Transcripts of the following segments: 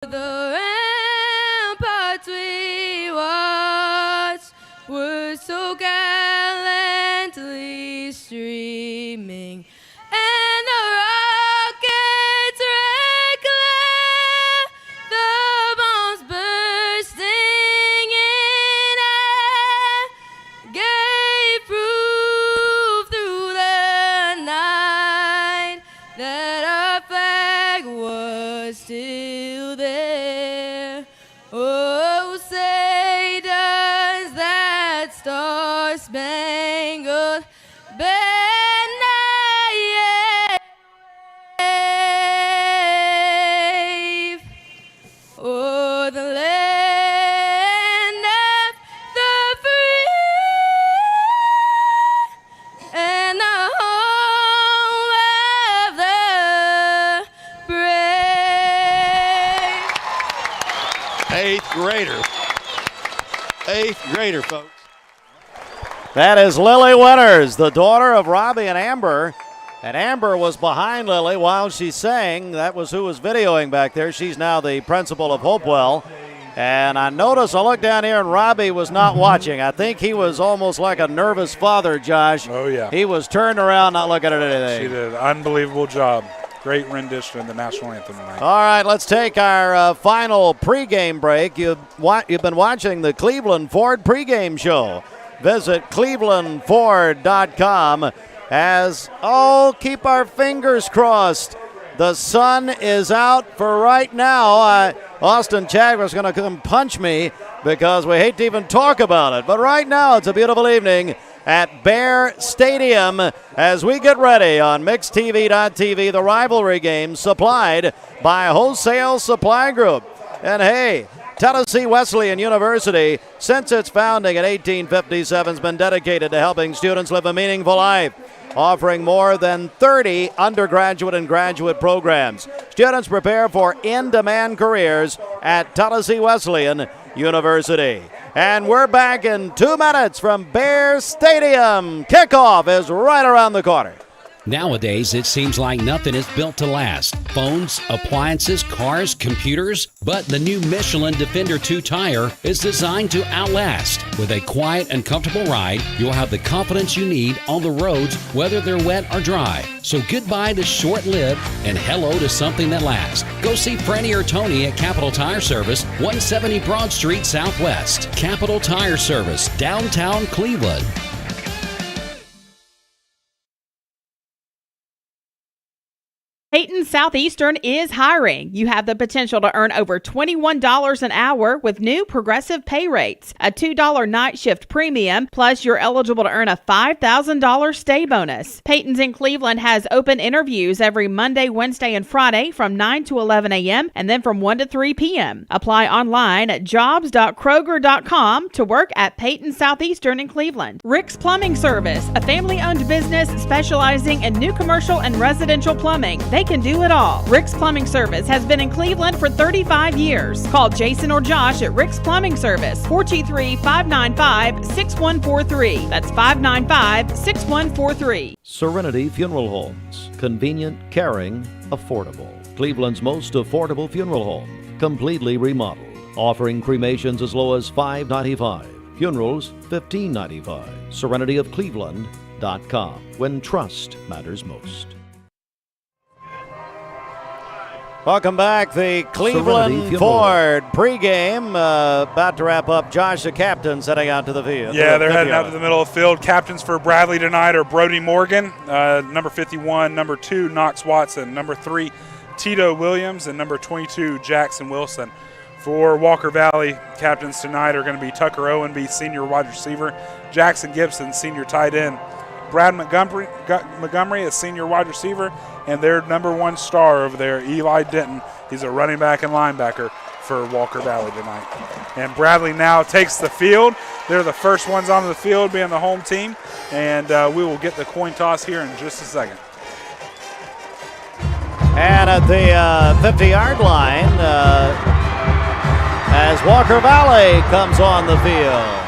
The ramparts we watched were so gallantly streaming, and the rockets red glare, the bombs bursting in air, gave proof through the night that our flag was still there. Oh, say does that star-spangled banner wave o'er the land of the free and the home of the brave. Eighth grader, folks. That is Lily Winters, the daughter of Robbie and Amber. And Amber was behind Lily while she sang. That was who was videoing back there. She's now the principal of Hopewell. And I looked down here, and Robbie was not watching. I think he was almost like a nervous father, Josh. Oh, yeah. He was turned around, not looking at anything. She did an unbelievable job. Great rendition of the national anthem tonight. All right, let's take our final pregame break. You've been watching the Cleveland Ford pregame show. Visit clevelandford.com keep our fingers crossed. The sun is out for right now. Austin Chadwick's going to come punch me because we hate to even talk about it. But right now, it's a beautiful evening at Bear Stadium as we get ready on MixedTV.tv, the rivalry game supplied by Wholesale Supply Group. And hey, Tennessee Wesleyan University, since its founding in 1857, has been dedicated to helping students live a meaningful life, offering more than 30 undergraduate and graduate programs. Students prepare for in-demand careers at Tennessee Wesleyan University. And we're back in 2 minutes from Bear Stadium. Kickoff is right around the corner. Nowadays, it seems like nothing is built to last. Phones, appliances, cars, computers. But the new Michelin Defender 2 tire is designed to outlast. With a quiet and comfortable ride, you'll have the confidence you need on the roads, whether they're wet or dry. So goodbye to short-lived and hello to something that lasts. Go see Franny or Tony at Capital Tire Service, 170 Broad Street Southwest. Capital Tire Service, downtown Cleveland. Peyton Southeastern is hiring. You have the potential to earn over $21 an hour with new progressive pay rates, a $2 night shift premium, plus you're eligible to earn a $5,000 stay bonus. Peyton's in Cleveland has open interviews every Monday, Wednesday, and Friday from 9 to 11 a.m. and then from 1 to 3 p.m. Apply online at jobs.kroger.com to work at Peyton Southeastern in Cleveland. Rick's Plumbing Service, a family-owned business specializing in new commercial and residential plumbing. They can do it all. Rick's Plumbing Service has been in Cleveland for 35 years. Call Jason or Josh at Rick's Plumbing Service, 423-595-6143. That's 595-6143. Serenity Funeral Homes. Convenient, caring, affordable. Cleveland's most affordable funeral home. Completely remodeled. Offering cremations as low as $5.95. Funerals, $15.95. SerenityofCleveland.com. When trust matters most. Welcome back. The Cleveland Ford pregame about to wrap up. Josh, the captain's heading out to the field. Yeah, they're heading out to the middle of the field. Captains for Bradley tonight are Brody Morgan, number 51, number 2, Knox Watson, number 3, Tito Williams, and number 22, Jackson Wilson. For Walker Valley, captains tonight are going to be Tucker Owenby, senior wide receiver, Jackson Gibson, senior tight end, Brad Montgomery, a senior wide receiver, and their number 1 star over there, Eli Denton. He's a running back and linebacker for Walker Valley tonight. And Bradley now takes the field. They're the first ones onto the field, being the home team, and we will get the coin toss here in just a second. And at the 50-yard line, as Walker Valley comes on the field.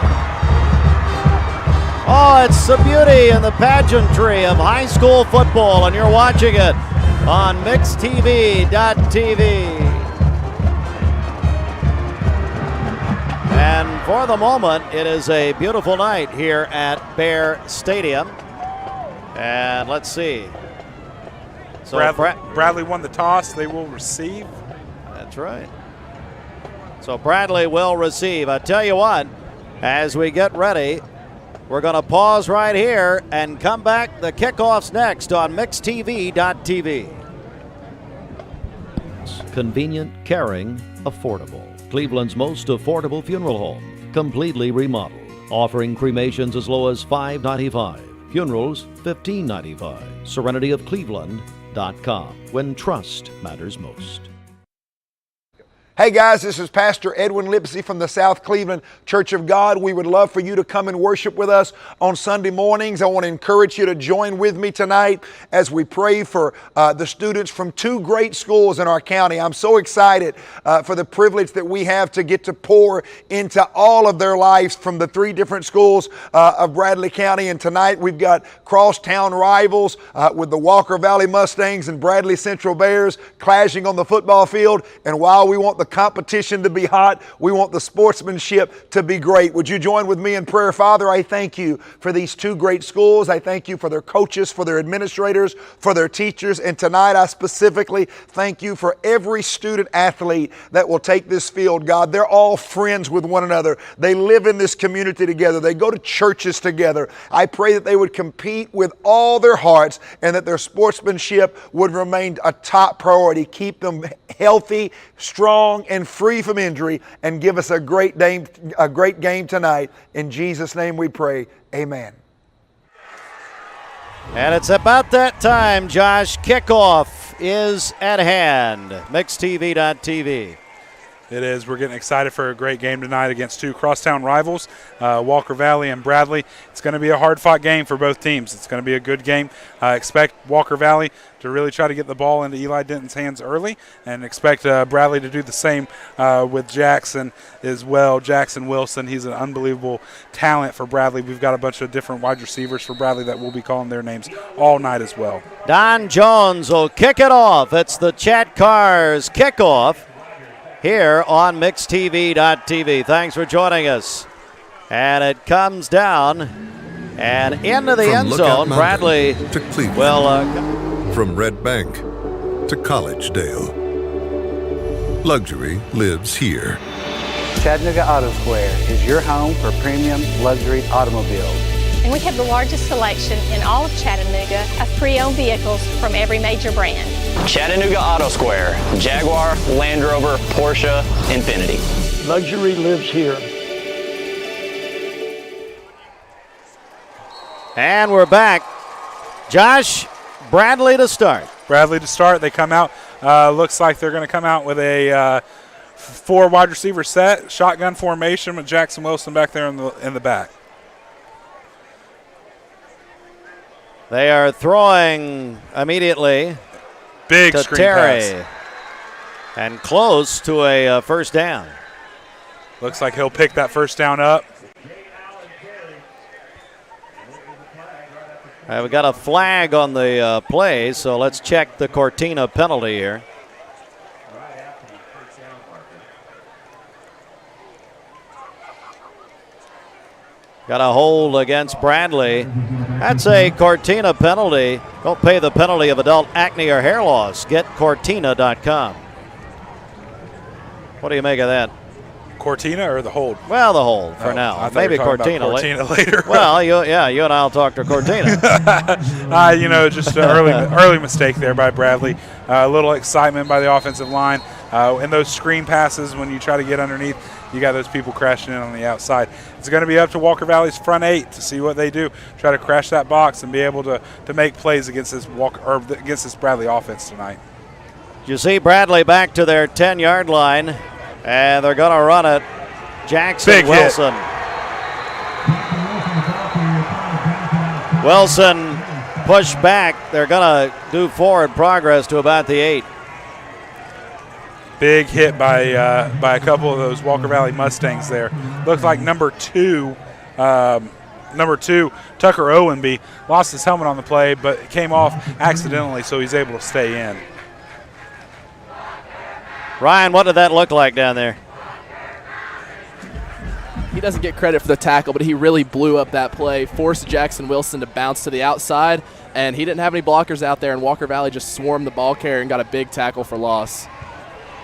Oh, it's the beauty and the pageantry of high school football, and you're watching it on MixedTV.tv. for the moment, it is a beautiful night here at Bear Stadium. And let's see. So Bradley won the toss. They will receive. That's right. So Bradley will receive. I tell you what, as we get ready, we're going to pause right here and come back. The kickoff's next on mixtv.tv. Convenient, caring, affordable. Cleveland's most affordable funeral home, completely remodeled, offering cremations as low as $5.95, funerals $15.95. SerenityofCleveland.com, when trust matters most. Hey guys, this is Pastor Edwin Lipsey from the South Cleveland Church of God. We would love for you to come and worship with us on Sunday mornings. I want to encourage you to join with me tonight as we pray for the students from 2 great schools in our county. I'm so excited for the privilege that we have to get to pour into all of their lives from the 3 different schools of Bradley County. And tonight we've got crosstown rivals with the Walker Valley Mustangs and Bradley Central Bears clashing on the football field. And while we want the competition to be hot, we want the sportsmanship to be great. Would you join with me in prayer? Father, I thank you for these 2 great schools. I thank you for their coaches, for their administrators, for their teachers. And tonight I specifically thank you for every student athlete that will take this field, God. They're all friends with one another. They live in this community together. They go to churches together. I pray that they would compete with all their hearts and that their sportsmanship would remain a top priority. Keep them healthy, strong, and free from injury, and give us a great game tonight. In Jesus' name we pray. Amen. And it's about that time, Josh. Kickoff is at hand. MixTV.tv. It is. We're getting excited for a great game tonight against 2 crosstown rivals, Walker Valley and Bradley. It's going to be a hard-fought game for both teams. It's going to be a good game. Expect Walker Valley to really try to get the ball into Eli Denton's hands early, and expect Bradley to do the same with Jackson as well. Jackson Wilson, he's an unbelievable talent for Bradley. We've got a bunch of different wide receivers for Bradley that will be calling their names all night as well. Don Jones will kick it off. It's the Chat Cars kickoff here on MixTV.tv. Thanks for joining us. And it comes down and into the end zone. Bradley to Cleveland. From Red Bank to Collegedale. Luxury lives here. Chattanooga Auto Square is your home for premium luxury automobiles. And we have the largest selection in all of Chattanooga of pre-owned vehicles from every major brand. Chattanooga Auto Square, Jaguar, Land Rover, Porsche, Infiniti. Luxury lives here. And we're back. Josh, Bradley to start. Bradley to start. They come out. Looks like they're going to come out with a 4 wide receiver set, shotgun formation with Jackson Wilson back there in the back. They are throwing immediately Big to screen Terry. pass. And close to a first down. Looks like he'll pick that first down up. We got a flag on the play, so let's check the Cortina penalty here. Got a hold against Bradley. That's a Cortina penalty. Don't pay the penalty of adult acne or hair loss. Get Cortina.com. What do you make of that? Cortina or the hold? Well, the hold for now. Maybe Cortina later. Well, you and I'll talk to Cortina. Just an early mistake there by Bradley. A little excitement by the offensive line. And those screen passes, when you try to get underneath, you got those people crashing in on the outside. It's going to be up to Walker Valley's front 8 to see what they do. Try to crash that box and be able to make plays against this Bradley offense tonight. You see Bradley back to their 10-yard line, and they're going to run it. Jackson Big Wilson. Wilson pushed back. They're going to do forward progress to about the 8. Big hit by a couple of those Walker Valley Mustangs there. Looked like number two, Tucker Owenby, lost his helmet on the play, but it came off accidentally, so he's able to stay in. Ryan, what did that look like down there? he doesn't get credit for the tackle, but he really blew up that play, forced Jackson Wilson to bounce to the outside, and he didn't have any blockers out there, and Walker Valley just swarmed the ball carrier and got a big tackle for loss.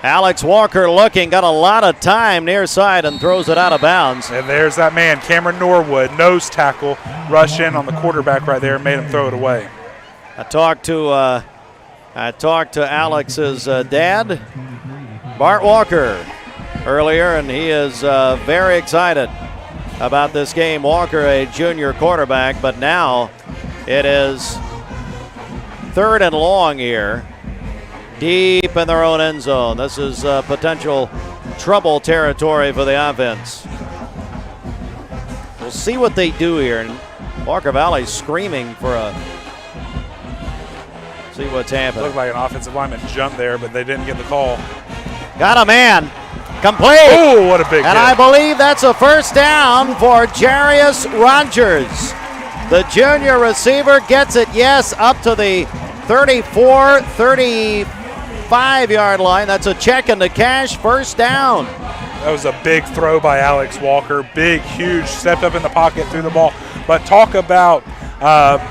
Alex Walker looking, got a lot of time near side and throws it out of bounds. And there's that man, Cameron Norwood, nose tackle, rush in on the quarterback right there and made him throw it away. I talked to Alex's dad, Bart Walker, earlier, and he is very excited about this game. Walker, a junior quarterback, but now it is 3rd and long here, deep in their own end zone. This is potential trouble territory for the offense. We'll see what they do here. And Walker Valley screaming for a. See what's happening. Looked like an offensive lineman jumped there, but they didn't get the call. Got a man. Complete. Oh, what a big And hit. I believe that's a first down for Jarius Rogers. The junior receiver gets it, yes, up to the 34, 35-yard line. That's a check into cash, first down. That was a big throw by Alex Walker. Big, huge, stepped up in the pocket, threw the ball. But talk about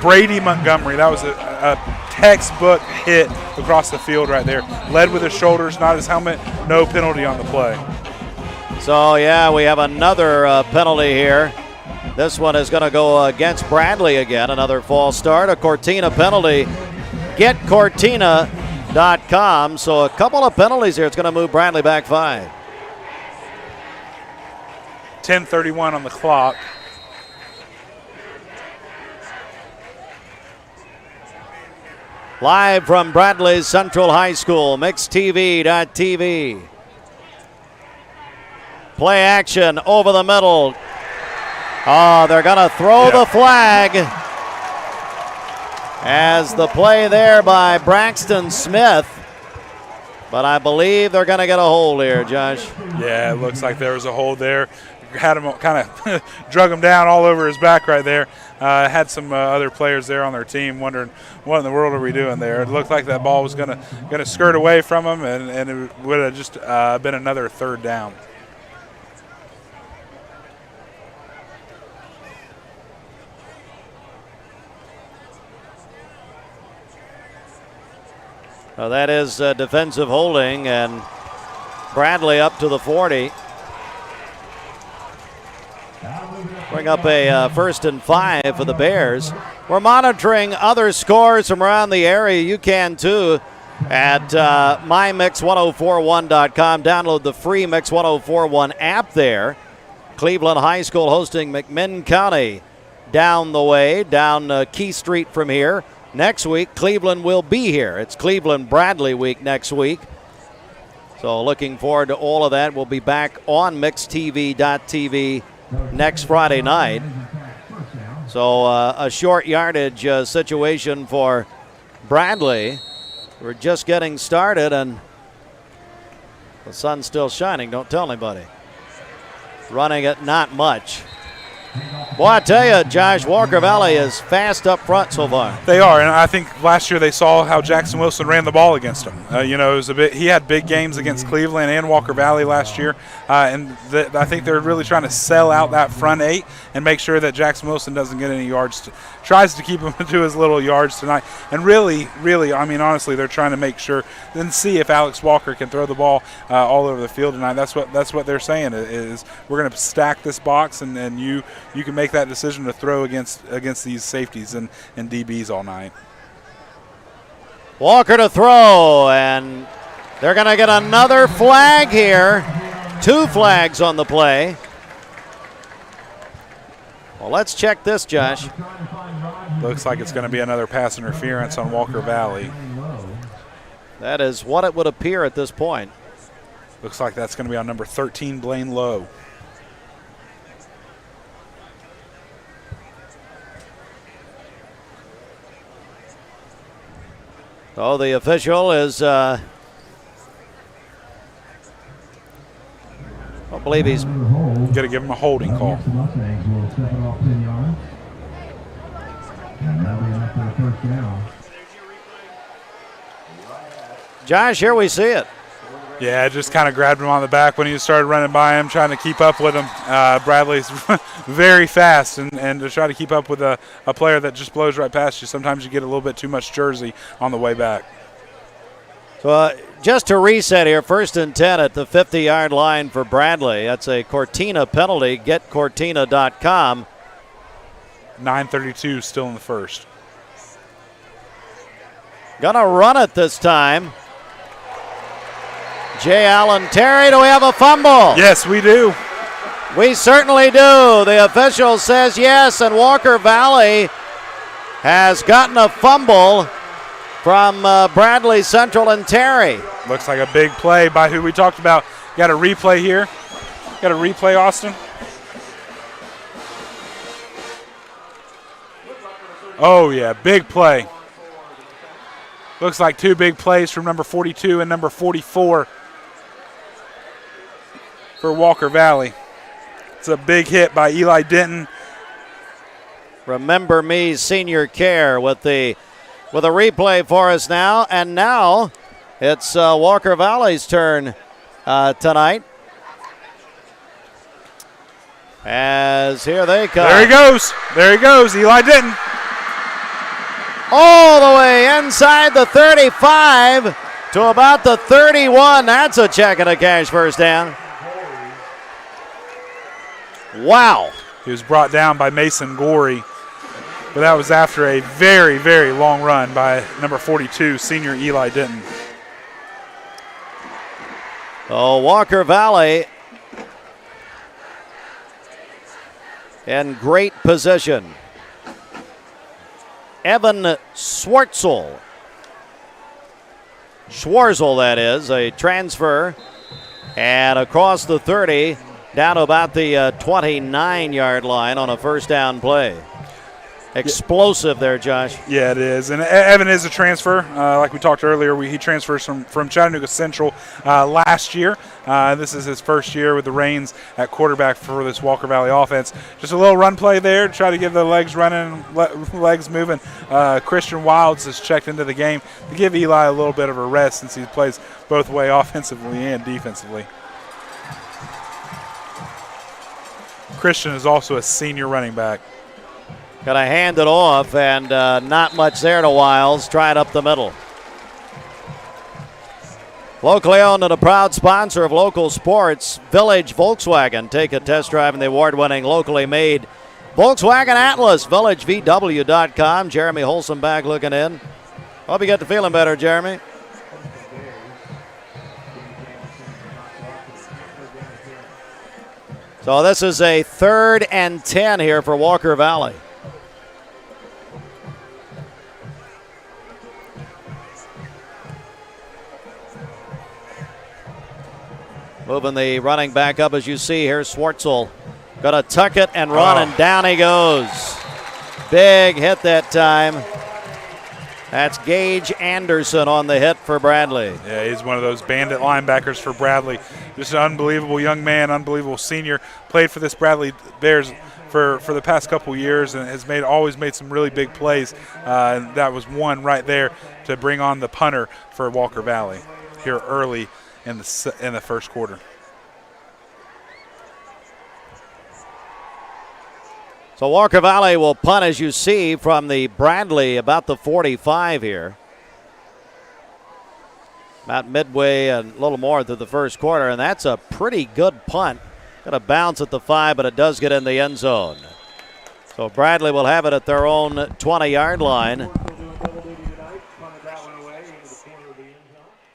Brady Montgomery. That was a textbook hit across the field right there. Led with his shoulders, not his helmet. No penalty on the play. So, yeah, we have another penalty here. This one is going to go against Bradley again. Another false start, a Cortina penalty. GetCortina.com. So a couple of penalties here. It's going to move Bradley back 5. 10:31 on the clock. Live from Bradley's Central High School, MixedTV.tv. Play action over the middle. Oh, they're going to throw the flag as the play there by Braxton Smith. But I believe they're going to get a hold here, Josh. Yeah, it looks like there was a hold there. Had him kind of drug him down all over his back right there. Had some other players there on their team wondering what in the world are we doing there. It looked like that ball was going to skirt away from him, and it would have just been another 3rd down. Well, that is defensive holding, and Bradley up to the 40. Bring up a 1st and 5 for the Bears. We're monitoring other scores from around the area. You can too at mymix1041.com. Download the free Mix 1041 app there. Cleveland High School hosting McMinn County down the way, down Key Street from here. Next week, Cleveland will be here. It's Cleveland Bradley week next week. So looking forward to all of that. We'll be back on MixedTV.tv next Friday night. So a short yardage situation for Bradley. We're just getting started and the sun's still shining. Don't tell anybody. Running it not much. Boy, I tell you, Josh, Walker Valley is fast up front so far. They are, and I think last year they saw how Jackson Wilson ran the ball against him. It was he had big games against Cleveland and Walker Valley last year, and I think they're really trying to sell out that front 8 and make sure that Jackson Wilson doesn't get any yards. Tries to keep him to his little yards tonight, and really, I mean, honestly, they're trying to make sure and see if Alex Walker can throw the ball all over the field tonight. That's what they're saying is we're going to stack this box, and you can make that decision to throw against these safeties and DBs all night. Walker to throw, and they're going to get another flag here. 2 flags on the play. Well, let's check this, Josh. Looks like it's going to be another pass interference on Walker Valley. That is what it would appear at this point. Looks like that's going to be on number 13, Blaine Lowe. So the official is, I don't believe he's going to give him a holding call. Josh, here we see it. Yeah, I just kind of grabbed him on the back when he started running by him, trying to keep up with him. Bradley's very fast, and to try to keep up with a player that just blows right past you, sometimes you get a little bit too much jersey on the way back. So just to reset here, 1st and 10 at the 50-yard line for Bradley. That's a Cortina penalty. GetCortina.com. 9:32 still in the first. Gonna run it this time. J. Allen Terry, do we have a fumble? Yes, we do. We certainly do. The official says yes, and Walker Valley has gotten a fumble from Bradley Central and Terry. Looks like a big play by who we talked about. Got a replay here. Got a replay, Austin. Oh, yeah, big play. Looks like 2 big plays from number 42 and number 44 for Walker Valley. It's a big hit by Eli Denton. Remember Me Senior Care with a replay for us now. And now it's Walker Valley's turn tonight. As here they come. There he goes. There he goes, Eli Denton. All the way inside the 35 to about the 31. That's a check and a cash first down. Wow. He was brought down by Mason Gorey, but that was after a very, very long run by number 42, senior Eli Denton. Oh, Walker Valley in great position. Evan Schwartzel, that is, a transfer, and across the 30 down to about the 29-yard line on a first down play. Explosive there, Josh. Yeah, it is. And Evan is a transfer. Like we talked earlier, he transfers from Chattanooga Central last year. This is his first year with the reins at quarterback for this Walker Valley offense. Just a little run play there to try to get the legs running, legs moving. Christian Wilds has checked into the game to give Eli a little bit of a rest since he plays both way offensively and defensively. Christian is also a senior running back. Gonna hand it off, and not much there to Wiles. Try it up the middle. Locally owned and a proud sponsor of local sports, Village Volkswagen. Take a test drive in the award-winning, locally made Volkswagen Atlas. VillageVW.com. Jeremy Holson back looking in. Hope you get to feeling better, Jeremy. So this is a 3rd and 10 here for Walker Valley. Moving the running back up as you see here, Schwartzel. Gonna tuck it and run, and down he goes. Big hit that time. That's Gage Anderson on the hit for Bradley. Yeah, he's one of those bandit linebackers for Bradley. Just an unbelievable young man, unbelievable senior. Played for this Bradley Bears for the past couple years and has always made some really big plays. And that was one right there to bring on the punter for Walker Valley here early in the first quarter. So Walker Valley will punt, as you see, from the Bradley about the 45 here. About midway and a little more through the first quarter, and that's a pretty good punt. Got to bounce at the 5, but it does get in the end zone. So Bradley will have it at their own 20-yard line.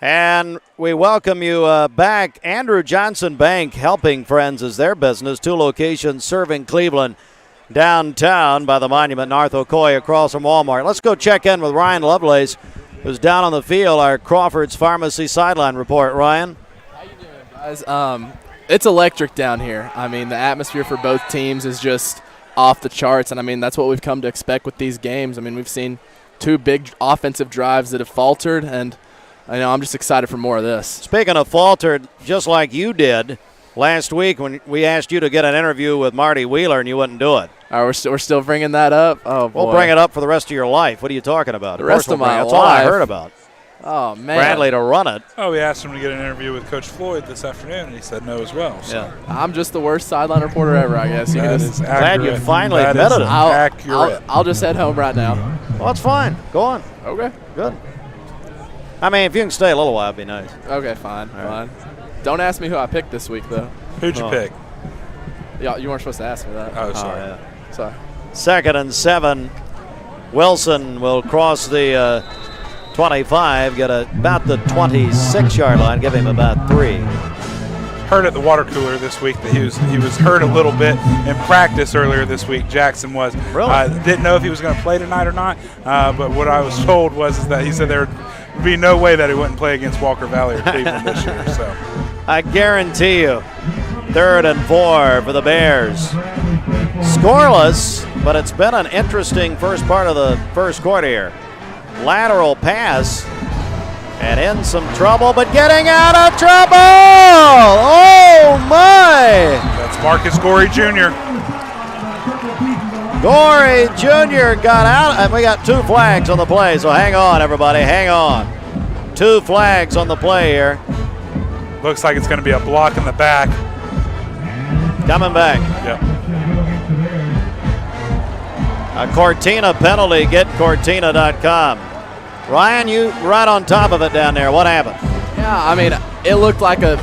And we welcome you back. Andrew Johnson Bank, helping friends is their business. 2 locations serving Cleveland. Downtown by the monument, North Ocoee, across from Walmart. Let's go check in with Ryan Lovelace, who's down on the field, our Crawford's Pharmacy sideline report. Ryan? How you doing, guys? It's electric down here. I mean, the atmosphere for both teams is just off the charts, and I mean, that's what we've come to expect with these games. I mean, we've seen 2 big offensive drives that have faltered, and I'm just excited for more of this. Speaking of faltered, just like you did last week when we asked you to get an interview with Marty Wheeler and you wouldn't do it. We're still bringing that up? Oh, boy. We'll bring it up for the rest of your life. What are you talking about? The rest of my life? That's all I heard about. Oh, man. Bradley to run it. Oh, we asked him to get an interview with Coach Floyd this afternoon, and he said no as well. So. Yeah. I'm just the worst sideline reporter ever, I guess. That is Glad you accurate. finally That admitted is it. accurate. I'll just head home right now. Well, that's fine. Go on. Okay. Good. I mean, if you can stay a little while, it'd be nice. Okay, fine. Fine. Don't ask me who I picked this week, though. Who'd you pick? Yeah, you weren't supposed to ask me that. Oh, sorry. yeah. Sorry. 2nd and 7. Wilson will cross the 25, get about the 26-yard line, give him about 3. Heard at the water cooler this week that he was hurt a little bit in practice earlier this week. Jackson was. Really? Didn't know if he was going to play tonight or not, but what I was told was that he said there would be no way that he wouldn't play against Walker Valley or Cleveland this year. So I guarantee you, 3rd and 4 for the Bears. Scoreless, but it's been an interesting first part of the first quarter here. Lateral pass, and in some trouble, but getting out of trouble! Oh, my! that's Marcus Gorey Jr. Gorey Jr. got out, and we got 2 flags on the play, so hang on, everybody, hang on. 2 flags on the play here. Looks like it's going to be a block in the back. Coming back. Yep. A Cortina penalty, get Cortina.com. Ryan, you right on top of it down there. What happened? Yeah, I mean, it looked like a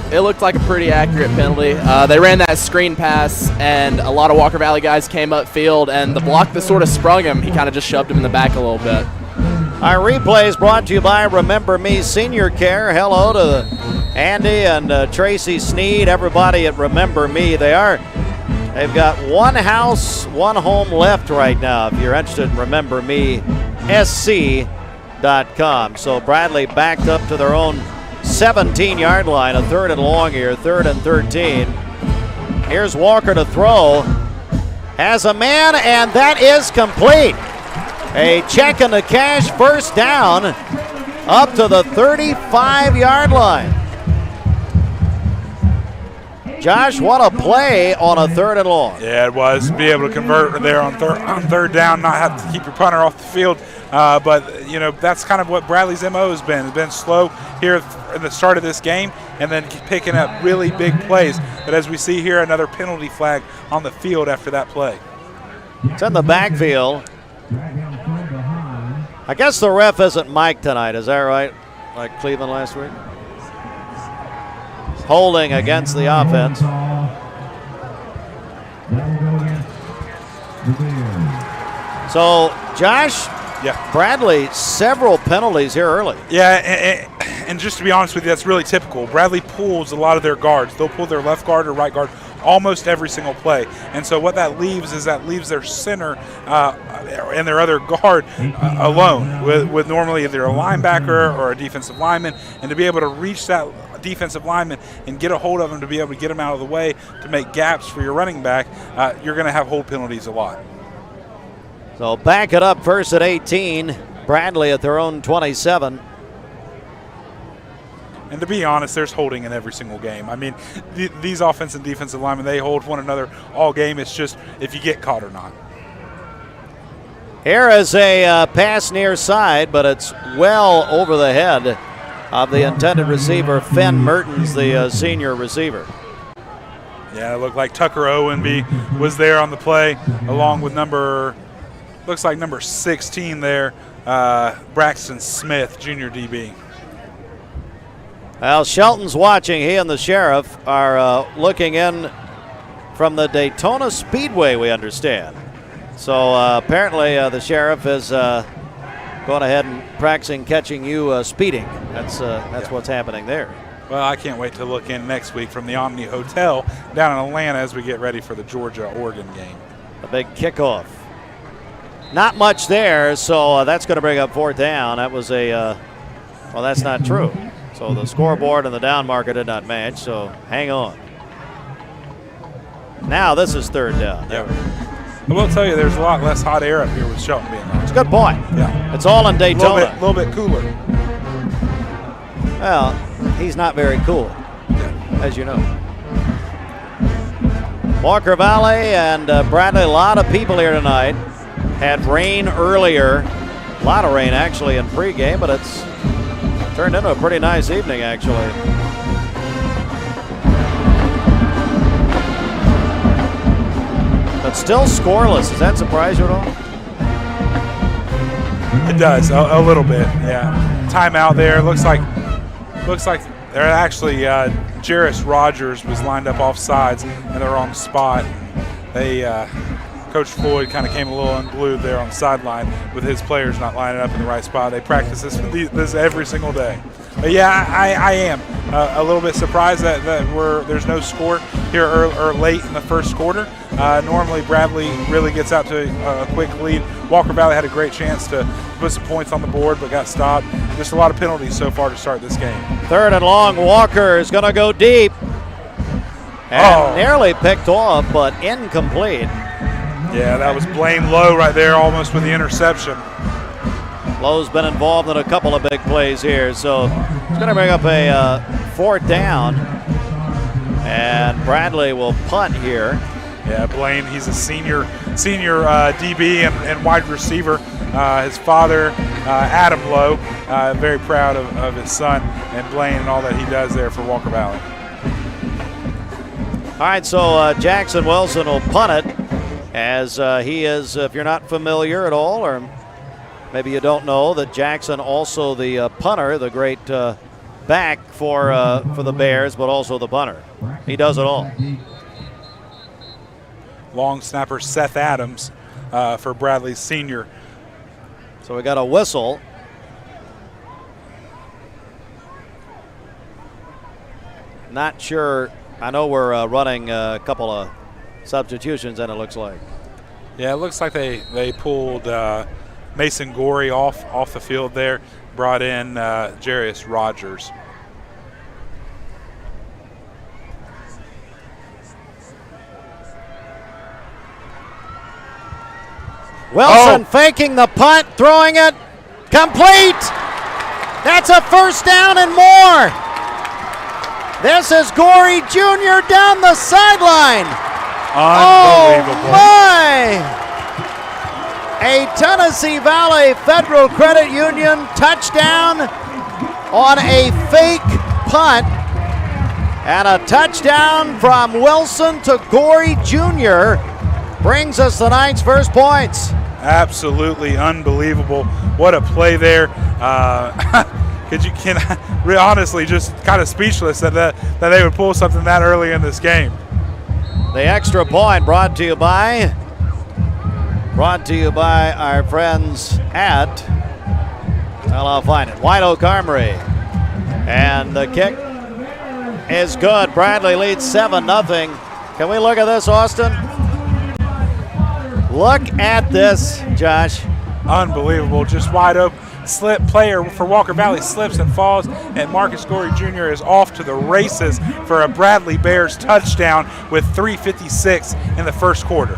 pretty accurate penalty. They ran that screen pass, and a lot of Walker Valley guys came upfield, and the block that sort of sprung him, he kind of just shoved him in the back a little bit. Our replay is brought to you by Remember Me Senior Care. Hello to Andy and Tracy Sneed, everybody at Remember Me. They've got one house, one home left right now. If you're interested in Remember Me, SC.com. So Bradley backed up to their own 17-yard line, a 3rd and long here, 3rd and 13. Here's Walker to throw. Has a man, and that is complete. A check in the cash, first down, up to the 35-yard line. Josh, what a play on a 3rd and long. Yeah, it was. Be able to convert there on third down, not have to keep your punter off the field. But, you know, that's kind of what Bradley's MO has been. It's been slow here at the start of this game and then picking up really big plays. But as we see here, another penalty flag on the field after that play. It's in the backfield. I guess the ref isn't Mike tonight, is that right? Like Cleveland last week? Holding against the offense. So, Josh, Bradley, several penalties here early. Yeah, and just to be honest with you, that's really typical. Bradley pulls a lot of their guards. They'll pull their left guard or right guard almost every single play. And so what that leaves is their center and their other guard alone with normally either a linebacker or a defensive lineman. And to be able to reach that defensive lineman and get a hold of him to be able to get him out of the way to make gaps for your running back, you're going to have hold penalties a lot. So back it up, first at 18. Bradley at their own 27. And to be honest, there's holding in every single game. I mean, these offensive and defensive linemen, they hold one another all game. It's just if you get caught or not. Here is a pass near side, but it's well over the head of the intended receiver, Finn Mertens, the senior receiver. Yeah, it looked like Tucker Owenby was there on the play, along with number 16 there, Braxton Smith, junior DB. Well, Shelton's watching. He and the sheriff are looking in from the Daytona Speedway, we understand. So apparently the sheriff is going ahead and practicing catching you speeding. That's what's happening there. Well, I can't wait to look in next week from the Omni Hotel down in Atlanta as we get ready for the Georgia-Oregon game. A big kickoff. Not much there, so that's going to bring up 4th down. That was well, that's not true. So the scoreboard and the down marker did not match, so hang on. Now this is 3rd down. There we go. I will tell you, there's a lot less hot air up here with Shelton being there. It's a good point. Yeah. It's all in Daytona. A little bit cooler. Well, he's not very cool, as you know. Walker Valley and Bradley, a lot of people here tonight. Had rain earlier. A lot of rain, actually, in pregame, but it's Turned into a pretty nice evening, actually. But still scoreless. Does that surprise you at all? It does, a little bit, yeah. Timeout there. Looks like they're actually Jairus Rogers was lined up off sides in the wrong spot. They Coach Floyd kind of came a little unglued there on the sideline with his players not lining up in the right spot. They practice this every single day. But yeah, I am a little bit surprised that there's no score here or late in the first quarter. Normally Bradley really gets out to a quick lead. Walker Valley had a great chance to put some points on the board but got stopped. Just a lot of penalties so far to start this game. 3rd and long. Walker is going to go deep. And nearly picked off, but incomplete. Yeah, that was Blaine Lowe right there, almost with the interception. Lowe's been involved in a couple of big plays here, so it's going to bring up a 4th down. And Bradley will punt here. Yeah, Blaine, he's a senior DB and wide receiver. His father, Adam Lowe, very proud of his son and Blaine and all that he does there for Walker Valley. All right, so Jackson Wilson will punt it, as he is, if you're not familiar at all, or maybe you don't know, that Jackson also the punter, the great back for the Bears, but also the punter. He does it all. Long snapper Seth Adams for Bradley Senior. So we got a whistle. Not sure. I know we're running a couple of substitutions, and it looks like. Yeah, it looks like they pulled Mason Gorey off the field there, brought in Jairus Rogers. Wilson faking the punt, throwing it, complete. That's a 1st down and more. This is Gorey Jr. down the sideline. Unbelievable. Oh my! A Tennessee Valley Federal Credit Union touchdown on a fake punt, and a touchdown from Wilson to Gorey Jr. brings us the night's first points. Absolutely unbelievable. What a play there. Honestly, just kind of speechless that they would pull something that early in this game. The extra point brought to you by our friends at, well, I'll find it, White Oak Armory. And the kick is good. Bradley leads 7-0. Can we look at this, Austin? Look at this, Josh. Unbelievable. Just wide open. Slip player for Walker Valley slips and falls, and Marcus Gorey Jr. is off to the races for a Bradley Bears touchdown with 3:56 in the first quarter.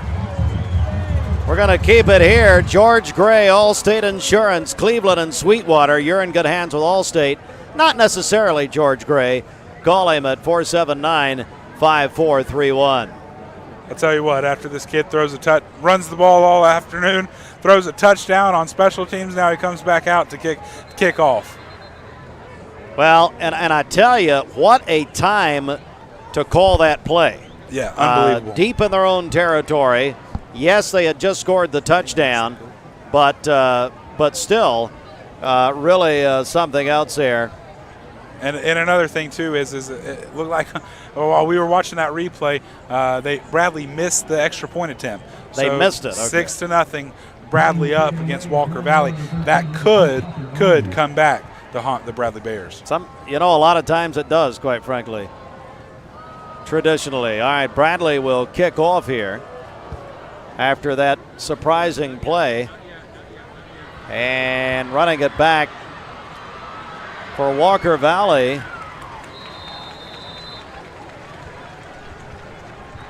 We're going to keep it here. George Gray, Allstate Insurance, Cleveland and Sweetwater. You're in good hands with Allstate. Not necessarily George Gray. Call him at 479-5431. I'll tell you what, after this kid runs the ball all afternoon, throws a touchdown on special teams, now he comes back out to kick off. Well, and I tell you, what a time to call that play. Yeah, unbelievable. Deep in their own territory. Yes, they had just scored the touchdown, but still, really something else there. And another thing too is it looked like while we were watching that replay, Bradley missed the extra point attempt. They missed it. Okay. 6-0, Bradley up against Walker Valley. That could come back to haunt the Bradley Bears. A lot of times it does, quite frankly. Traditionally. All right, Bradley will kick off here after that surprising play, and running it back for Walker Valley,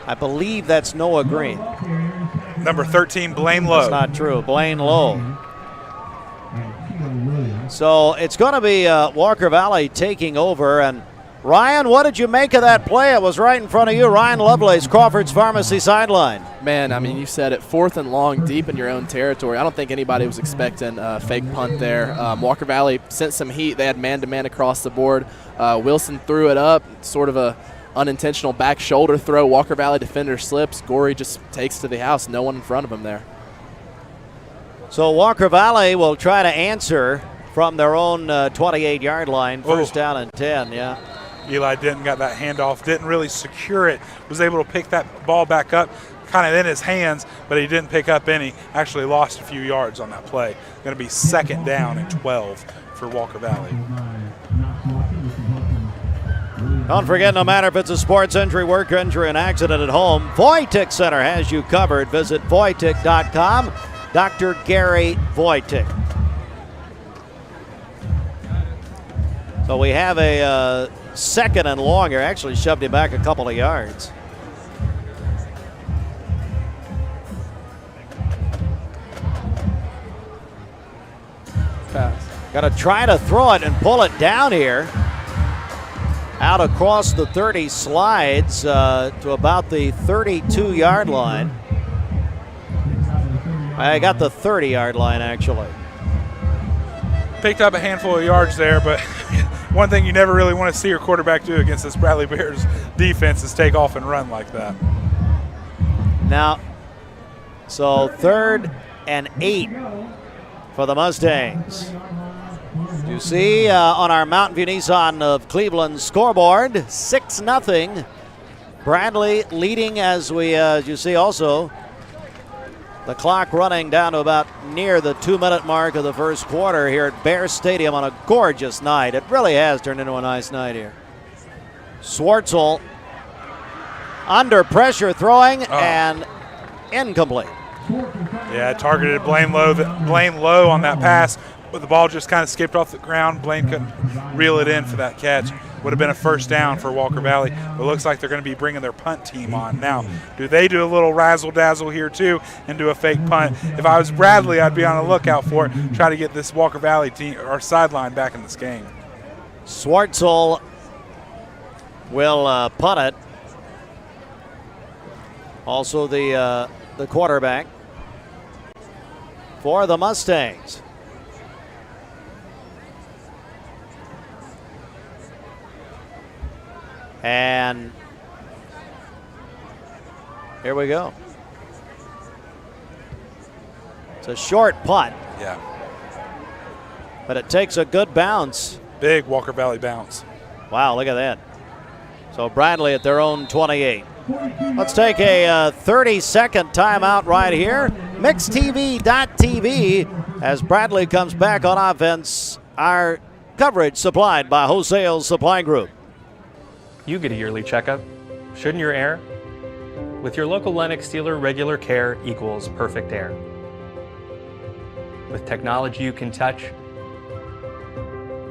I believe that's Noah Green. Number 13, Blaine Lowe. That's not true. Blaine Lowe. So it's going to be Walker Valley taking over, and Ryan, what did you make of that play? It was right in front of you. Ryan Lovelace, Crawford's Pharmacy sideline. Man, I mean, you said it, 4th and long, deep in your own territory. I don't think anybody was expecting a fake punt there. Walker Valley sent some heat. They had man-to-man across the board. Wilson threw it up, sort of a unintentional back shoulder throw. Walker Valley defender slips. Gorey just takes to the house. No one in front of him there. So Walker Valley will try to answer from their own 28-yard line. First down and 10, yeah. Eli Denton got that handoff, didn't really secure it, was able to pick that ball back up kind of in his hands, but he didn't pick up any. Actually lost a few yards on that play. Going to be 2nd down and 12 for Walker Valley. Don't forget, no matter if it's a sports injury, work injury, an accident at home, Voytic Center has you covered. Visit Voytic.com. Dr. Gary Voytic. So we have a 2nd and long here. Actually shoved him back a couple of yards. Pass. Got to try to throw it and pull it down here. Out across the 30, slides to about the 32-yard line. I got the 30-yard line, actually. Picked up a handful of yards there, but one thing you never really want to see your quarterback do against this Bradley Bears defense is take off and run like that. Now, so 3rd and 8 for the Mustangs. You see on our Mountain View Nissan of Cleveland scoreboard, 6-0. Bradley leading as you see also the clock running down to about near the 2-minute mark of the first quarter here at Bear Stadium on a gorgeous night. It really has turned into a nice night here. Swartzel under pressure throwing and incomplete. Yeah, targeted Blaine low on that pass, but the ball just kind of skipped off the ground. Blaine couldn't reel it in for that catch. Would have been a 1st down for Walker Valley. But it looks like they're going to be bringing their punt team on now. Do they do a little razzle-dazzle here too and do a fake punt? If I was Bradley, I'd be on the lookout for it. Try to get this Walker Valley team or sideline back in this game. Swartzel will punt it. Also the quarterback for the Mustangs. And here we go. It's a short punt. Yeah. But it takes a good bounce. Big Walker Valley bounce. Wow, look at that. So Bradley at their own 28. Let's take a 30-second timeout right here. MixTV.tv as Bradley comes back on offense. Our coverage supplied by Wholesale Supply Group. You get a yearly checkup. Shouldn't your air? With your local Lennox dealer, regular care equals perfect air. With technology you can touch,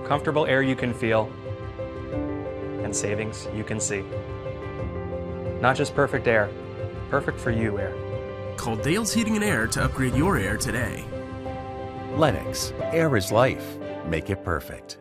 comfortable air you can feel, and savings you can see. Not just perfect air, perfect for you air. Call Dale's Heating and Air to upgrade your air today. Lennox, air is life. Make it perfect.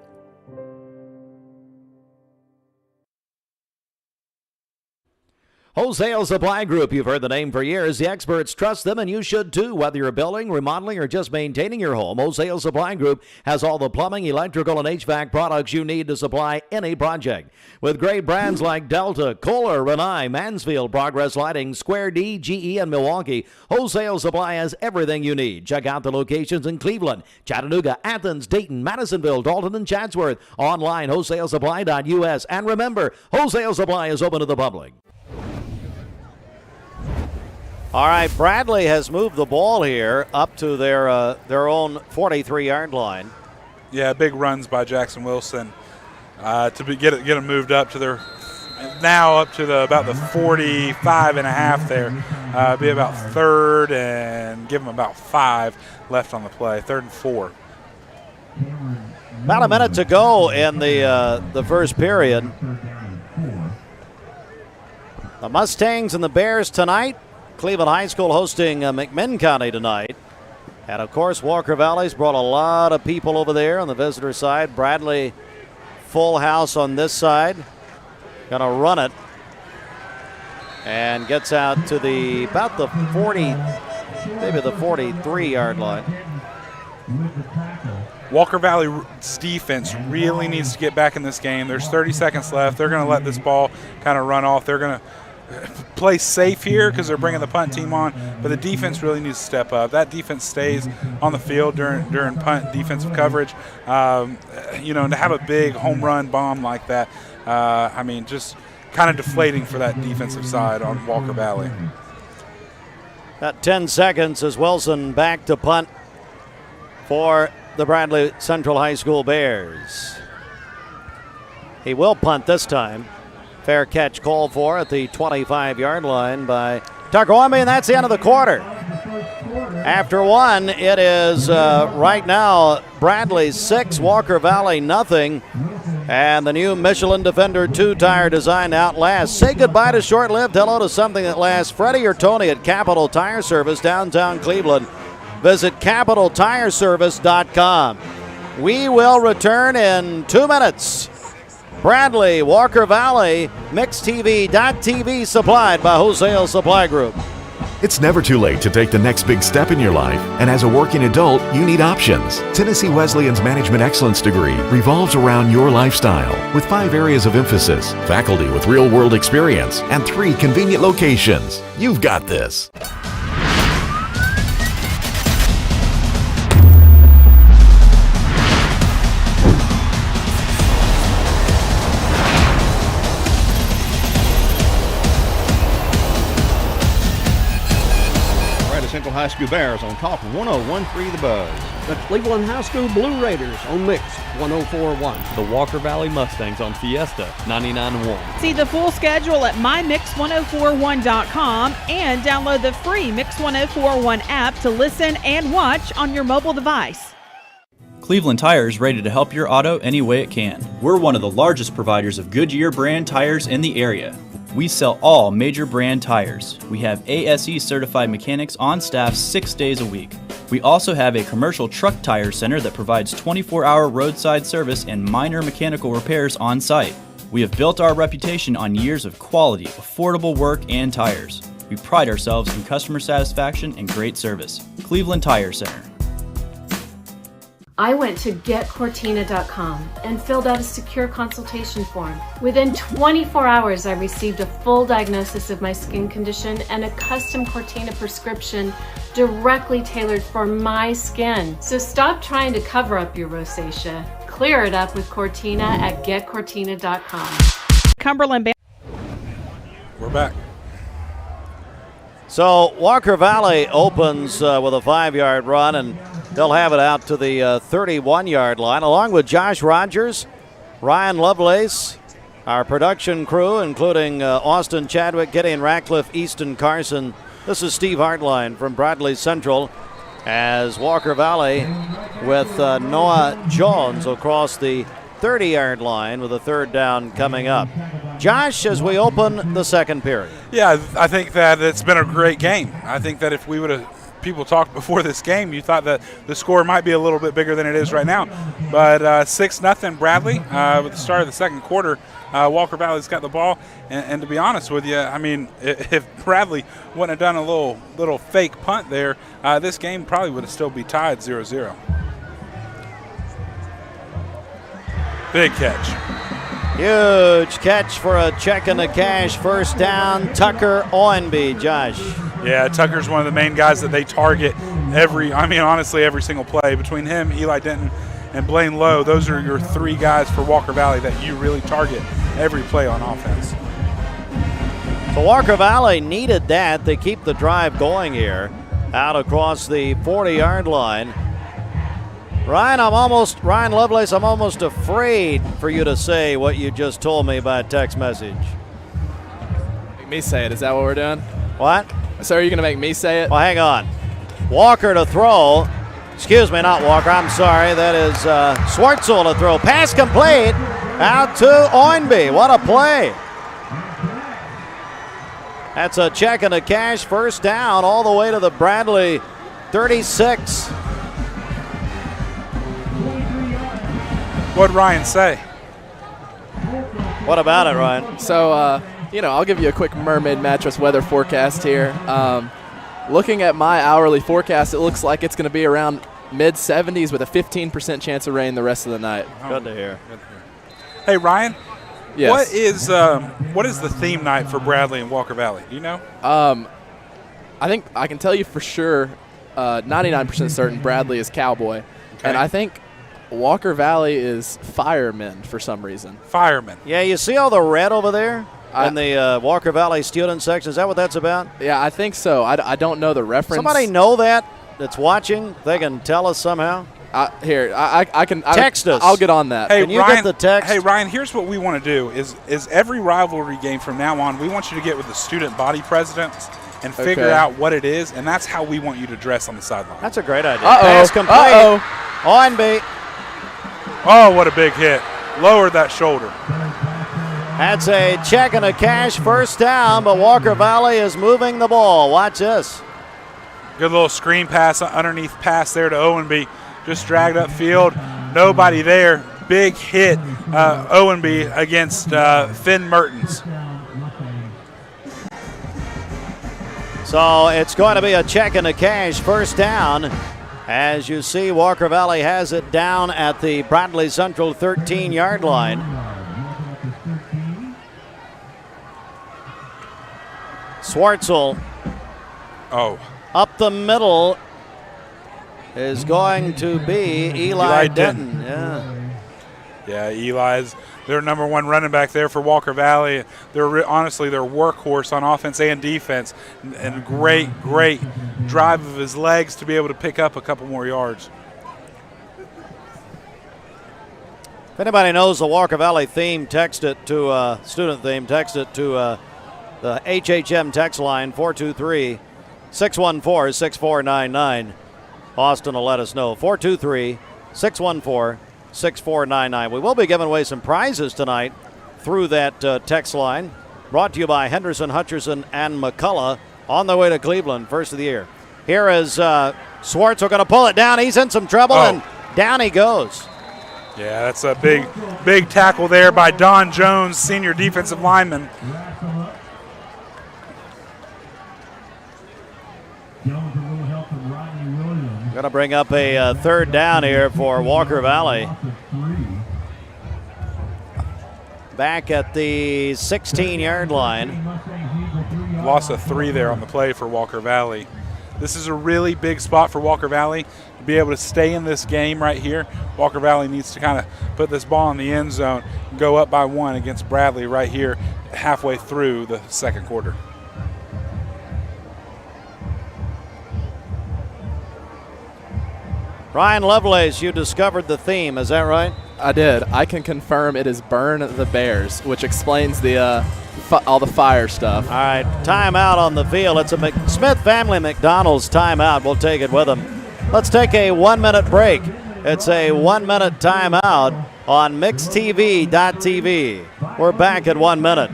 Wholesale Supply Group, you've heard the name for years. The experts trust them, and you should too. Whether you're building, remodeling, or just maintaining your home, Wholesale Supply Group has all the plumbing, electrical, and HVAC products you need to supply any project. With great brands like Delta, Kohler, Rinnai, Mansfield, Progress Lighting, Square D, GE, and Milwaukee, Wholesale Supply has everything you need. Check out the locations in Cleveland, Chattanooga, Athens, Dayton, Madisonville, Dalton, and Chatsworth. Online, wholesalesupply.us. And remember, Wholesale Supply is open to the public. All right, Bradley has moved the ball here up to their own 43-yard line. Yeah, big runs by Jackson Wilson to get them moved up to their about the 45 and a half there. Be about 3rd and give them about 5 left on the play. 3rd and 4. About a minute to go in the first period. The Mustangs and the Bears tonight. Cleveland High School hosting McMinn County tonight. And, of course, Walker Valley's brought a lot of people over there on the visitor side. Bradley, full house on this side. Going to run it. And gets out to about the 40, maybe the 43-yard line. Walker Valley's defense really needs to get back in this game. There's 30 seconds left. They're going to let this ball kind of run off. They're going to play safe here because they're bringing the punt team on, but the defense really needs to step up. That defense stays on the field during punt defensive coverage. You know, and to have a big home run bomb like that, I mean, just kind of deflating for that defensive side on Walker Valley. About 10 seconds as Wilson back to punt for the Bradley Central High School Bears. He will punt this time. Fair catch called for at the 25-yard line by Tucker Oymby, and that's the end of the quarter. After one, it is right now Bradley 6, Walker Valley nothing. And the new Michelin Defender 2-tire design outlasts. Say goodbye to short-lived, hello to something that lasts. Freddie or Tony at Capital Tire Service, downtown Cleveland. Visit CapitalTireService.com. We will return in 2 minutes. Bradley, Walker Valley, MixTV.TV, supplied by Wholesale Supply Group. It's never too late to take the next big step in your life, and as a working adult, you need options. Tennessee Wesleyan's Management Excellence degree revolves around your lifestyle with 5 areas of emphasis, faculty with real-world experience, and 3 convenient locations. You've got this. Central High School Bears on top of 101.3 The Buzz. The Cleveland High School Blue Raiders on Mix 104.1. The Walker Valley Mustangs on Fiesta 99.1. See the full schedule at mymix1041.com and download the free Mix 1041 app to listen and watch on your mobile device. Cleveland Tire is ready to help your auto any way it can. We're one of the largest providers of Goodyear brand tires in the area. We sell all major brand tires. We have ASE certified mechanics on staff 6 days a week. We also have a commercial truck tire center that provides 24-hour roadside service and minor mechanical repairs on site. We have built our reputation on years of quality, affordable work and tires. We pride ourselves in customer satisfaction and great service. Cleveland Tire Center. I went to getcortina.com and filled out a secure consultation form. Within 24 hours, I received a full diagnosis of my skin condition and a custom Cortina prescription directly tailored for my skin. So stop trying to cover up your rosacea. Clear it up with Cortina at getcortina.com. Cumberland. We're back. So Walker Valley opens with a 5-yard run, and they'll have it out to the 31-yard line, along with Josh Rogers, Ryan Lovelace, our production crew, including Austin Chadwick, Gideon Ratcliffe, Easton Carson. This is Steve Hartline from Bradley Central, as Walker Valley with Noah Jones across the 30-yard line with a 3rd down coming up. Josh, as we open the second period. Yeah, I think that it's been a great game. I think that if we would have people talked before this game, you thought that the score might be a little bit bigger than it is right now. But 6-0 Bradley with the start of the second quarter. Walker Valley's got the ball. And to be honest with you, I mean, if Bradley wouldn't have done a little fake punt there, this game probably would have still be tied 0-0. Big catch. Huge catch for a check in the cash. First down, Tucker Oymby, Josh. Yeah, Tucker's one of the main guys that they target honestly, every single play. Between him, Eli Denton, and Blaine Lowe, those are your 3 guys for Walker Valley that you really target every play on offense. So Walker Valley needed that. They keep the drive going here out across the 40-yard line. Ryan Lovelace, I'm almost afraid for you to say what you just told me by text message. Make me say it. Is that what we're doing? What? So are you going to make me say it? Well, hang on. Walker to throw. Excuse me, not Walker. I'm sorry. That is Swartzel to throw. Pass complete out to Oymby. What a play. That's a check and a cash. First down all the way to the Bradley 36. What'd Ryan say? What about it, Ryan? So, I'll give you a quick Mermaid Mattress weather forecast here. Looking at my hourly forecast, it looks like it's going to be around mid-70s with a 15% chance of rain the rest of the night. Good to hear. Hey, Ryan. Yes. What is the theme night for Bradley and Walker Valley? Do you know? I think I can tell you for sure, 99% certain Bradley is cowboy. Okay. And I think Walker Valley is firemen for some reason. Firemen. Yeah, you see all the red over there in the Walker Valley student section? Is that what that's about? Yeah, I think so. I don't know the reference. Somebody know that's watching? They can tell us somehow? Here, I can text us. I'll get on that. Hey, can you Ryan, get the text? Hey, Ryan, here's what we want to do is every rivalry game from now on, we want you to get with the student body presidents and figure out what it is, and that's how we want you to dress on the sideline. That's a great idea. Uh-oh. Pass complete. On B. Oh, what a big hit. Lowered that shoulder. That's a check and a cash first down, but Walker Valley is moving the ball. Watch this. Good little screen pass, underneath pass there to Owenby. Just dragged upfield. Nobody there. Big hit, Owenby against Finn Mertens. So it's going to be a check and a cash first down. As you see, Walker Valley has it down at the Bradley Central 13-yard line. Swartzel. Oh. Up the middle is going to be Eli Denton. Yeah, Eli's their number one running back there for Walker Valley. They're honestly their workhorse on offense and defense, and great drive of his legs to be able to pick up a couple more yards. If anybody knows the Walker Valley theme, text it to student theme. Text it to the HHM text line 423-614-6499. Austin will let us know. 423-614-6499. We will be giving away some prizes tonight through that text line. Brought to you by Henderson, Hutcherson, and McCullough on their way to Cleveland, first of the year. Here is Swartz. We're going to pull it down. He's in some trouble, and down he goes. Yeah, that's a big tackle there by Don Jones, senior defensive lineman. Going to bring up a third down here for Walker Valley. Back at the 16-yard line. Loss of 3 there on the play for Walker Valley. This is a really big spot for Walker Valley to be able to stay in this game right here. Walker Valley needs to kind of put this ball in the end zone and go up by 1 against Bradley right here halfway through the second quarter. Ryan Lovelace, you discovered the theme, is that right? I did. I can confirm it is Burn the Bears, which explains the all the fire stuff. All right, timeout on the field. It's a Smith Family McDonald's timeout. We'll take it with them. Let's take a 1-minute break. It's a 1-minute timeout on mixtv.tv. We're back at 1 minute.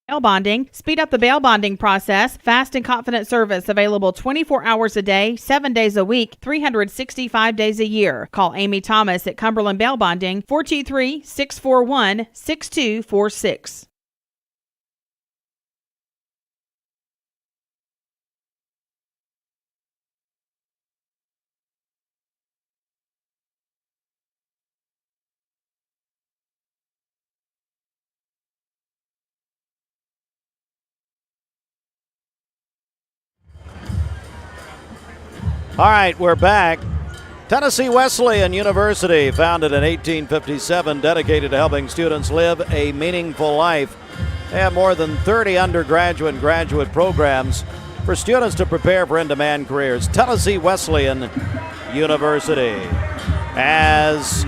Bail bonding. Speed up the bail bonding process. Fast and confident service available 24 hours a day, 7 days a week, 365 days a year. Call Amy Thomas at Cumberland Bail Bonding, 423-641-6246. All right, we're back. Tennessee Wesleyan University, founded in 1857, dedicated to helping students live a meaningful life. They have more than 30 undergraduate and graduate programs for students to prepare for in-demand careers. Tennessee Wesleyan University. As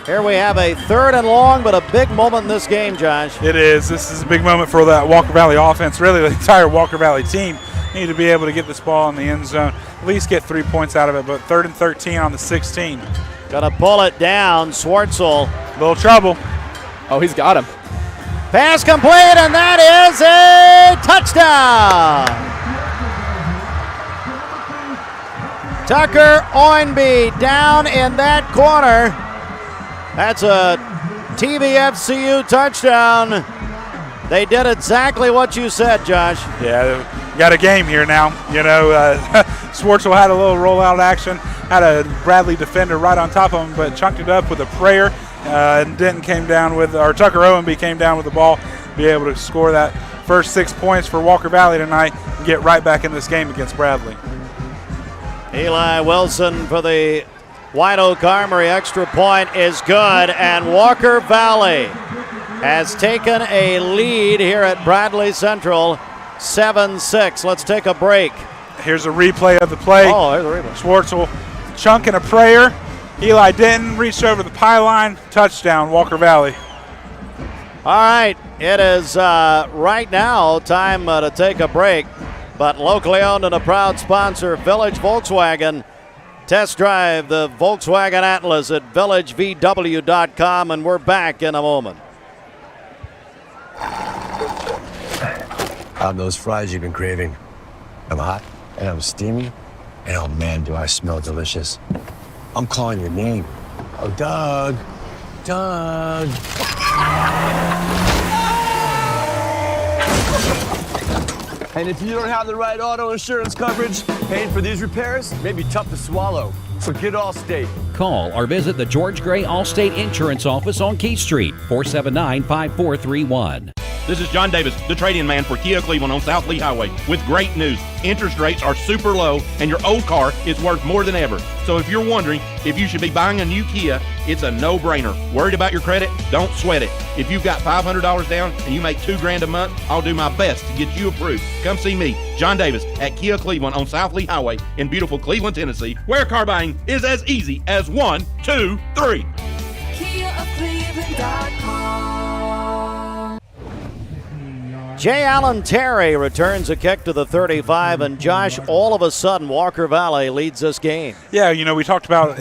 here we have a 3rd and long, but a big moment in this game, Josh. It is. This is a big moment for that Walker Valley offense, really the entire Walker Valley team. Need to be able to get this ball in the end zone, at least get 3 points out of it, but 3rd and 13 on the 16. Gonna pull it down, Swartzel. Little trouble. Oh, he's got him. Pass complete, and that is a touchdown. Tucker Oinby down in that corner. That's a TVFCU touchdown. They did exactly what you said, Josh. Yeah, got a game here now. You know, Swartzel had a little rollout action, had a Bradley defender right on top of him, but chunked it up with a prayer. And Denton came down with, or Tucker Owenby came down with the ball, be able to score that first 6 points for Walker Valley tonight and get right back in this game against Bradley. Eli Wilson for the White Oak Armory extra point is good, and Walker Valley has taken a lead here at Bradley Central, 7-6. Let's take a break. Here's a replay of the play. Oh, there's a replay. Swartzel chunking a prayer. Eli Denton reached over the pylon. Touchdown, Walker Valley. All right, it is right now time to take a break, but locally owned and a proud sponsor, Village Volkswagen. Test drive the Volkswagen Atlas at villagevw.com, and we're back in a moment. How those fries you've been craving? I'm hot and I'm steamy, and oh man, do I smell delicious. I'm calling your name. Oh, Doug. Doug. And if you don't have the right auto insurance coverage, paying for these repairs may be tough to swallow. So get Allstate. Call or visit the George Gray Allstate Insurance Office on Keith Street, 479-5431. This is John Davis, the trade-in man for Kia Cleveland on South Lee Highway, with great news. Interest rates are super low, and your old car is worth more than ever. So if you're wondering if you should be buying a new Kia, it's a no-brainer. Worried about your credit? Don't sweat it. If you've got $500 down and you make $2,000 a month, I'll do my best to get you approved. Come see me, John Davis, at Kia Cleveland on South Lee Highway in beautiful Cleveland, Tennessee, where car buying is as easy as 1, 2, 3. KiaofCleveland.com. Jay Allen Terry returns a kick to the 35, and Josh, all of a sudden, Walker Valley leads this game. Yeah, you know, we talked about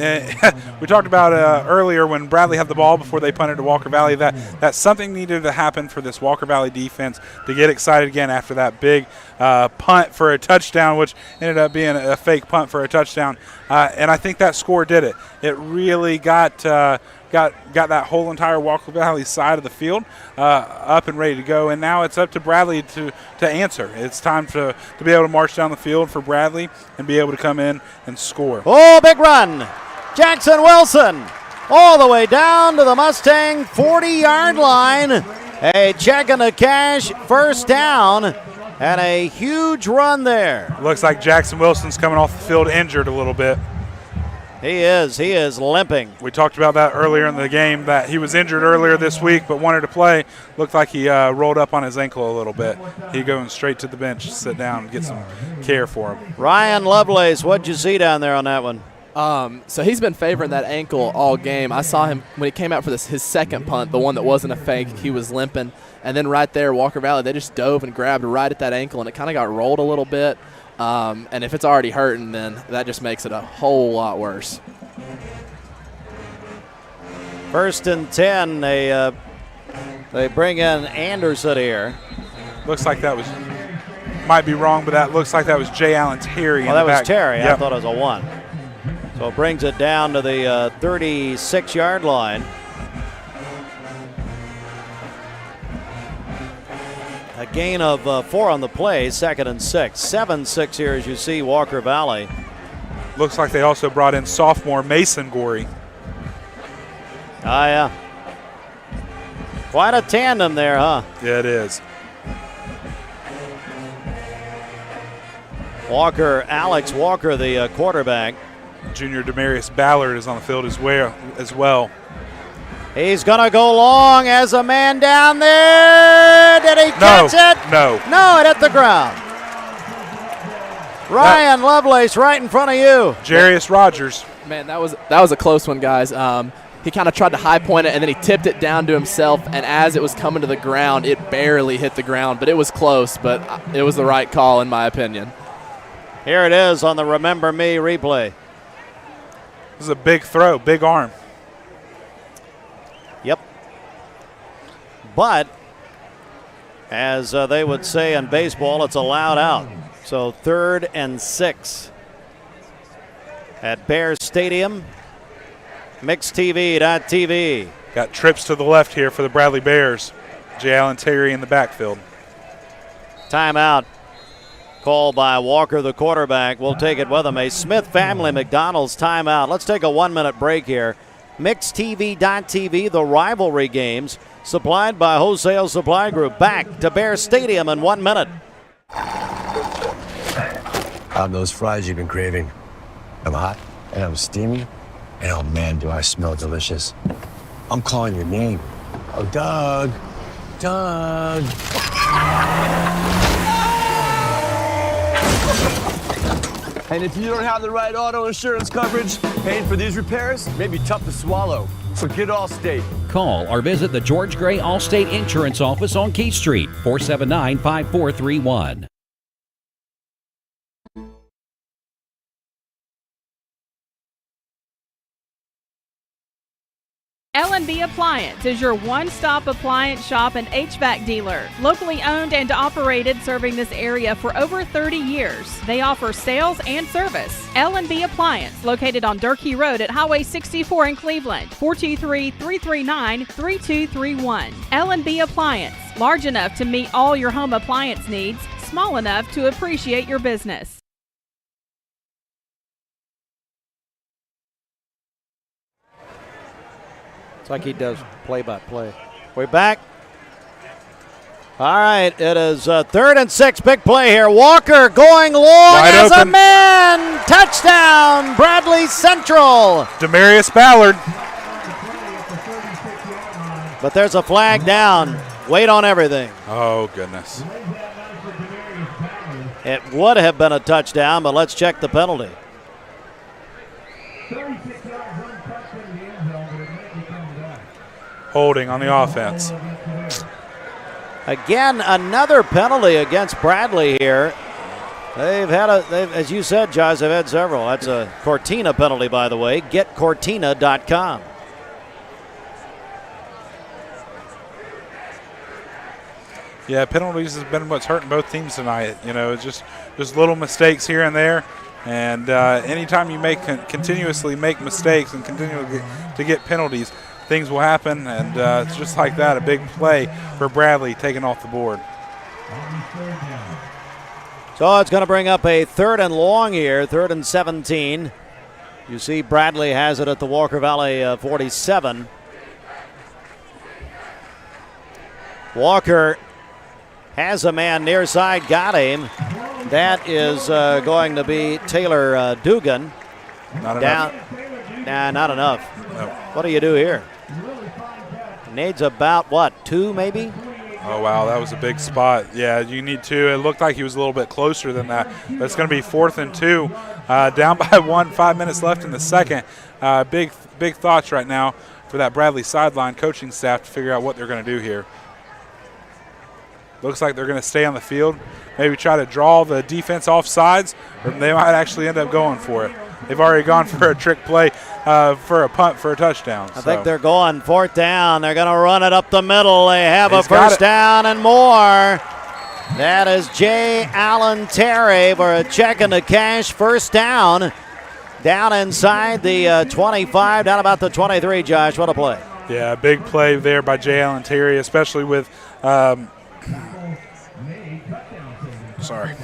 earlier when Bradley had the ball before they punted to Walker Valley that something needed to happen for this Walker Valley defense to get excited again after that big punt for a touchdown, which ended up being a fake punt for a touchdown. And I think that score did it. It really got that whole entire Walker Valley side of the field up and ready to go, and now it's up to Bradley to answer. It's time to be able to march down the field for Bradley and be able to come in and score. Oh, big run. Jackson Wilson all the way down to the Mustang 40-yard line. A check in the cash, first down, and a huge run there. Looks like Jackson Wilson's coming off the field injured a little bit. He is limping. We talked about that earlier in the game, that he was injured earlier this week but wanted to play. Looked like he rolled up on his ankle a little bit. He going straight to the bench, sit down, and get some care for him. Ryan Lovelace, what'd you see down there on that one? So he's been favoring that ankle all game. I saw him when he came out for his second punt, the one that wasn't a fake. He was limping. And then right there, Walker Valley, they just dove and grabbed right at that ankle, and it kind of got rolled a little bit. And if it's already hurting, then that just makes it a whole lot worse. 1st and 10. They bring in Anderson here. Looks like that was, might be wrong, but that looks like that was Jay Allen Terry. Oh, that was Terry. Yep. I thought it was a 1. So it brings it down to the 36-yard line. A gain of 4 on the play, 2nd and 6. 7-6 here as you see Walker Valley. Looks like they also brought in sophomore Mason Gorey. Ah, yeah. Quite a tandem there, huh? Yeah, it is. Alex Walker, the quarterback. Junior Demarius Ballard is on the field as well. He's going to go long as a man down there. Did he catch it? No. No, it hit the ground. Ryan Lovelace right in front of you. Jarius Rogers. Man, that was a close one, guys. He kind of tried to high point it, and then he tipped it down to himself, and as it was coming to the ground, it barely hit the ground, but it was close, but it was the right call in my opinion. Here it is on the Remember Me replay. This is a big throw, big arm. Yep. But, as they would say in baseball, it's a loud out. So 3rd and 6. at Bears Stadium. MixedTV.tv. Got trips to the left here for the Bradley Bears. J. Allen Terry in the backfield. Timeout called by Walker, the quarterback. We'll take it with him. A Smith Family McDonald's timeout. Let's take a 1-minute break here. MixedTV.tv, the rivalry games, supplied by Wholesale Supply Group. Back to Bear Stadium in 1 minute. I'm those fries you've been craving. I'm hot, and I'm steamy, and oh man, do I smell delicious. I'm calling your name. Oh, Doug. Doug. And if you don't have the right auto insurance coverage, paying for these repairs may be tough to swallow. So get Allstate. Call or visit the George Gray Allstate Insurance Office on Keith Street, 479-5431. L&B Appliance is your one-stop appliance shop and HVAC dealer. Locally owned and operated, serving this area for over 30 years. They offer sales and service. L&B Appliance, located on Durkee Road at Highway 64 in Cleveland, 423-339-3231. L&B Appliance, large enough to meet all your home appliance needs, small enough to appreciate your business. Like he does play-by-play. We're back. All right, it is 3rd and 6. Big play here. Walker going long as a man. Touchdown, Bradley Central. Demarius Ballard. But there's a flag down. Wait on everything. Oh, goodness. It would have been a touchdown, but let's check the penalty. Holding on the offense. Again, another penalty against Bradley here. They've as you said, Josh, they've had several. That's a Cortina penalty, by the way. GetCortina.com. Yeah, penalties has been what's hurting both teams tonight. You know, it's just little mistakes here and there. And anytime you continuously make mistakes and continue to get penalties, things will happen, and it's just like that, a big play for Bradley taken off the board. So it's going to bring up a 3rd and long here, 3rd and 17. You see Bradley has it at the Walker Valley 47. Walker has a man near side, got him. That is going to be Taylor Dugan. Not enough. Nah, not enough. No. What do you do here? Needs about, 2 maybe? Oh, wow, that was a big spot. Yeah, you need 2. It looked like he was a little bit closer than that. But it's going to be 4th and 2. Down by 1, 5 minutes left in the second. Big thoughts right now for that Bradley sideline coaching staff to figure out what they're going to do here. Looks like they're going to stay on the field, maybe try to draw the defense off sides, or they might actually end up going for it. They've already gone for a trick play for a punt for a touchdown. I think they're going 4th down. They're going to run it up the middle. They have a first down and more. That is J. Allen Terry for a check in the cash first down. Down inside the 25, down about the 23, Josh. What a play. Yeah, big play there by J. Allen Terry, especially with sorry.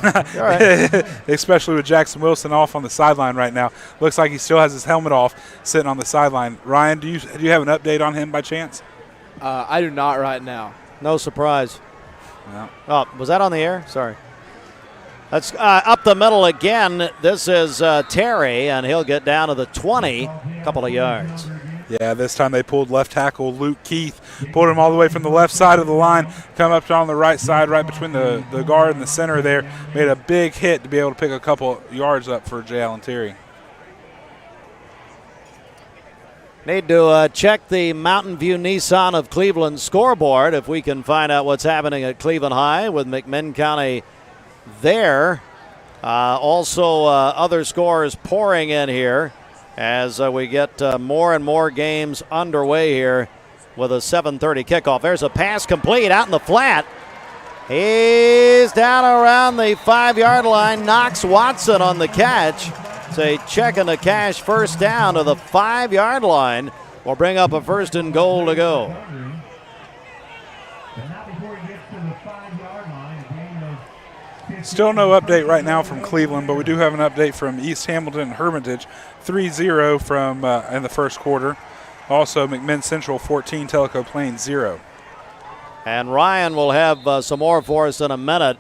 Especially with Jackson Wilson off on the sideline right now. Looks like he still has his helmet off, sitting on the sideline. Ryan, do you have an update on him by chance? I do not right now. No surprise. No. Oh, was that on the air? Sorry. That's up the middle again. This is Terry, and he'll get down to the 20, a couple of yards. Yeah, this time they pulled left tackle Luke Keith, pulled him all the way from the left side of the line, come up on the right side, right between the guard and the center there. Made a big hit to be able to pick a couple yards up for J. Allen Terry. Need to check the Mountain View Nissan of Cleveland scoreboard if we can find out what's happening at Cleveland High with McMinn County there. Also, other scores pouring in here as we get more and more games underway here with a 7:30 kickoff. There's a pass complete out in the flat. He's down around the 5-yard line. Knox Watson on the catch. It's a check and a cash first down to the 5-yard line. Will bring up a 1st and goal to go. Still no update right now from Cleveland, but we do have an update from East Hamilton and Hermitage. 3-0 from in the first quarter. Also, McMinn Central 14, Tellico Plain 0. And Ryan will have some more for us in a minute.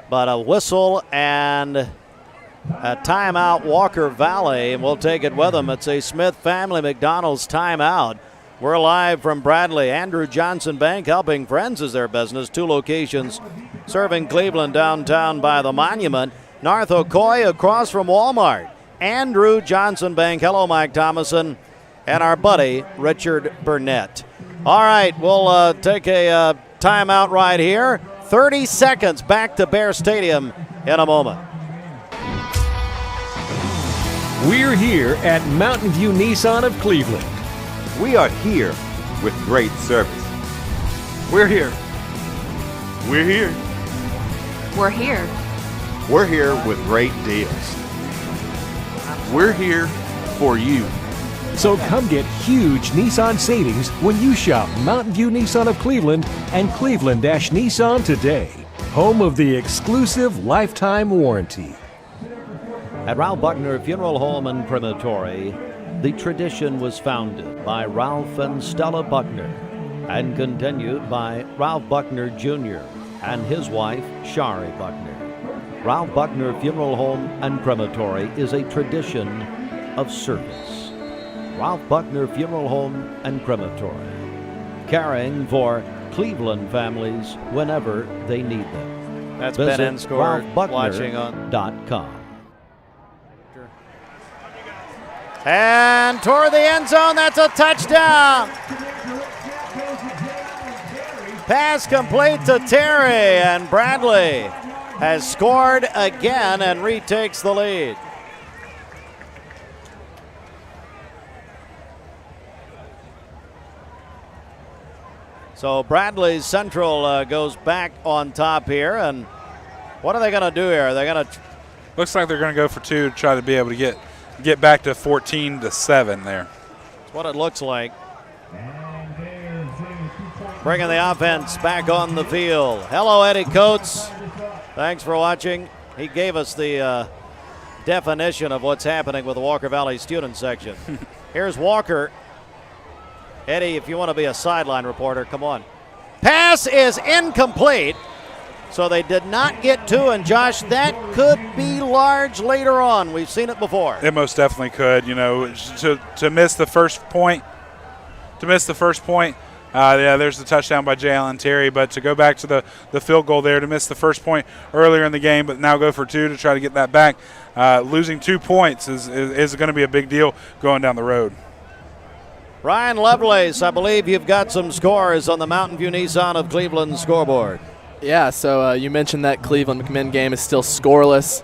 But a whistle and a timeout, Walker Valley, and we'll take it with them. It's a Smith Family McDonald's timeout. We're live from Bradley. Andrew Johnson Bank, helping friends is their business. 2 locations serving Cleveland downtown by the Monument. North Ocoee across from Walmart. Andrew Johnson Bank. Hello, Mike Thomason. And our buddy, Richard Burnett. All right, we'll take a timeout right here. 30 seconds back to Bear Stadium in a moment. We're here at Mountain View Nissan of Cleveland. We are here with great service. We're here. We're here. We're here. We're here with great deals. We're here for you. So come get huge Nissan savings when you shop Mountain View Nissan of Cleveland and Cleveland-Nissan today. Home of the exclusive lifetime warranty. At Ralph Buckner Funeral Home and Crematory, the tradition was founded by Ralph and Stella Buckner and continued by Ralph Buckner Jr. and his wife, Shari Buckner. Ralph Buckner Funeral Home and Crematory is a tradition of service. Ralph Buckner Funeral Home and Crematory, caring for Cleveland families whenever they need them. That's Visit Ben Enscore watching on RalphBuckner.com. And toward the end zone, that's a touchdown. Pass complete to Terry, and Bradley has scored again and retakes the lead. So Bradley Central goes back on top here, and what are they going to do here? They're going to. Looks like they're going to go for 2 to try to be able to get back to 14-7 there. That's what it looks like. Bringing the offense back on the field. Hello, Eddie Coates. Thanks for watching. He gave us the definition of what's happening with the Walker Valley student section. Here's Walker. Eddie, if you want to be a sideline reporter, come on. Pass is incomplete. So they did not get 2, and Josh, that could be large later on. We've seen it before. It most definitely could. You know, to miss the first point. Yeah, there's the touchdown by Jalen Terry. But to go back to the field goal there, to miss the first point earlier in the game, but now go for 2 to try to get that back. Losing 2 points is going to be a big deal going down the road. Ryan Lovelace, I believe you've got some scores on the Mountain View Nissan of Cleveland scoreboard. Yeah, so you mentioned that Cleveland-McMinn game is still scoreless.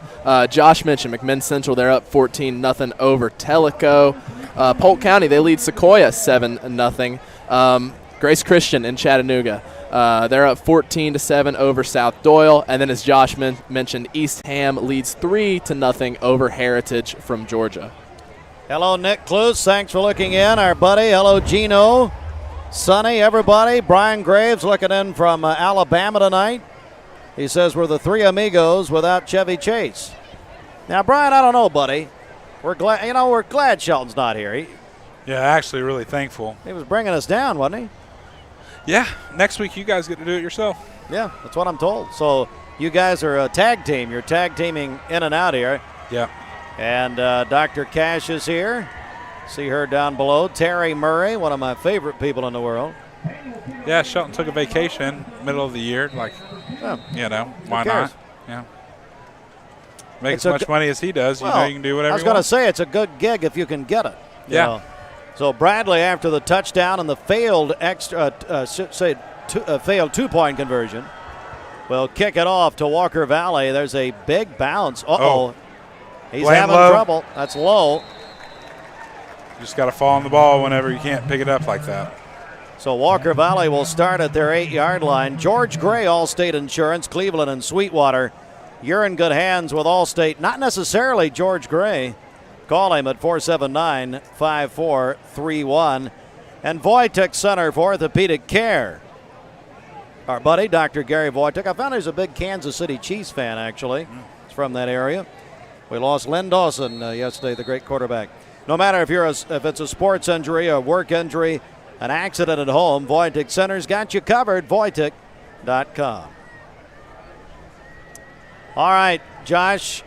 Josh mentioned McMinn Central, they're up 14-0 over Tellico. Polk County, they lead Sequoia 7-0. Grace Christian in Chattanooga, they're up 14-7 over South Doyle. And then as Josh mentioned, East Ham leads 3-0 over Heritage from Georgia. Hello, Nick Cluse. Thanks for looking in. Our buddy. Hello, Gino. Sonny, everybody. Brian Graves looking in from Alabama tonight. He says we're the 3 amigos without Chevy Chase. Now, Brian, I don't know, buddy. We're glad Shelton's not here. Yeah, actually really thankful. He was bringing us down, wasn't he? Yeah, next week you guys get to do it yourself. Yeah, that's what I'm told. So you guys are a tag team. You're tag teaming in and out here. Yeah. And Dr. Cash is here. See her down below. Terry Murray, one of my favorite people in the world. Yeah, Shelton took a vacation middle of the year. Like, you know, why not? Yeah. Make as much money as he does. You know, you can do whatever you want. I was going to say, it's a good gig if you can get it. Yeah. Know. So Bradley, after the touchdown and the failed failed 2-point conversion, will kick it off to Walker Valley. There's a big bounce. Uh-oh. He's having trouble. That's low. You just got to fall on the ball whenever you can't pick it up like that. So Walker Valley will start at their 8-yard line. George Gray, Allstate Insurance, Cleveland and Sweetwater. You're in good hands with Allstate. Not necessarily George Gray. Call him at 479-5431. And Wojtek Center for Orthopedic Care. Our buddy, Dr. Gary Wojtek. I found he's a big Kansas City Chiefs fan, actually. He's from that area. We lost Len Dawson yesterday, the great quarterback. No matter if it's a sports injury, a work injury, an accident at home, Wojtek Center's got you covered. Wojtek.com. All right, Josh.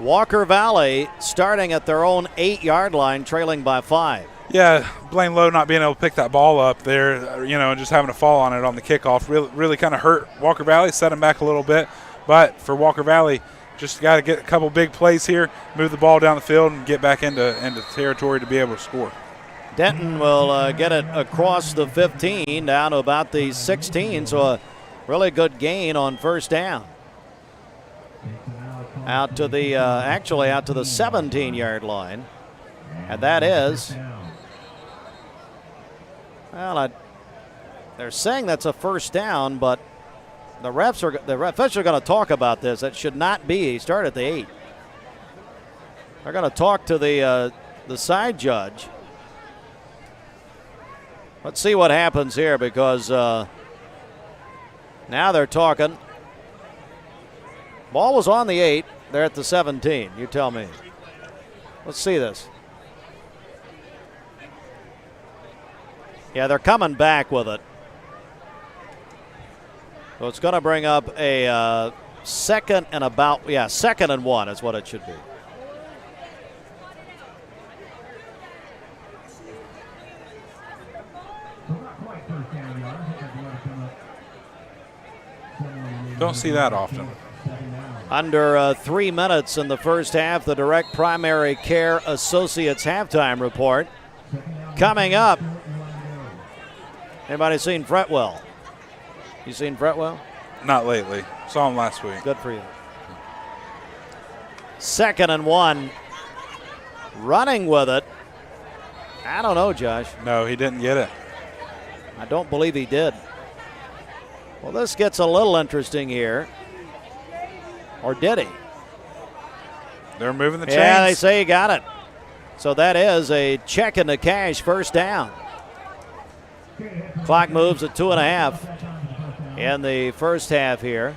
Walker Valley starting at their own 8-yard line, trailing by 5. Yeah, Blaine Lowe not being able to pick that ball up there, and just having to fall on it on the kickoff really kind of hurt Walker Valley, set him back a little bit. But for Walker Valley, just got to get a couple big plays here, move the ball down the field, and get back into territory to be able to score. Denton will get it across the 15 down to about the 16, so a really good gain on first down. Out to the 17-yard line. And that is, well, they're saying that's a first down, but the officials are going to talk about this. That should not be. He started at the 8. They're going to talk to the side judge. Let's see what happens here, because now they're talking. Ball was on the 8. They're at the 17. You tell me. Let's see this. Yeah, they're coming back with it. So it's going to bring up a second and 1 is what it should be. Don't see that often. Under 3 minutes in the first half, the Direct Primary Care Associates halftime report. Coming up, anybody seen Fretwell? You seen Fretwell? Not lately. Saw him last week. Good for you. 2nd and 1. Running with it. I don't know, Josh. No, he didn't get it. I don't believe he did. Well, this gets a little interesting here. Or did he? They're moving the chains. Yeah, they say he got it. So that is a check in the cash, first down. Clock moves at 2.5 in the first half here.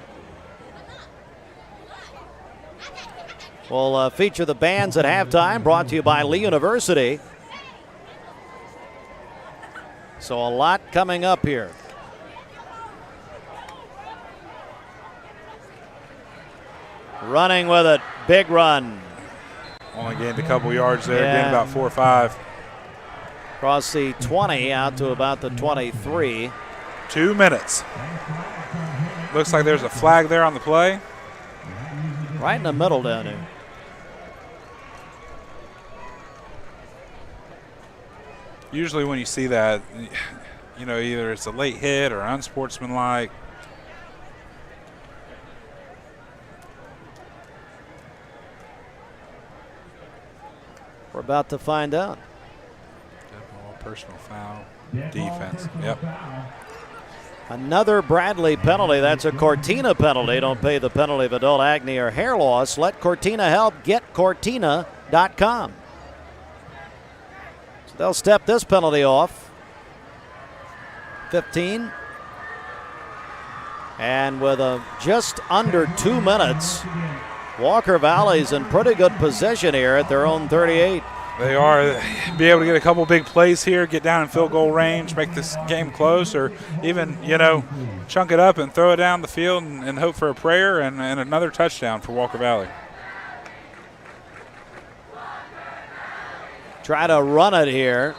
We'll feature the bands at halftime, brought to you by Lee University. So a lot coming up here. Running with it, big run. Only gained a couple yards there, gained about 4 or 5. Across the 20 out to about the 23. 2 minutes. Looks like there's a flag there on the play. Right in the middle down there. Usually when you see that, either it's a late hit or unsportsmanlike. We're about to find out. Personal foul. Defense. Yep. Another Bradley penalty. That's a Cortina penalty. Don't pay the penalty of adult acne or hair loss. Let Cortina help. GetCortina.com. So they'll step this penalty off. 15. And with just under 2 minutes, Walker Valley's in pretty good position here at their own 38. They are. Be able to get a couple big plays here, get down in field goal range, make this game close, or even, chunk it up and throw it down the field and hope for a prayer and another touchdown for Walker Valley. Try to run it here.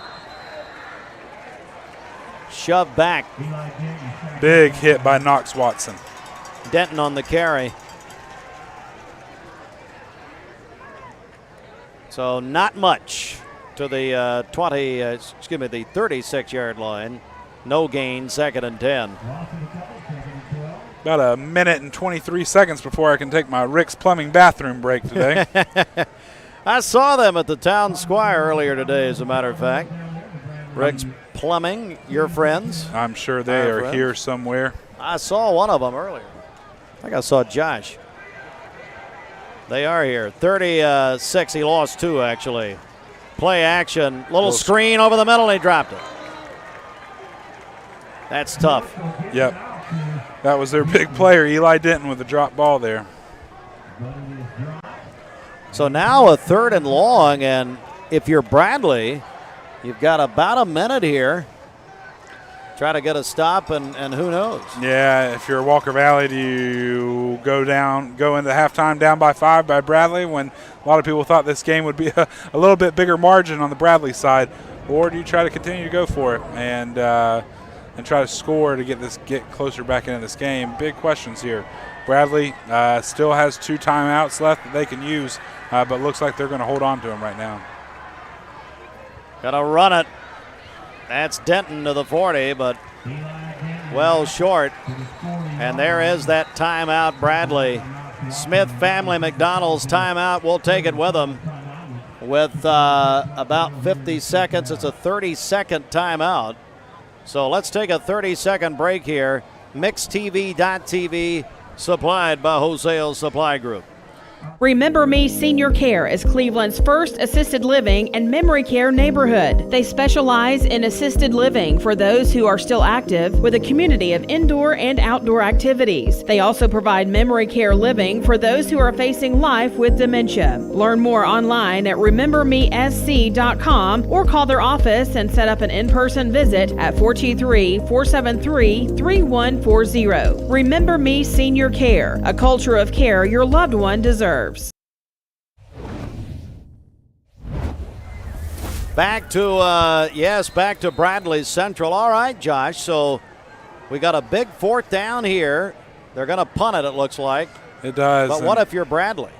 Shove back. Big hit by Knox Watson. Denton on the carry. So not much to the the 36-yard line. No gain, 2nd and 10. About a minute and 23 seconds before I can take my Rick's Plumbing bathroom break today. I saw them at the Town Square earlier today, as a matter of fact. Rick's Plumbing, your friends. I'm sure they are here somewhere. I saw one of them earlier. I think I saw Josh. They are here. 36. He lost 2, actually. Play action. Little screen over the middle. He dropped it. That's tough. Yep. That was their big player, Eli Denton, with the drop ball there. So now a 3rd and long, and if you're Bradley, you've got about a minute here. Try to get a stop, and who knows? Yeah, if you're Walker Valley, do you go into halftime down by 5 by Bradley when a lot of people thought this game would be a little bit bigger margin on the Bradley side, or do you try to continue to go for it and try to score to get closer back into this game? Big questions here. Bradley still has 2 timeouts left that they can use, but looks like they're going to hold on to them right now. Got to run it. That's Denton to the 40, but well short. And there is that timeout, Bradley. Smith Family McDonald's timeout. We'll take it with them. With about 50 seconds, it's a 30-second timeout. So let's take a 30-second break here. MixTV.tv, supplied by Wholesale Supply Group. Remember Me Senior Care is Cleveland's first assisted living and memory care neighborhood. They specialize in assisted living for those who are still active with a community of indoor and outdoor activities. They also provide memory care living for those who are facing life with dementia. Learn more online at remembermesc.com or call their office and set up an in-person visit at 423-473-3140. Remember Me Senior Care, a culture of care your loved one deserves. Back to Bradley Central. All right, Josh, so we got a big 4th down here. They're going to punt it looks like. It does. But what if you're Bradley?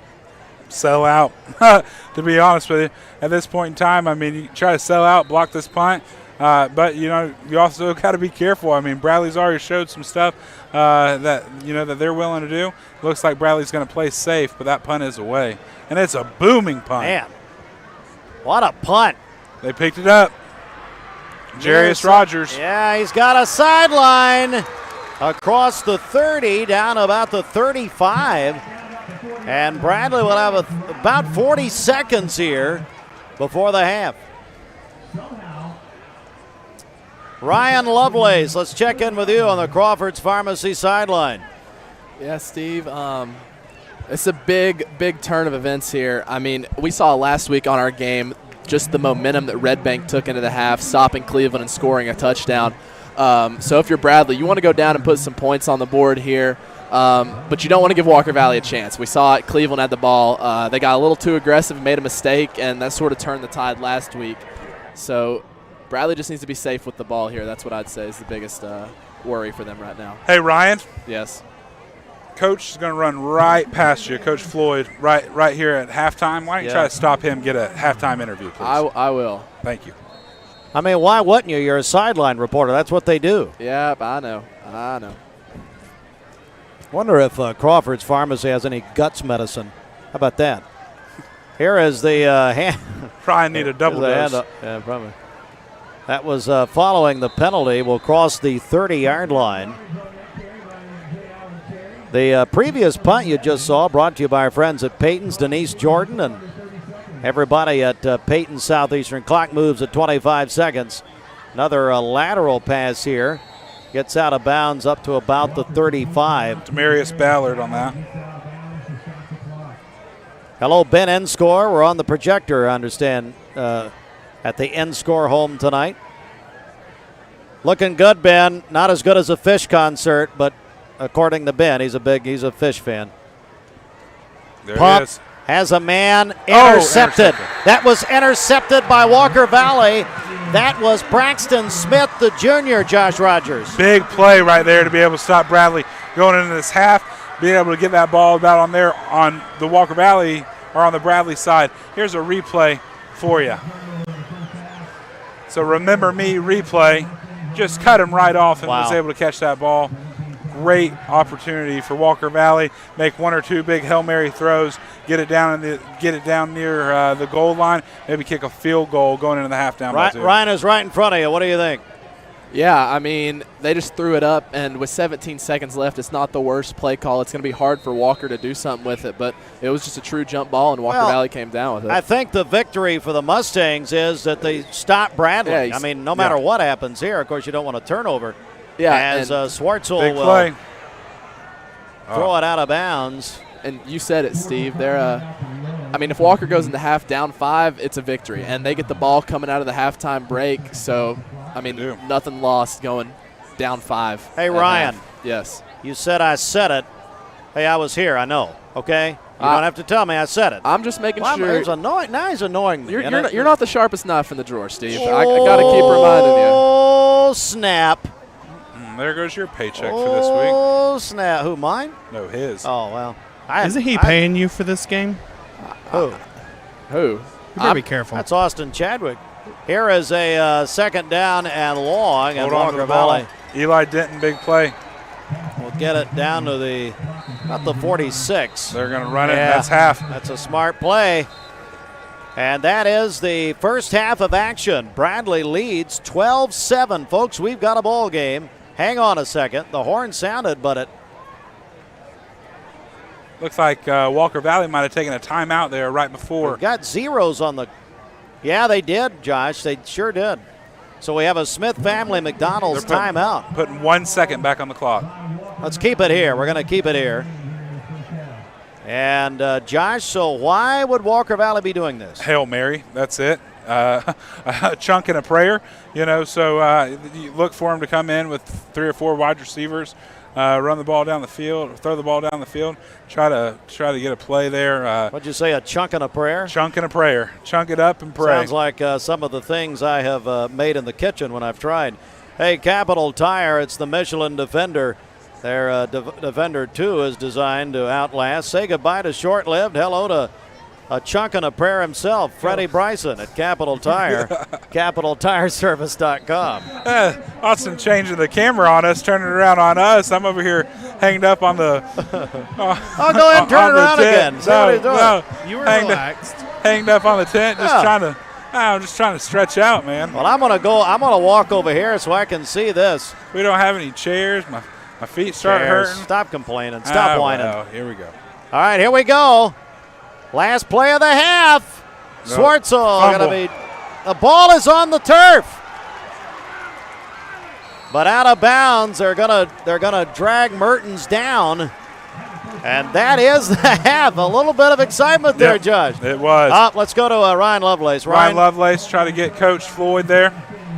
Sell out, to be honest with you. At this point in time, I mean, you try to sell out, block this punt, but, you also got to be careful. I mean, Bradley's already showed some stuff that they're willing to do. Looks like Bradley's going to play safe, but that punt is away. And it's a booming punt. Man, what a punt. They picked it up. Jarius Rogers. Yeah, he's got a sideline across the 30, down about the 35. And Bradley will have about 40 seconds here before the half. Ryan Lovelace, let's check in with you on the Crawford's Pharmacy sideline. Yeah, Steve, it's a big turn of events here. I mean, we saw last week on our game just the momentum that Red Bank took into the half, stopping Cleveland and scoring a touchdown. So if you're Bradley, you want to go down and put some points on the board here, but you don't want to give Walker Valley a chance. We saw it. Cleveland had the ball. They got a little too aggressive and made a mistake, and that sort of turned the tide last week. So Bradley just needs to be safe with the ball here. That's what I'd say is the biggest worry for them right now. Hey, Ryan. Yes. Coach is going to run right past you, Coach Floyd, right here at halftime. Why don't you try to stop him, get a halftime interview, please? I will. Thank you. I mean, why wouldn't you? You're a sideline reporter. That's what they do. Yeah, I know. Wonder if Crawford's Pharmacy has any guts medicine. How about that? Here is the hand. Probably need a double dose. Yeah, probably. That was following the penalty. Will cross the 30-yard line. The previous punt you just saw brought to you by our friends at Peyton's, Denise Jordan, and everybody at Peyton Southeastern. Clock moves at 25 seconds. Another lateral pass here. Gets out of bounds up to about the 35. Demarius Ballard on that. Hello, Ben N-Score. We're on the projector, I understand, at the N-Score home tonight. Looking good, Ben. Not as good as a Fish concert, but according to Ben, he's a Fish fan. There Pump it is. has a man intercepted. That was intercepted by Walker Valley. That was Braxton Smith, the junior, Josh Rogers. Big play right there to be able to stop Bradley going into this half, being able to get that ball about on there on the Walker Valley or on the Bradley side. Here's a replay for you. So remember me replay. Just cut him right off and was able to catch that ball. Great opportunity for Walker Valley. Make one or two big Hail Mary throws, get it down near the goal line, maybe kick a field goal going into the half down. Ryan is right in front of you. What do you think? Yeah, I mean, they just threw it up, and with 17 seconds left, it's not the worst play call. It's going to be hard for Walker to do something with it, but it was just a true jump ball, and Walker Valley came down with it. I think the victory for the Mustangs is that they stopped Bradley. Yeah, I mean, no matter what happens here, of course, you don't want a turnover. Yeah, as Swartzel will play. throw it out of bounds. And you said it, Steve. I mean, if Walker goes into half down 5, it's a victory. And they get the ball coming out of the halftime break. So, I mean, nothing lost going down 5. Hey, Ryan. Yes. You said I said it. Hey, I was here. I know. Okay? You don't have to tell me I said it. I'm just making sure. He's annoying. Now he's annoying me. You're not the sharpest knife in the drawer, Steve. I got to keep reminding you. Oh, snap. There goes your paycheck for this week. Oh, snap. Who, mine? No, his. Oh, well. Isn't he paying you for this game? Who? You better be careful. That's Austin Chadwick. Here is a second down and long. Hold and on to Walker the ball. Valley Eli Denton, big play. will get it down to about the 46. They're going to run it. That's half. That's a smart play. And that is the first half of action. Bradley leads 12-7. Folks, we've got a ball game. Hang on a second. The horn sounded, but it looks like Walker Valley might have taken a timeout there right before. We've got zeros on the. Yeah, they did, Josh. They sure did. So we have a Smith Family McDonald's timeout. Putting 1 second back on the clock. Let's keep it here. We're going to keep it here. And, Josh, so why would Walker Valley be doing this? Hail Mary, that's it. A chunk and a prayer, so you look for him to come in with 3 or 4 wide receivers, run the ball down the field, throw the ball down the field, try to get a play there. What'd you say, a chunk and a prayer? Chunk and a prayer. Chunk it up and pray. Sounds like some of the things I have made in the kitchen when I've tried. Hey, Capital Tire, it's the Michelin Defender. Their Defender 2 is designed to outlast. Say goodbye to short-lived. Hello to a chunk and a prayer himself, Freddie Bryson at Capital Tire, capitaltireservice.com. Austin changing the camera on us, turning it around on us. I'm over here hanged up on the. I'll go ahead and turn it around again. See what he's doing. No, you were relaxed. Hanged up on the tent, I'm just trying to stretch out, man. Well, I'm gonna walk over here so I can see this. We don't have any chairs. My feet start hurting. Stop complaining. Stop whining. Well, here we go. All right, here we go. Last play of the half. No. Swartzel going to be. The ball is on the turf, but out of bounds. They're gonna drag Mertens down, and that is the half. A little bit of excitement there, Josh. It was. Let's go to Ryan Lovelace. Ryan Lovelace try to get Coach Floyd there.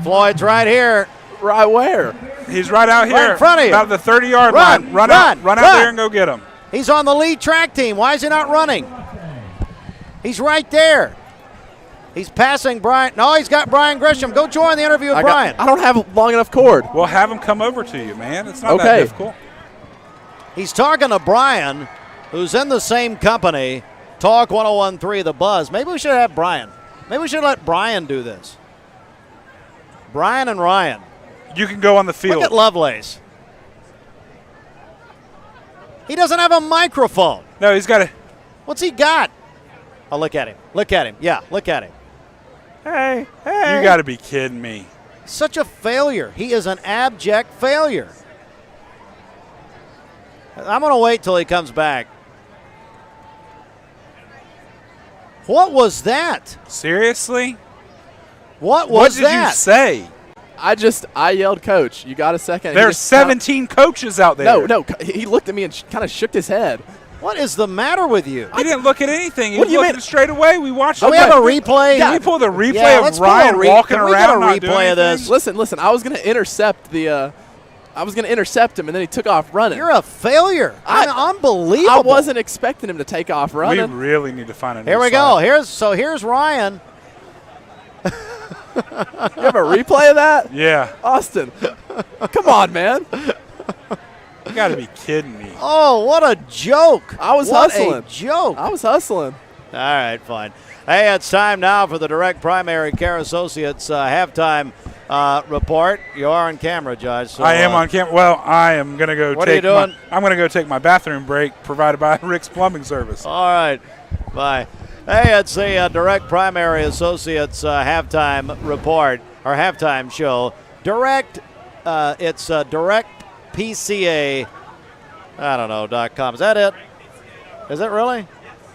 Floyd's right here. Right where? He's right out here. Right in front of you. About the 30-yard line. Run out there and go get him. He's on the lead track team. Why is he not running? He's right there. He's passing Brian. No, he's got Brian Grisham. Go join the interview with Brian. I don't have long enough cord. We'll have him come over to you, man. It's not that difficult. He's talking to Brian, who's in the same company. Talk 101.3 The Buzz. Maybe we should have Brian. Maybe we should let Brian do this. Brian and Ryan. You can go on the field. Look at Lovelace. He doesn't have a microphone. No, he's got a. What's he got? Oh, look at him. Look at him. Yeah, look at him. Hey. You got to be kidding me. Such a failure. He is an abject failure. I'm going to wait till he comes back. What was that? Seriously? What was that? What did you say? I yelled, Coach. You got a second? There's 17 coaches out there. No. He looked at me and kind of shook his head. What is the matter with you? He didn't look at anything. He was looking straight away. We watched. We have a replay. Can we pull the replay of Ryan walking around? Can we get a replay of this? Listen. I was going to intercept him, and then he took off running. You're a failure. Unbelievable. I wasn't expecting him to take off running. We really need to find a new Here we go. Here's Ryan. You have a replay of that? Yeah. Austin, come on, man. You got to be kidding me. Oh, what a joke. I was hustling. What a joke. I was hustling. All right, fine. Hey, it's time now for the Direct Primary Care Associates halftime report. You are on camera, Josh. So, I am on camera. Well, I am going to go what are you doing? I'm going to go take my bathroom break provided by Rick's Plumbing Service. All right. Bye. Hey, it's the Direct Primary Associates halftime report, or halftime show. Direct It's direct PCA. I don't know, .com. Is that it? Is it really?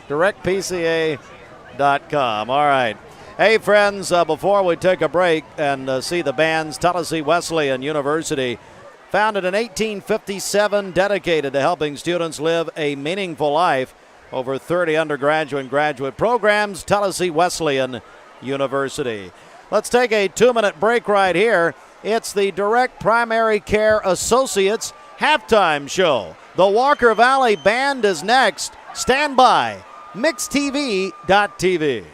DirectPCA.com. All right. Hey, friends, before we take a break and see the bands, Tennessee Wesleyan University, founded in 1857, dedicated to helping students live a meaningful life. Over 30 undergraduate and graduate programs, Tennessee Wesleyan University. Let's take a 2-minute break right here. It's the Direct Primary Care Associates halftime show. The Walker Valley Band is next. Stand by. MixTV.tv.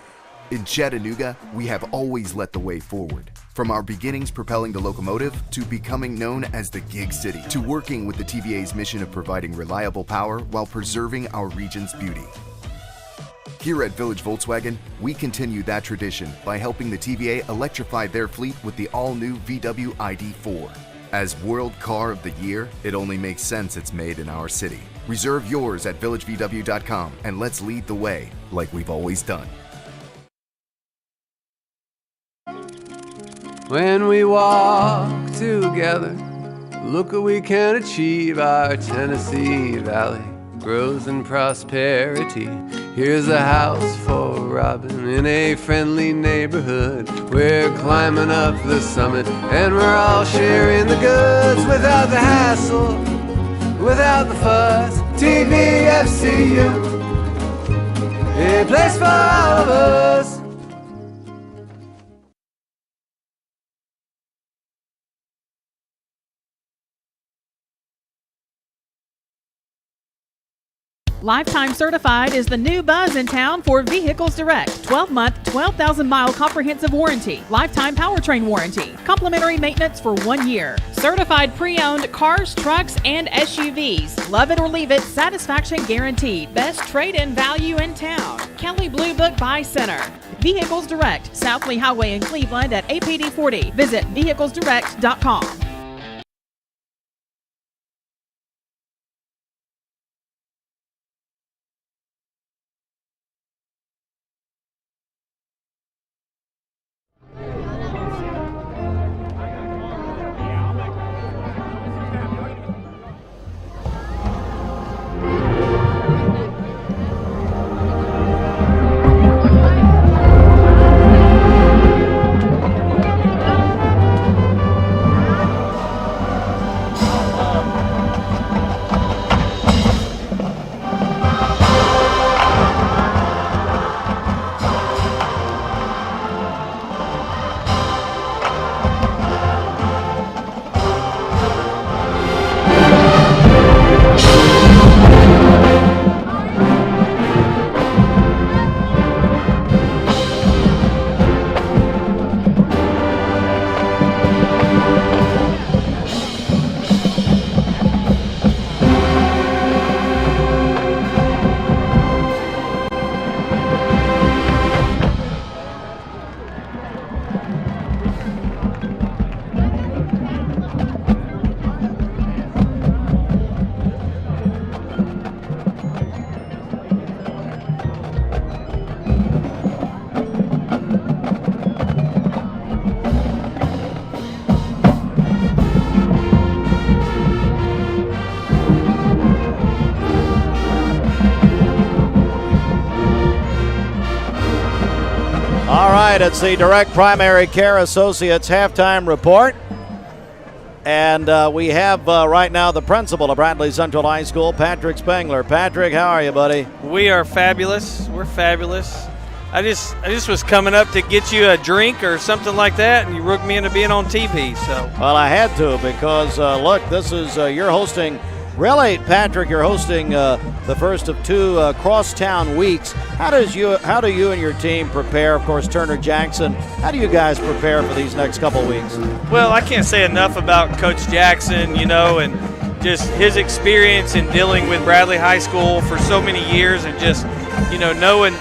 In Chattanooga, we have always led the way forward. From our beginnings propelling the locomotive to becoming known as the Gig City, to working with the TVA's mission of providing reliable power while preserving our region's beauty. Here at Village Volkswagen, we continue that tradition by helping the TVA electrify their fleet with the all-new VW ID4. As World Car of the Year, it only makes sense it's made in our city. Reserve yours at villagevw.com and let's lead the way like we've always done. When we walk together, look what we can achieve. Our Tennessee Valley grows in prosperity. Here's a house for Robin in a friendly neighborhood. We're climbing up the summit and we're all sharing the goods without the hassle, without the fuss. TVFCU, a place for all of us. Lifetime Certified is the new buzz in town for Vehicles Direct. 12-month, 12,000-mile comprehensive warranty. Lifetime powertrain warranty. Complimentary maintenance for 1 year. Certified pre-owned cars, trucks, and SUVs. Love it or leave it, satisfaction guaranteed. Best trade-in value in town. Kelly Blue Book Buy Center. Vehicles Direct, South Lee Highway in Cleveland at APD 40. Visit vehiclesdirect.com. It's the Direct Primary Care Associates halftime report. And we have right now the principal of Bradley Central High School, Patrick Spangler. Patrick, how are you, buddy? We are fabulous. We're fabulous. I just was coming up to get you a drink or something like that, and you roped me into being on TV. So. Well, I had to because, look, this is you're hosting. Really, Patrick, you're hosting the first of two crosstown weeks. How do you and your team prepare? Of course, Turner Jackson. How do you guys prepare for these next couple weeks? Well, I can't say enough about Coach Jackson, and just his experience in dealing with Bradley High School for so many years, and just knowing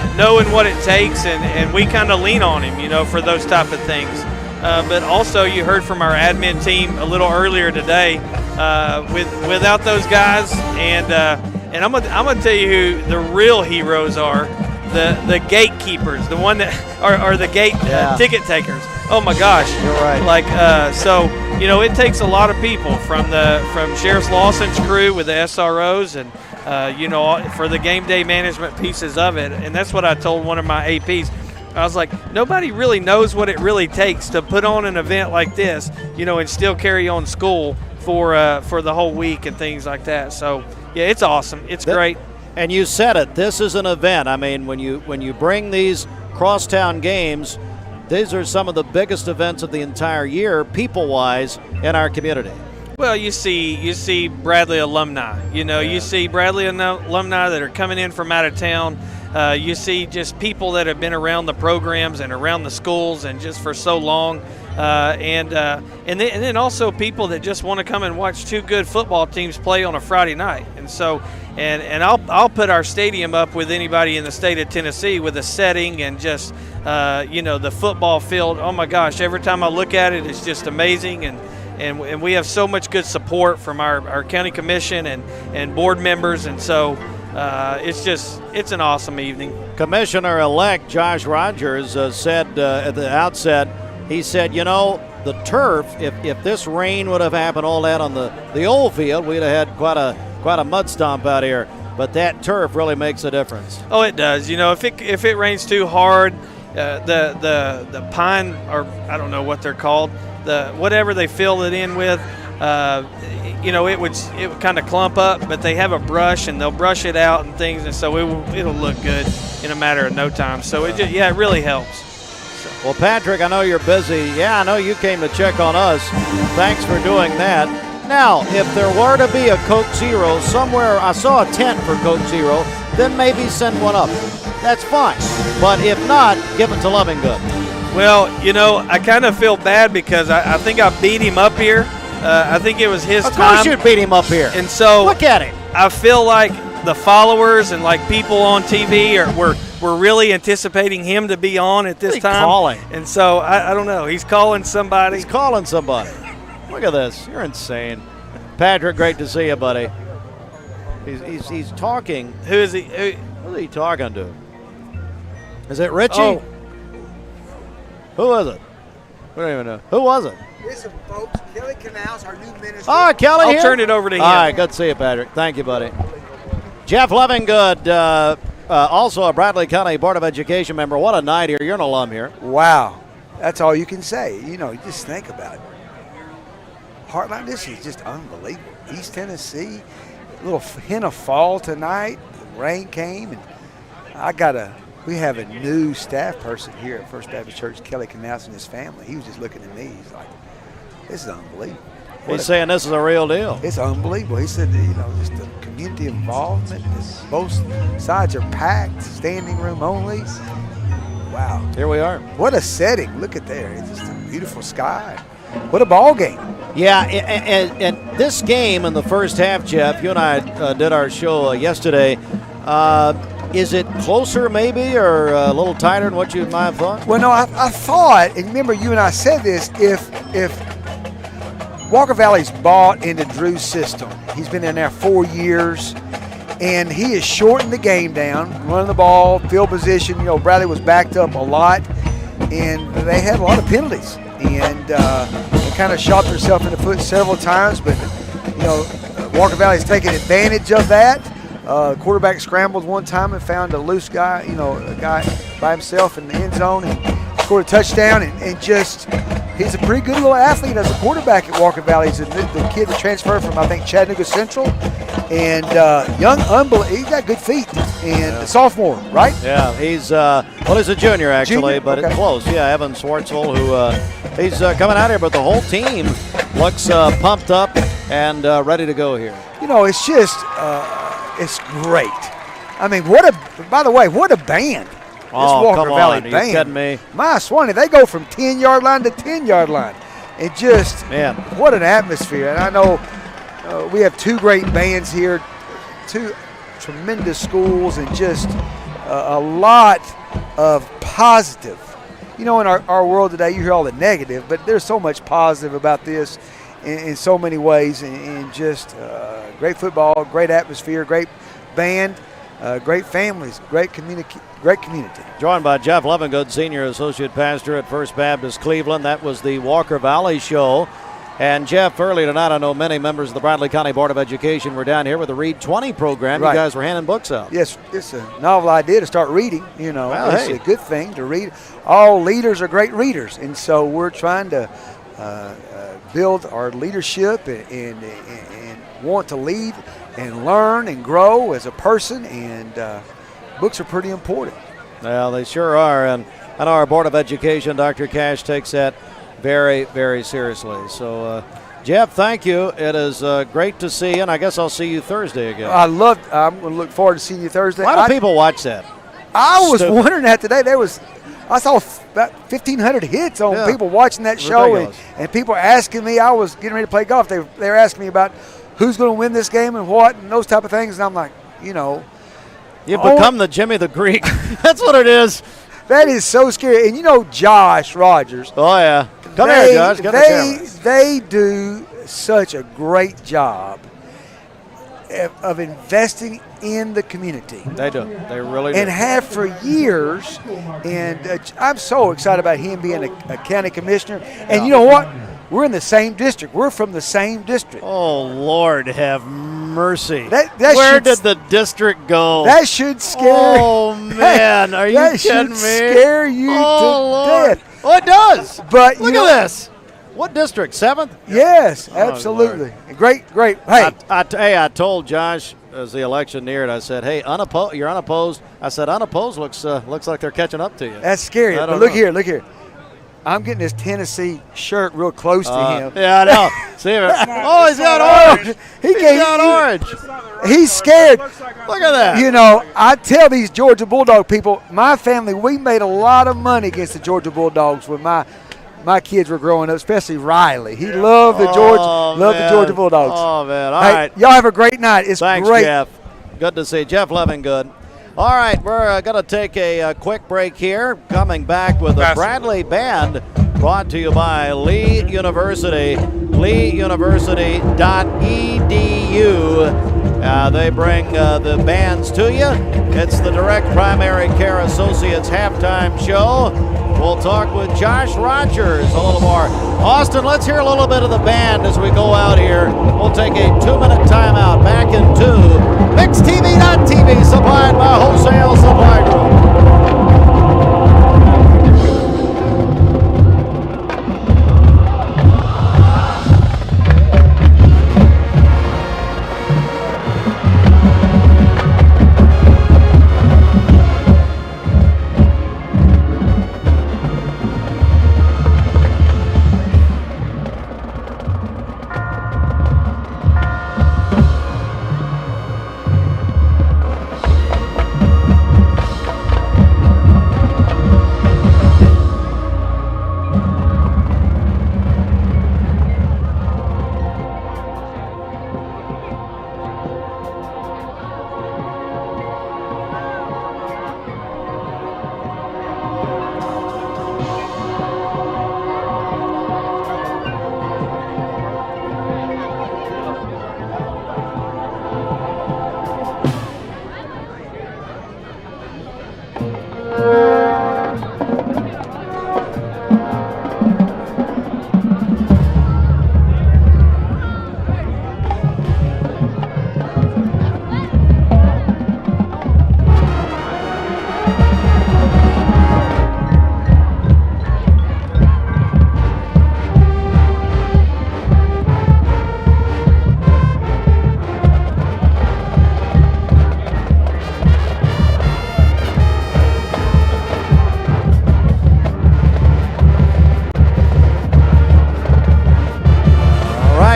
what it takes, and we kind of lean on him, for those type of things. But also, you heard from our admin team a little earlier today. Without those guys, and I'm gonna tell you who the real heroes are the gatekeepers, the one that are the gate ticket takers. Oh my gosh, you're right. Like so, it takes a lot of people from Sheriff Lawson's crew with the SROs and for the game day management pieces of it. And that's what I told one of my APs. I was like, nobody really knows what it really takes to put on an event like this, and still carry on school for the whole week and things like that. So yeah, it's awesome. It's great. And you said it. This is an event. I mean, when you bring these crosstown games, these are some of the biggest events of the entire year, people-wise, in our community. Well, you see Bradley alumni. You see Bradley alumni that are coming in from out of town. You see just people that have been around the programs and around the schools and just for so long. And then also people that just want to come and watch two good football teams play on a Friday night. And so, and I'll put our stadium up with anybody in the state of Tennessee with a setting and just, the football field. Oh my gosh, every time I look at it, it's just amazing. And we have so much good support from our county commission and board members. And so it's an awesome evening. Commissioner-elect Josh Rogers said at the outset, he said, the turf, if this rain would have happened all that on the old field, we'd have had quite a mud stomp out here. But that turf really makes a difference. Oh, it does. If it rains too hard, the pine, or I don't know what they're called, whatever they fill it in with, it would kind of clump up. But they have a brush and they'll brush it out and things, and so it'll look good in a matter of no time. So it really helps. Well, Patrick, I know you're busy. Yeah, I know you came to check on us. Thanks for doing that. Now, if there were to be a Coke Zero somewhere, I saw a tent for Coke Zero, then maybe send one up. That's fine. But if not, give it to Loving Good. Well, I kind of feel bad because I think I beat him up here. I think it was his time. Of course you beat him up here. And so look at him. I feel like the followers and like people on TV we're really anticipating him to be on at this time. Calling. And so I don't know. He's calling somebody. He's calling somebody. Look at this. You're insane. Patrick, great to see you, buddy. He's talking. Who is he? Who is he talking to? Is it Richie? Oh. Who was it? We don't even know. Who was it? Listen, folks, Kelly Canals, our new minister. Oh, Kelly I'll here? turn it over to him. All right, good to see you, Patrick. Thank you, buddy. Jeff Lovingood, also a Bradley County Board of Education member. What a night here. You're an alum here. Wow. That's all you can say. Just think about it. Heartline, this is just unbelievable. East Tennessee, a little hint of fall tonight. The rain came, and we have a new staff person here at First Baptist Church, Kelly Canals and his family. He was just looking at me. He's like, this is unbelievable. He's saying this is a real deal. It's unbelievable. He said, just the community involvement. Both sides are packed, standing room only. Wow. Here we are. What a setting. Look at there. It's just a beautiful sky. What a ball game. Yeah, and this game in the first half, Jeff, you and I did our show yesterday. Is it closer maybe or a little tighter than what you might have thought? Well, no, I thought, and remember you and I said this, if Walker Valley's bought into Drew's system, he's been in there 4 years, and he has shortened the game down, running the ball, field position. Bradley was backed up a lot, and they had a lot of penalties, and they kind of shot themselves in the foot several times, but, Walker Valley's taken advantage of that. The quarterback scrambled one time and found a loose guy, a guy by himself in the end zone and scored a touchdown. And just, he's a pretty good little athlete as a quarterback at Walker Valley. He's the kid that transferred from, I think, Chattanooga Central. And he's got good feet. And a sophomore, right? Yeah, he's a junior actually, but it's close. Yeah, Evan Swartzel, who he's coming out here, but the whole team looks pumped up and ready to go here. It's just it's great. I mean, what a band. This Walker Valley band. Are you kidding me? My Swanee, they go from 10-yard line to 10-yard line. It just, man, what an atmosphere. And I know we have two great bands here, two tremendous schools, and just a lot of positive. In our world today, you hear all the negative, but there's so much positive about this in so many ways, and just great football, great atmosphere, great band. great families, great community. Joined by Jeff Levengood, Senior Associate Pastor at First Baptist Cleveland. That was the Walker Valley Show. And Jeff, early tonight, I know many members of the Bradley County Board of Education were down here with the Read 20 program. Right. You guys were handing books out. Yes, it's a novel idea to start reading. Well, it's hey. a good thing to read. All leaders are great readers, and so we're trying to build our leadership and want to lead and learn and grow as a person, and books are pretty important. Well, they sure are, and I know our Board of Education, Dr. Cash, takes that very, very seriously. So, Jeff, thank you. It is great to see you, and I guess I'll see you Thursday again. I'm going to look forward to seeing you Thursday. Why do people watch that? I was wondering that today. I saw about 1,500 hits on people watching that show, and people asking me. I was getting ready to play golf. They were asking me about who's going to win this game and what, and those type of things. And I'm like, You've become the Jimmy the Greek. That's what it is. That is so scary. And Josh Rogers. Oh, yeah. Come here, Josh. Get the camera. They do such a great job of investing in the community. They do. They really do. And have for years. And I'm so excited about him being a county commissioner. And you know what? We're in the same district. We're from the same district. Oh, Lord, have mercy. Where did the district go? That should scare. Oh, man. Are you kidding me? That should scare you to Lord. death. Oh, it does. But Look at this. What district? 7th? Yes, absolutely. Great. Hey, I told Josh as the election neared, I said, hey, you're unopposed. I said, unopposed looks like they're catching up to you. That's scary. But look here. I'm getting this Tennessee shirt real close to him. Yeah, I know. See him? Oh, he's got orange. He's got orange. He's scared. Look at that. I tell these Georgia Bulldog people, my family, we made a lot of money against the Georgia Bulldogs when my kids were growing up, especially Riley. He loved the Georgia Bulldogs. Oh, man. All hey, right. Y'all have a great night. It's Thanks, great. Jeff. Good to see you. Jeff Levengood. All right, we're going to take a quick break here. Coming back with the Bradley Band, brought to you by Lee University, leeuniversity.edu. They bring the bands to you. It's the Direct Primary Care Associates halftime show. We'll talk with Josh Rogers a little more. Austin, let's hear a little bit of the band as we go out here. We'll take a 2-minute timeout. Back in 2. MixTV.tv, supplied by Wholesale Supply Group.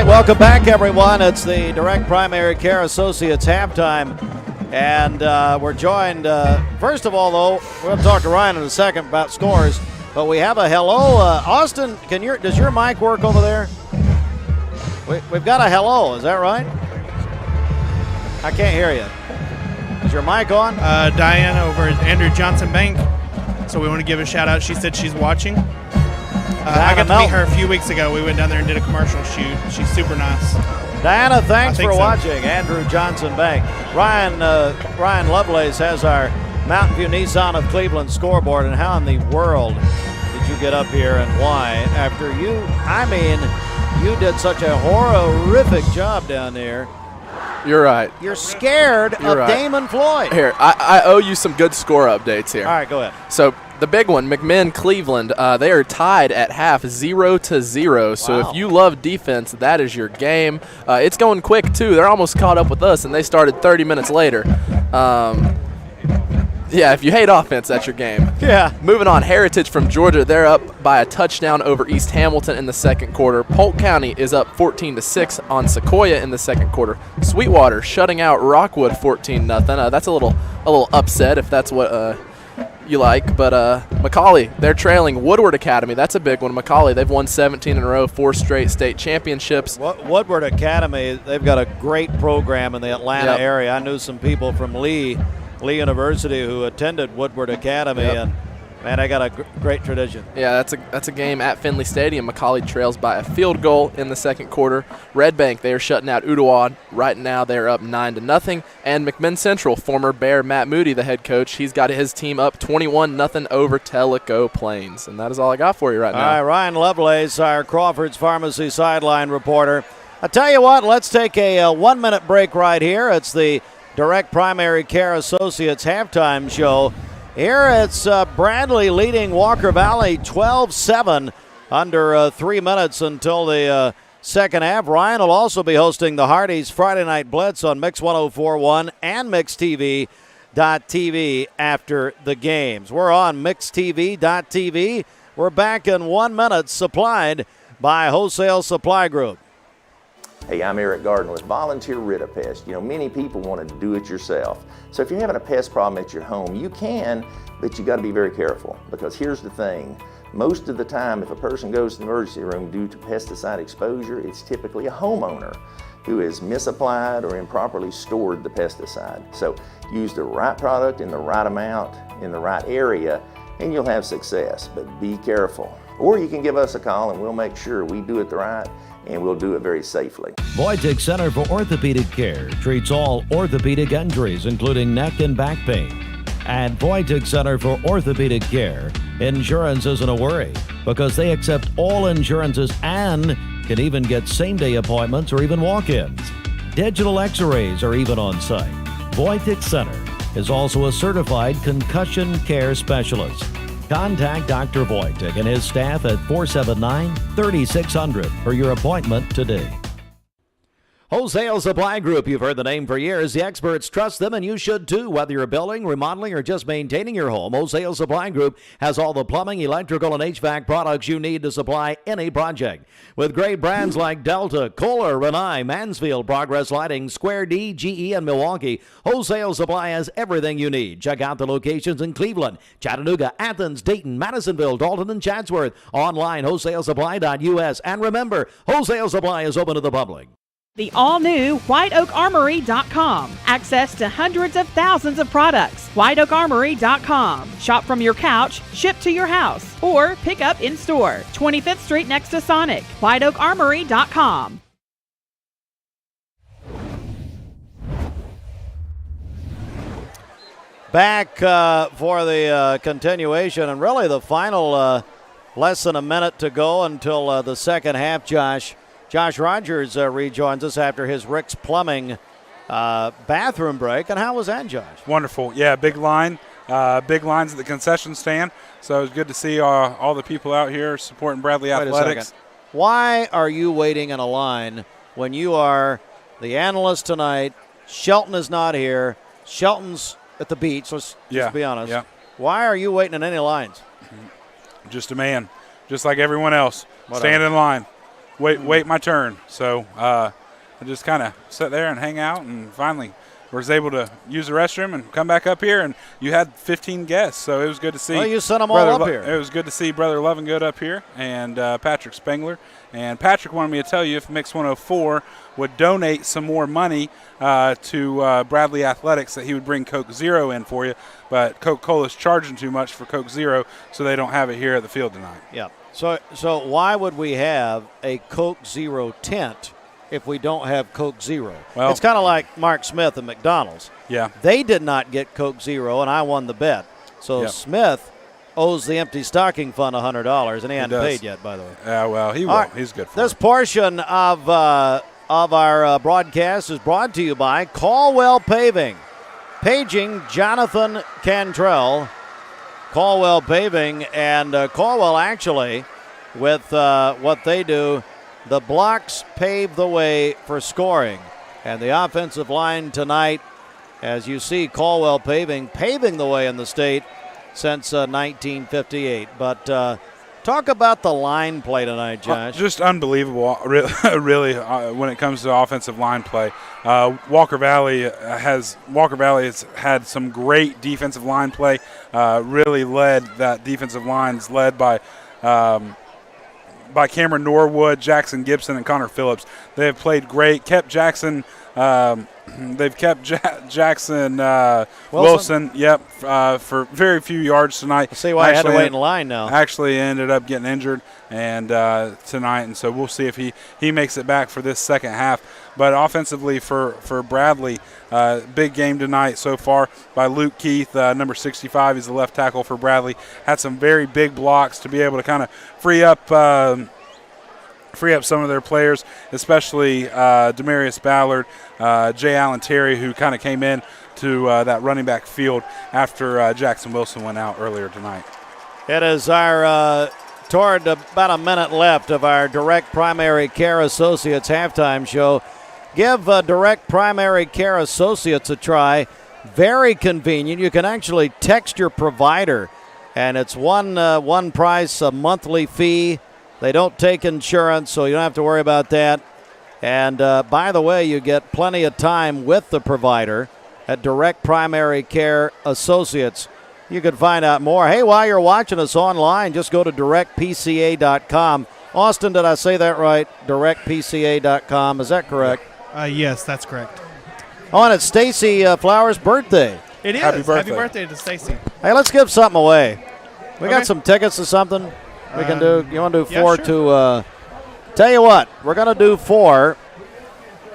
Welcome back, everyone. It's the Direct Primary Care Associates halftime. And we're joined, first of all, though, we're going to talk to Ryan in a second about scores. But we have a hello. Austin, does your mic work over there? We've got a hello. Is that right? I can't hear you. Is your mic on? Diana over at Andrew Johnson Bank. So we want to give a shout out. She said she's watching. I got to meet her a few weeks ago. We went down there and did a commercial shoot. She's super nice. Diana, thanks for so. watching. Andrew Johnson Bank. Ryan Lovelace has our Mountain View Nissan of Cleveland scoreboard. And how in the world did you get up here and why? After you did such a horrific job down there. You're right. You're scared of right. Damon Floyd. Here, I owe you some good score updates here. All right, go ahead. So the big one, McMinn, Cleveland, they are tied at half, 0-0. So Wow. if you love defense, that is your game. It's going quick, too. They're almost caught up with us, and they started 30 minutes later. Yeah, if you hate offense, that's your game. Yeah. Moving on, Heritage from Georgia, they're up by a touchdown over East Hamilton in the second quarter. Polk County is up 14-6 on Sequoia in the second quarter. Sweetwater shutting out Rockwood 14-0. That's a little upset if that's what you like. But McCallie, they're trailing Woodward Academy. That's a big one. McCallie, they've won 17 in a row, 4 straight state championships. Woodward Academy, they've got a great program in the Atlanta area. I knew some people from Lee University who attended Woodward Academy, and man, I got a great tradition. Yeah, that's a game at Finley Stadium. McCallie trails by a field goal in the second quarter. Red Bank, they are shutting out Ottawa. Right now they're up 9-0. And McMinn Central, former Bear Matt Moody, the head coach, he's got his team up 21-0 over Tellico Plains. And that is all I got for you right now. All right, Ryan Lovelace, our Crawford's Pharmacy sideline reporter. I tell you what, let's take a 1-minute break right here. It's the Direct Primary Care Associates halftime show. Here it's Bradley leading Walker Valley 12-7, under 3 minutes until the second half. Ryan will also be hosting the Hardys Friday Night Blitz on Mix 104.1 and MixTV.tv after the games. We're on MixTV.tv. We're back in 1 minute, supplied by Wholesale Supply Group. Hey, I'm Eric Gardner with Volunteer Rid-A-Pest. You know, many people want to do it yourself. So if you're having a pest problem at your home, you can, but you got to be very careful, because here's the thing. Most of the time, if a person goes to the emergency room due to pesticide exposure, it's typically a homeowner who has misapplied or improperly stored the pesticide. So use the right product in the right amount, in the right area, and you'll have success, but be careful. Or you can give us a call and we'll make sure we do it right, and we'll do it very safely. Voitic Center for Orthopedic Care treats all orthopedic injuries, including neck and back pain. At Voitic Center for Orthopedic Care, insurance isn't a worry, because they accept all insurances and can even get same-day appointments or even walk-ins. Digital x-rays are even on site. Voitic Center is also a certified concussion care specialist. Contact Dr. Voitic and his staff at 479-3600 for your appointment today. Wholesale Supply Group, you've heard the name for years. The experts trust them, and you should too. Whether you're building, remodeling, or just maintaining your home, Wholesale Supply Group has all the plumbing, electrical, and HVAC products you need to supply any project. With great brands like Delta, Kohler, Rinnai, Mansfield, Progress Lighting, Square D, GE, and Milwaukee, Wholesale Supply has everything you need. Check out the locations in Cleveland, Chattanooga, Athens, Dayton, Madisonville, Dalton, and Chatsworth. Online, wholesalesupply.us. And remember, Wholesale Supply is open to the public. The all-new WhiteOakArmory.com. Access to hundreds of thousands of products. WhiteOakArmory.com. Shop from your couch, ship to your house, or pick up in store. 25th Street next to Sonic. WhiteOakArmory.com. Back for the continuation, and really the final less than a minute to go until the second half, Josh. Josh Rogers rejoins us after his Rick's Plumbing bathroom break. And how was that, Josh? Wonderful. Yeah, big lines at the concession stand. So it was good to see all the people out here supporting Bradley Athletics. Why are you waiting in a line when you are the analyst tonight? Shelton is not here. Shelton's at the beach. Let's just be honest. Yeah. Why are you waiting in any lines? Just a man, just like everyone else. Stand in line. Wait my turn. So I just kind of sat there and hang out, and finally was able to use the restroom and come back up here, and you had 15 guests, so it was good to see. Well, you sent them all up here. It was good to see Brother Lovingood up here and Patrick Spengler. And Patrick wanted me to tell you if Mix 104 would donate some more money to Bradley Athletics, that he would bring Coke Zero in for you. But Coca-Cola's charging too much for Coke Zero, so they don't have it here at the field tonight. Yeah. So why would we have a Coke Zero tent if we don't have Coke Zero? Well, it's kind of like Mark Smith and McDonald's. Yeah. They did not get Coke Zero, and I won the bet. So Yep. Smith owes the Empty Stocking Fund $100, and he hadn't does. paid yet, by the way. Yeah, well, he will. All right. He's good for This it. portion of our broadcast is brought to you by Caldwell Paving. Paging Jonathan Cantrell. Caldwell Paving, and Caldwell actually, with what they do, the blocks pave the way for scoring. And the offensive line tonight, as you see, Caldwell Paving paving the way in the state since 1958. But talk about the line play tonight, Josh. Just unbelievable, really, when it comes to offensive line play. Walker Valley has had some great defensive line play. Really led that defensive line's led by Cameron Norwood, Jackson Gibson, and Connor Phillips. They have played great. Kept Jackson. They've kept Jackson Wilson. Yep, for very few yards tonight. See why I had to wait in line now. Actually ended up getting injured and tonight, and so we'll see if he makes it back for this second half. But offensively for Bradley, big game tonight so far by Luke Keith, number 65. He's the left tackle for Bradley. Had some very big blocks to be able to kind of free up some of their players, especially Demarius Ballard, Jay Allen Terry, who kind of came in to that running back field after Jackson Wilson went out earlier tonight. It is our toward about a minute left of our Direct Primary Care Associates halftime show. Give Direct Primary Care Associates a try. Very convenient. You can actually text your provider, and it's one price, a monthly fee. They don't take insurance, so you don't have to worry about that. And by the way, you get plenty of time with the provider at Direct Primary Care Associates. You can find out more. Hey, while you're watching us online, just go to directpca.com. Austin, did I say that right? Directpca.com. Is that correct? Yes, that's correct. Oh, and it's Stacy Flowers' birthday. It is. Happy birthday. Happy birthday to Stacy. Hey, let's give something away. We Okay. got some tickets to something we can do. You want to do yeah, four sure. to tell you what, we're going to do four.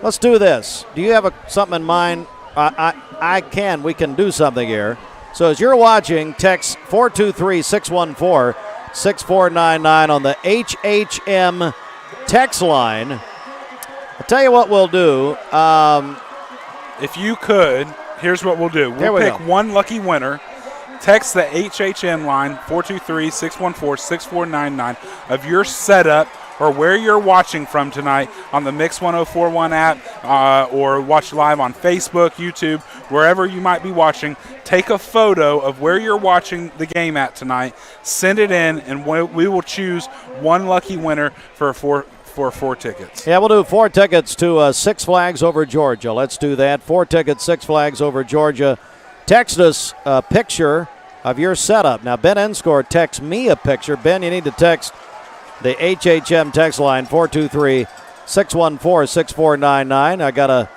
Let's do this. Do you have something in mind? We can do something here. So as you're watching, text 423-614-6499 on the HHM text line. I'll tell you what we'll do. If you could, here's what we'll do. We'll pick one lucky winner. Text the HHM line, 423-614-6499, of your setup or where you're watching from tonight on the Mix 1041 app or watch live on Facebook, YouTube, wherever you might be watching. Take a photo of where you're watching the game at tonight, send it in, and we will choose one lucky winner for four tickets. Yeah, we'll do 4 tickets to Six Flags Over Georgia. Let's do that. 4 tickets, Six Flags Over Georgia. Text us a picture of your setup. Now, Ben Enscore texts me a picture. Ben, you need to text the HHM text line, 423-614-6499. I got a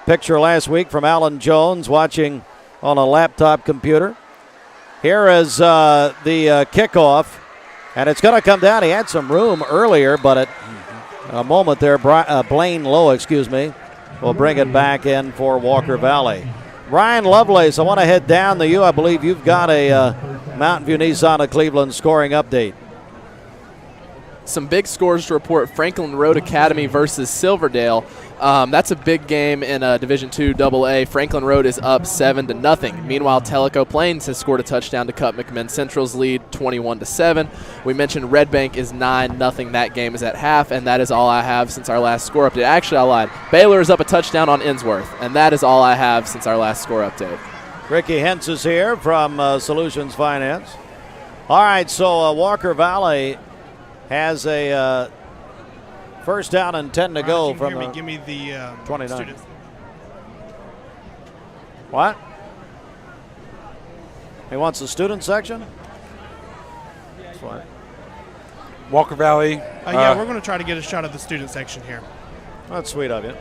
picture last week from Alan Jones watching on a laptop computer. Here is the kickoff, and it's going to come down. He had some room earlier, but at a moment there, Blaine Lowe, will bring it back in for Walker Valley. Ryan Lovelace, I want to head down to you. I believe you've got a Mountain View Nissan of Cleveland scoring update. Some big scores to report. Franklin Road Academy versus Silverdale. That's a big game in Division II AA. Franklin Road is up 7-0. Meanwhile, Tellico Plains has scored a touchdown to cut McMinn Central's lead 21-7. We mentioned Red Bank is 9-0. That game is at half, and that is all I have since our last score update. Actually, I lied. Baylor is up a touchdown on Innsworth, and that is all I have since our last score update. Ricky Hentz is here from Solutions Finance. All right, so Walker Valley has a first down and 10 to go from give me the 29. students. What? He wants the student section? That's fine. Walker Valley. Yeah, we're going to try to get a shot of the student section here. That's sweet of you.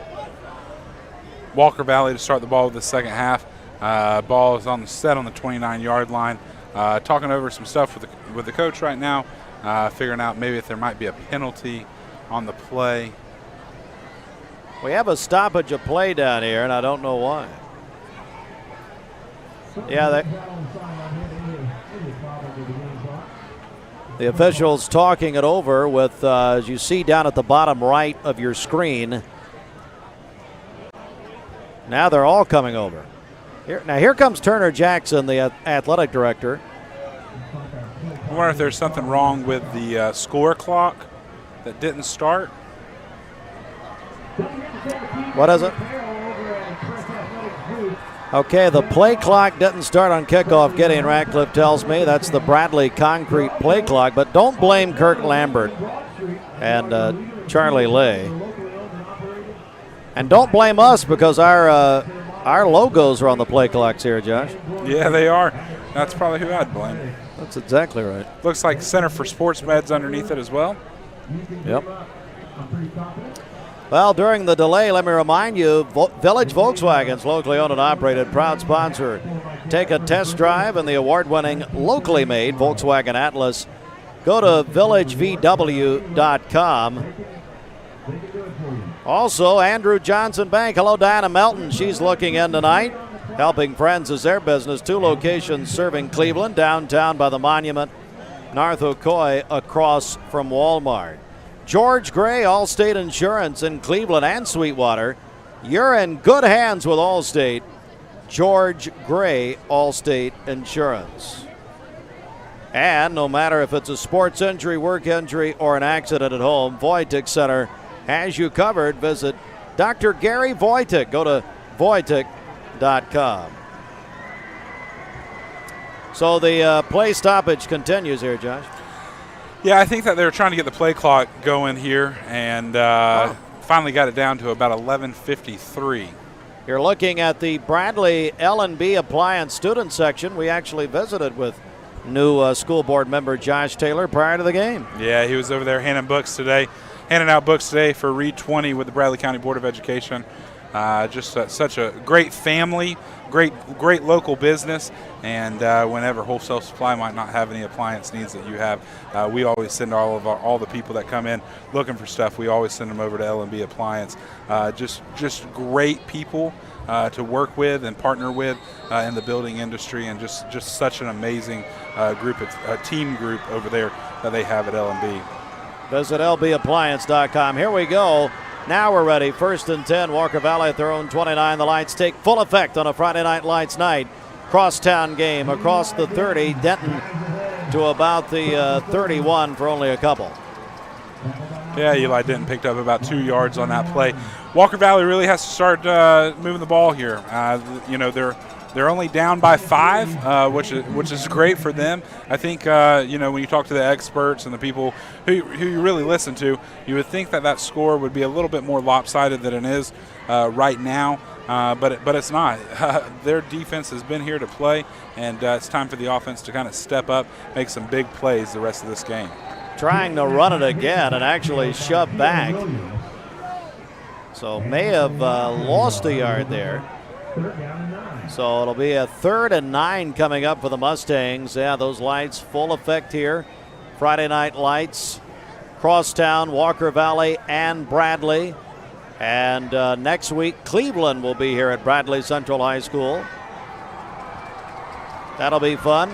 Walker Valley to start the ball with the second half. Ball is set on the 29-yard line. Talking over some stuff with the coach right now. figuring out maybe if there might be a penalty on the play. We have a stoppage of play down here, and I don't know why. Yeah, the officials talking it over with, as you see down at the bottom right of your screen. Now they're all coming over. Here comes Turner Jackson, the athletic director. I wonder if there's something wrong with the score clock that didn't start. What is it? Okay, the play clock didn't start on kickoff, Gideon Ratcliffe tells me. That's the Bradley concrete play clock, but don't blame Kirk Lambert and Charlie Lay. And don't blame us because our logos are on the play clocks here, Josh. Yeah, they are. That's probably who I'd blame. That's exactly right. Looks like Center for Sports Med's underneath it as well. Yep. Well, during the delay, let me remind you, Village Volkswagen's locally owned and operated, proud sponsor. Take a test drive in the award-winning, locally made Volkswagen Atlas. Go to villagevw.com. Also, Andrew Johnson Bank. Hello, Diana Melton. She's looking in tonight. Helping Friends is their business. 2 locations serving Cleveland, downtown by the Monument, North Ocoee across from Walmart. George Gray, Allstate Insurance in Cleveland and Sweetwater. You're in good hands with Allstate. George Gray, Allstate Insurance. And no matter if it's a sports injury, work injury, or an accident at home, Voitic Center has you covered. Visit Dr. Gary Voitic. Go to Voitic.com. So the play stoppage continues here, Josh. Yeah, I think that they were trying to get the play clock going here and finally got it down to about 11:53. You're looking at the Bradley L&B Appliance student section. We actually visited with new school board member Josh Taylor prior to the game. Yeah, he was over there handing out books today for Read 20 with the Bradley County Board of Education. Such a great family, great local business, and whenever Wholesale Supply might not have any appliance needs that you have, we always send all the people that come in looking for stuff. We always send them over to L&B Appliance. Just great people to work with and partner with in the building industry, and just such an amazing group, a team group over there that they have at L&B. Visit lbappliance.com. Here we go. Now we're ready. 1st and 10. Walker Valley at their own 29. The lights take full effect on a Friday night lights night. Crosstown game across the 30. Denton to about the 31 for only a couple. Yeah, Eli Denton picked up about 2 yards on that play. Walker Valley really has to start moving the ball here. They're only down by 5, which is great for them. I think when you talk to the experts and the people who you really listen to, you would think that score would be a little bit more lopsided than it is right now, but it's not. Their defense has been here to play, and it's time for the offense to kind of step up, make some big plays the rest of this game. Trying to run it again and actually shove back. So may have lost a yard there. So it'll be a 3rd and 9 coming up for the Mustangs. Yeah, those lights full effect here. Friday night lights, Crosstown, Walker Valley, and Bradley. And next week, Cleveland will be here at Bradley Central High School. That'll be fun.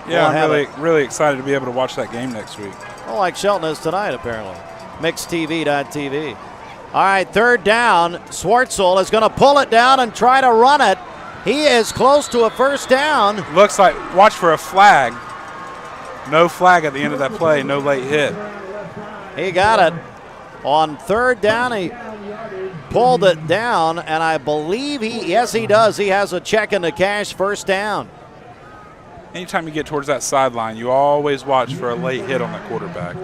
Yeah, I'm really excited to be able to watch that game next week. Well, like Shelton is tonight, apparently. MixedTV.tv. All right, 3rd down. Swartzel is going to pull it down and try to run it. He is close to a 1st down. Looks like, watch for a flag. No flag at the end of that play, no late hit. He got it. On 3rd down, he pulled it down, and I believe yes, he does. He has a check in the cash 1st down. Anytime you get towards that sideline, you always watch for a late hit on the quarterback.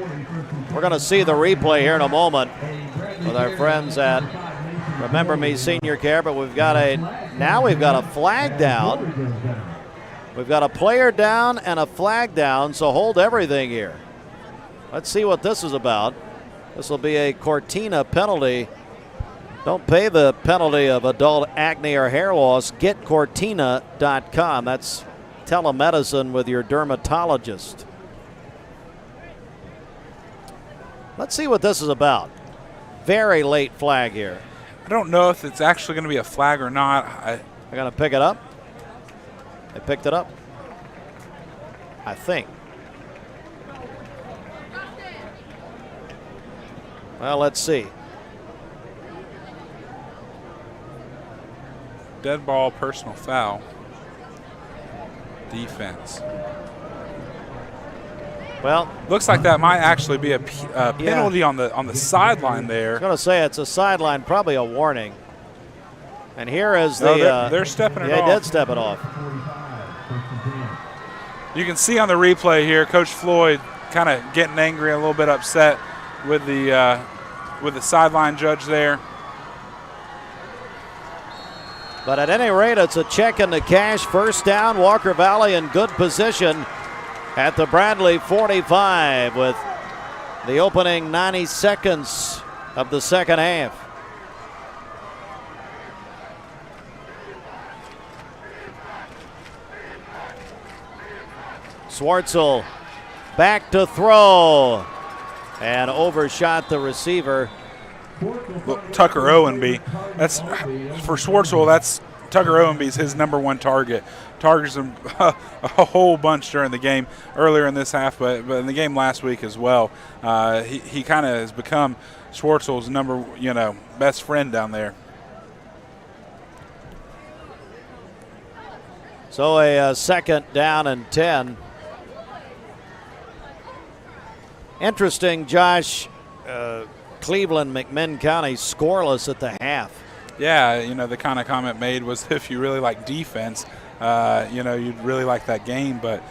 We're going to see the replay here in a moment with our friends at Remember Me Senior Care, but we've got a flag down. We've got a player down and a flag down, so hold everything here. Let's see what this is about. This will be a Cortina penalty. Don't pay the penalty of adult acne or hair loss. GetCortina.com. That's telemedicine with your dermatologist. Let's see what this is about. Very late flag here. I don't know if it's actually going to be a flag or not. They're going to pick it up. They picked it up, I think. Well, let's see. Dead ball, personal foul. Defense. Well, looks like that might actually be a penalty on the sideline there. I was going to say it's a sideline, probably a warning. And here is the. They're stepping it off. Yeah, they did step it off. You can see on the replay here, Coach Floyd kind of getting angry, a little bit upset with the sideline judge there. But at any rate, it's a check in the cash. First down, Walker Valley in good position at the Bradley 45 with the opening 90 seconds of the second half. Schwartzel back to throw and overshot the receiver. Tucker Owenby. That's for Schwartzel. That's Tucker Owenby's his number one target. Targets him a whole bunch during the game earlier in this half, but in the game last week as well. He kind of has become Schwartzel's best friend down there. So a second down and 10. Interesting, Josh. Cleveland, McMinn County scoreless at the half. Yeah, the kind of comment made was if you really like defense, you'd really like that game. But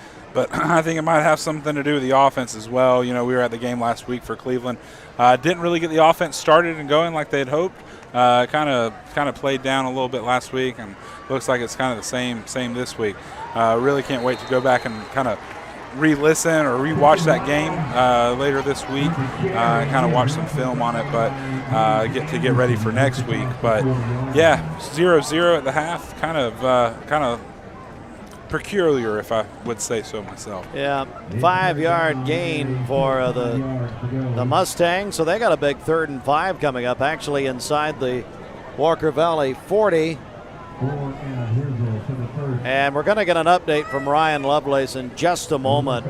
I think it might have something to do with the offense as well. We were at the game last week for Cleveland. Didn't really get the offense started and going like they'd hoped. Kind of played down a little bit last week, and looks like it's kind of the same this week. Really can't wait to go back and kind of re-listen or re-watch that game later this week, kind of watch some film on it, but get ready for next week. But yeah, 0-0 at the half, kind of peculiar, if I would say so myself. Yeah, 5-yard gain for the Mustangs, so they got a big 3rd and 5 coming up, actually inside the Walker Valley 40. And we're going to get an update from Ryan Lovelace in just a moment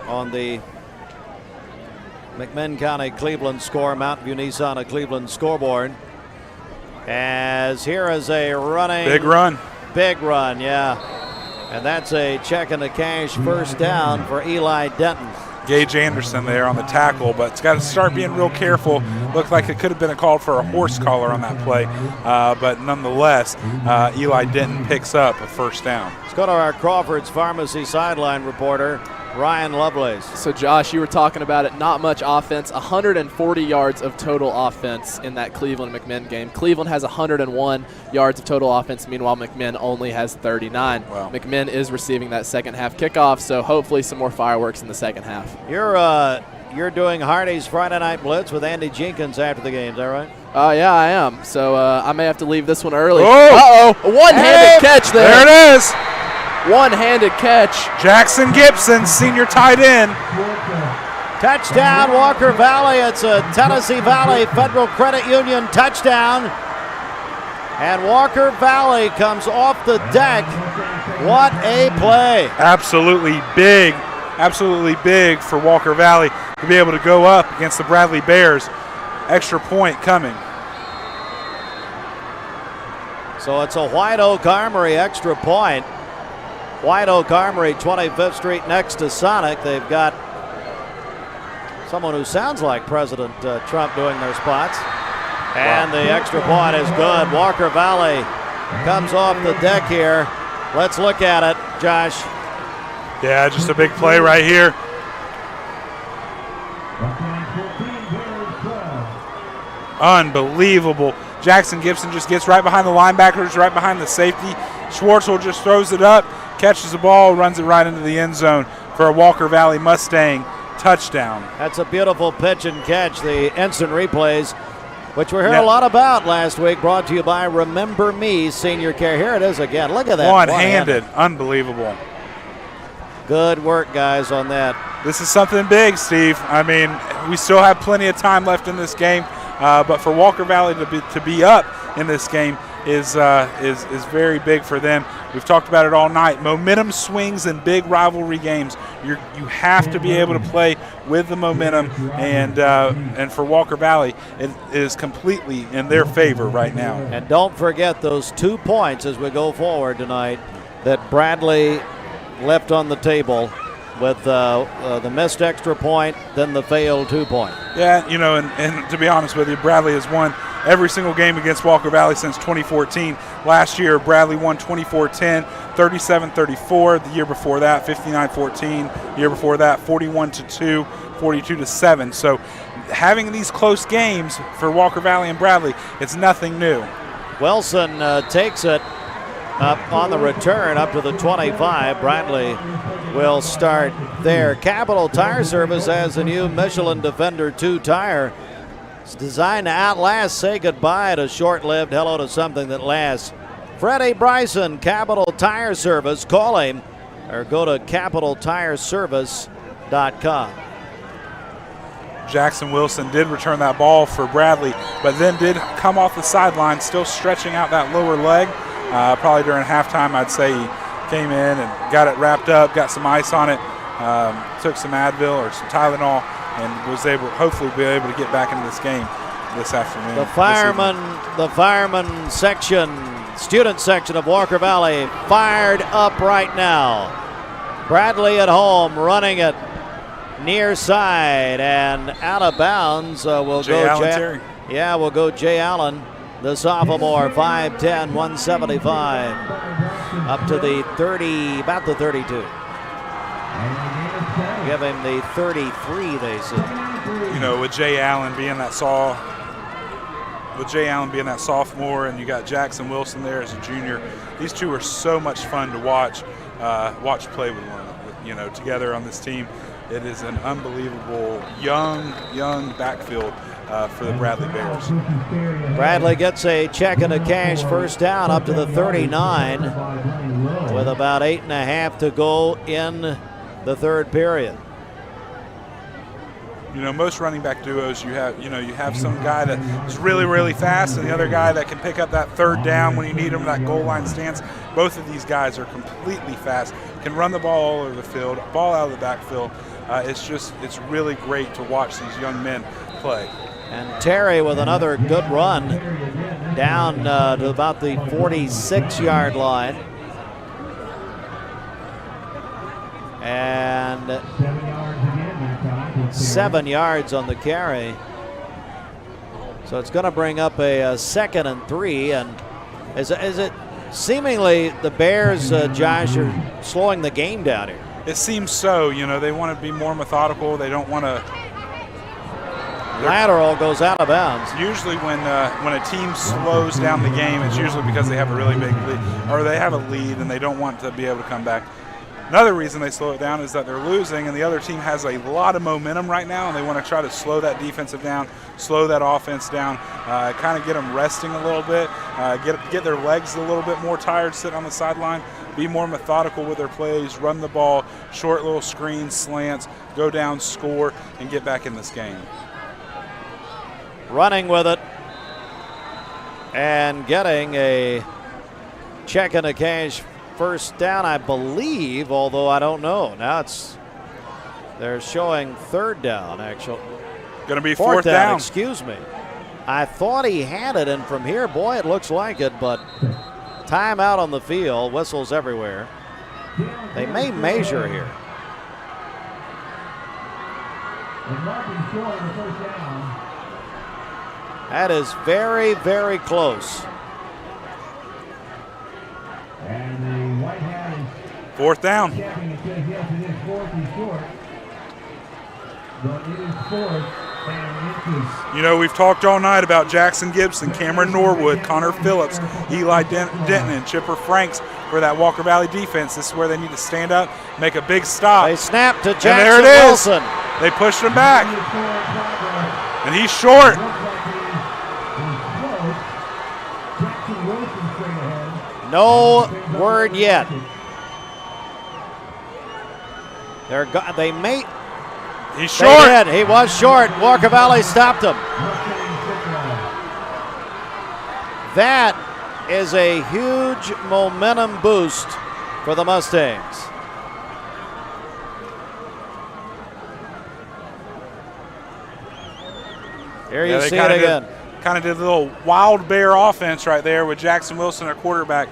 on the McMinn County Cleveland score, Mountain View Nissan of Cleveland scoreboard. As here is a running. Big run, yeah. And that's a check in the cash first down for Eli Denton. Gage Anderson there on the tackle, but it's got to start being real careful. Looked like it could have been a call for a horse collar on that play, but nonetheless, Eli Denton picks up a first down. Let's go to our Crawford's Pharmacy sideline reporter, Ryan Lovelace. So, Josh, you were talking about it, not much offense, 140 yards of total offense in that Cleveland-McMinn game. Cleveland has 101 yards of total offense. Meanwhile, McMinn only has 39. Wow. McMinn is receiving that second half kickoff, so hopefully some more fireworks in the second half. You're doing Hardy's Friday Night Blitz with Andy Jenkins after the game, is that right? Yeah, I am. So I may have to leave this one early. Oh! Uh-oh, a one-handed catch there. There it is. One-handed catch. Jackson Gibson, senior tight end. Touchdown, Walker Valley. It's a Tennessee Valley Federal Credit Union touchdown. And Walker Valley comes off the deck. What a play. Absolutely big for Walker Valley to be able to go up against the Bradley Bears. Extra point coming. So it's a White Oak Armory extra point. White Oak Armory, 25th Street next to Sonic. They've got someone who sounds like President Trump doing their spots. And the extra point is good. Walker Valley comes off the deck here. Let's look at it, Josh. Yeah, just a big play right here. Unbelievable. Jackson Gibson just gets right behind the linebackers, right behind the safety. Schwartzel just throws it up, catches the ball, runs it right into the end zone for a Walker Valley Mustang touchdown. That's a beautiful pitch and catch. The instant replays, which we heard a lot about last week, brought to you by Remember Me Senior Care. Here it is again. Look at that. One-handed. Unbelievable. Good work, guys, on that. This is something big, Steve. I mean, we still have plenty of time left in this game, but for Walker Valley to be up in this game is very big for them. We've talked about it all night. Momentum swings in big rivalry games. You have to be able to play with the momentum, and for Walker Valley, it is completely in their favor right now. And don't forget those 2 points as we go forward tonight that Bradley left on the table with the missed extra point, then the failed 2-point. Yeah, and to be honest with you, Bradley has won every single game against Walker Valley since 2014. Last year, Bradley won 24-10, 37-34. The year before that, 59-14. The year before that, 41-2, 42-7. So having these close games for Walker Valley and Bradley, it's nothing new. Wilson takes it up on the return up to the 25. Bradley will start there. Capital Tire Service has a new Michelin Defender 2 tire. It's designed to outlast, say goodbye to short-lived, hello to something that lasts. Freddie Bryson, Capital Tire Service. Call him or go to capitaltireservice.com. Jackson Wilson did return that ball for Bradley, but then did come off the sideline, still stretching out that lower leg. Probably during halftime, I'd say he came in and got it wrapped up, got some ice on it, took some Advil or some Tylenol, and was able, hopefully, be able to get back into this game this afternoon. The fireman section, student section of Walker Valley, fired up right now. Bradley at home, running it near side and out of bounds. Will go Jay Allen. The sophomore, 5'10", 175, up to the 30, about the 32. Give him the 33, they say. With Jay Allen being that sophomore, and you got Jackson Wilson there as a junior, these two are so much fun to watch play with one, together on this team. It is an unbelievable young backfield for the Bradley Bears. Bradley gets a check and a cash first down up to the 39 with about 8.5 to go in the third period. Most running back duos, you have some guy that is really, really fast and the other guy that can pick up that third down when you need him, that goal line stance. Both of these guys are completely fast, can run the ball all over the field, ball out of the backfield. It's really great to watch these young men play. And Terry with another good run down to about the 46-yard line. And 7 yards on the carry. So it's going to bring up a 2nd and 3. And is it seemingly the Bears, Josh, are slowing the game down here? It seems so. They want to be more methodical. They don't want to. Lateral goes out of bounds. Usually when a team slows down the game, it's usually because they have a really big lead, or they have a lead and they don't want to be able to come back. Another reason they slow it down is that they're losing, and the other team has a lot of momentum right now, and they want to try to slow that defensive down, slow that offense down, kind of get them resting a little bit, get their legs a little bit more tired sitting on the sideline, be more methodical with their plays, run the ball, short little screens, slants, go down, score, and get back in this game. Running with it and getting a check and a cash first down, I believe, although I don't know. Now they're showing third down, actually. Going to be fourth down. Excuse me. I thought he had it, and from here, boy, it looks like it, but timeout on the field, whistles everywhere. They may measure here. That is very, very close. Fourth down. We've talked all night about Jackson Gibson, Cameron Norwood, Connor Phillips, Eli Denton, and Chipper Franks for that Walker Valley defense. This is where they need to stand up, make a big stop. They snap to Jackson and there it is. Wilson. They pushed him back. And he's short. No word yet. They may. He's short. He was short. Walker Valley stopped him. That is a huge momentum boost for the Mustangs. Here you see it again. Kind of did a little wild bear offense right there with Jackson Wilson, our quarterback.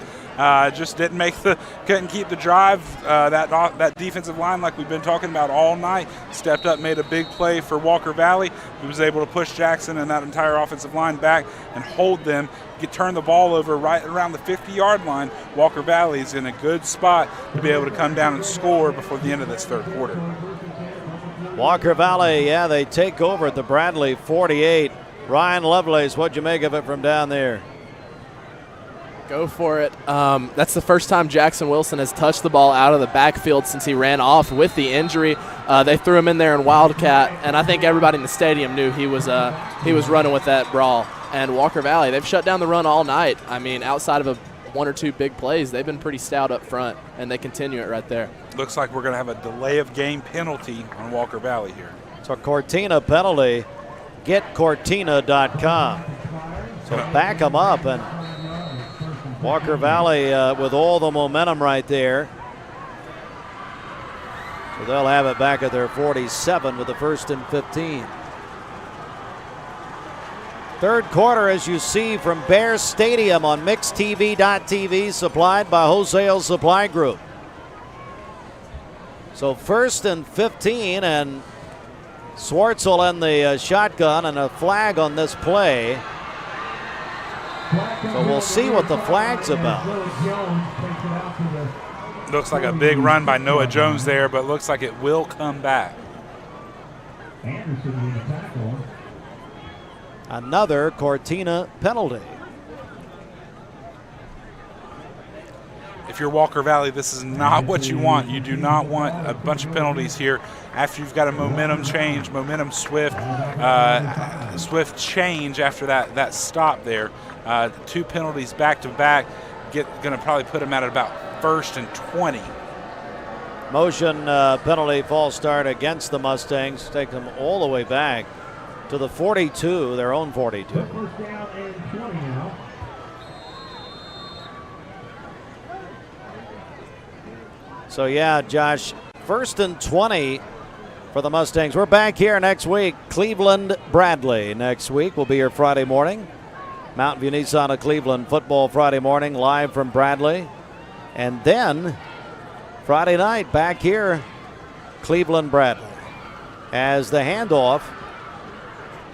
Just couldn't keep the drive. That defensive line, like we've been talking about all night, stepped up, made a big play for Walker Valley. He was able to push Jackson and that entire offensive line back and hold them. Turn the ball over right around the 50-yard line. Walker Valley is in a good spot to be able to come down and score before the end of this third quarter. Walker Valley, they take over at the Bradley 48. Ryan Lovelace, what'd you make of it from down there? Go for it. That's the first time Jackson Wilson has touched the ball out of the backfield since he ran off with the injury. They threw him in there in Wildcat, and I think everybody in the stadium knew he was running with that brawl. And Walker Valley, they've shut down the run all night. I mean, outside of one or two big plays, they've been pretty stout up front, and they continue it right there. Looks like we're going to have a delay of game penalty on Walker Valley here. So Cortina penalty. GetCortina.com. So back them up, and Walker Valley with all the momentum right there. So they'll have it back at their 47 with the 1st and 15. Third quarter, as you see from Bear Stadium on MixedTV.tv, supplied by Wholesale Supply Group. So 1st and 15, and Swartzel in the shotgun, and a flag on this play. So we'll see what the flag's about. Looks like a big run by Noah Jones there, but looks like it will come back. Another Cortina penalty. If you're Walker Valley, this is not what you want. You do not want a bunch of penalties here after you've got a momentum change, swift change after that stop there. 2 penalties back to back, going to probably put them at about 1st and 20. Motion penalty, false start against the Mustangs. Take them all the way back to the 42, their own 42. So Josh, 1st and 20 for the Mustangs. We're back here next week. Cleveland Bradley next week will be here Friday morning. Mountain View Nissan of Cleveland football Friday morning, live from Bradley. And then Friday night back here, Cleveland Bradley. As the handoff,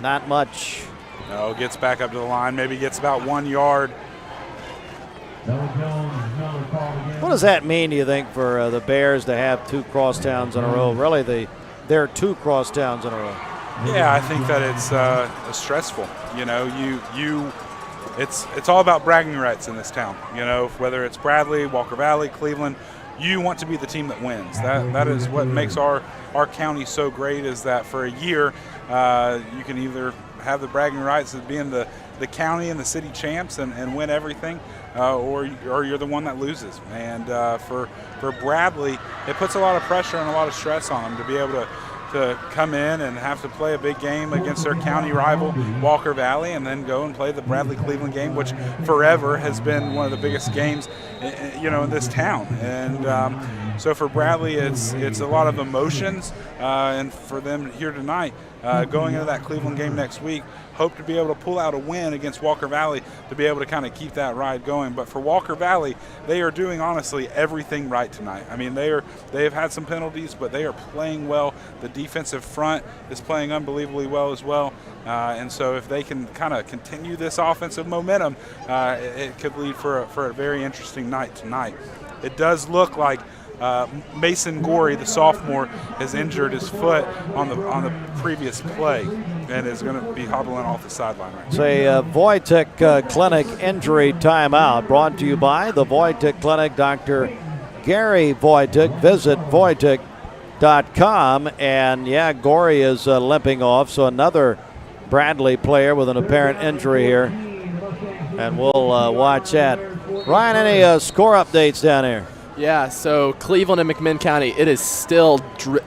not much. No, gets back up to the line, maybe gets about 1 yard. What does that mean, do you think, for the Bears to have 2 crosstowns in a row? Really, they're 2 crosstowns in a row. Yeah, I think that it's stressful. You know, it's all about bragging rights in this town. You know, whether it's Bradley, Walker Valley, Cleveland, you want to be the team that wins. That is what makes our county so great, is that for a year you can either have the bragging rights of being the county and the city champs and win everything, or you're the one that loses. And for Bradley, it puts a lot of pressure and a lot of stress on them to be able to come in and have to play a big game against their county rival, Walker Valley, and then go and play the Bradley-Cleveland game, which forever has been one of the biggest games, in this town. And so for Bradley, it's a lot of emotions, and for them here tonight, going into that Cleveland game next week, hope to be able to pull out a win against Walker Valley to be able to kind of keep that ride going. But for Walker Valley, they are doing honestly everything right tonight. I mean, they have had some penalties, but they are playing well. The defensive front is playing unbelievably well as well. And so if they can kind of continue this offensive momentum, it could lead for a very interesting night tonight. It does look like Mason Gorey, the sophomore, has injured his foot on the previous play and is going to be hobbling off the sideline right now. It's a Wojtek Clinic injury timeout, brought to you by the Wojtek Clinic, Dr. Gary Wojtek. Visit Wojtek.com. And Gorey is limping off, so another Bradley player with an apparent injury here. And we'll watch that. Ryan, any score updates down here? Yeah, so Cleveland and McMinn County, it is still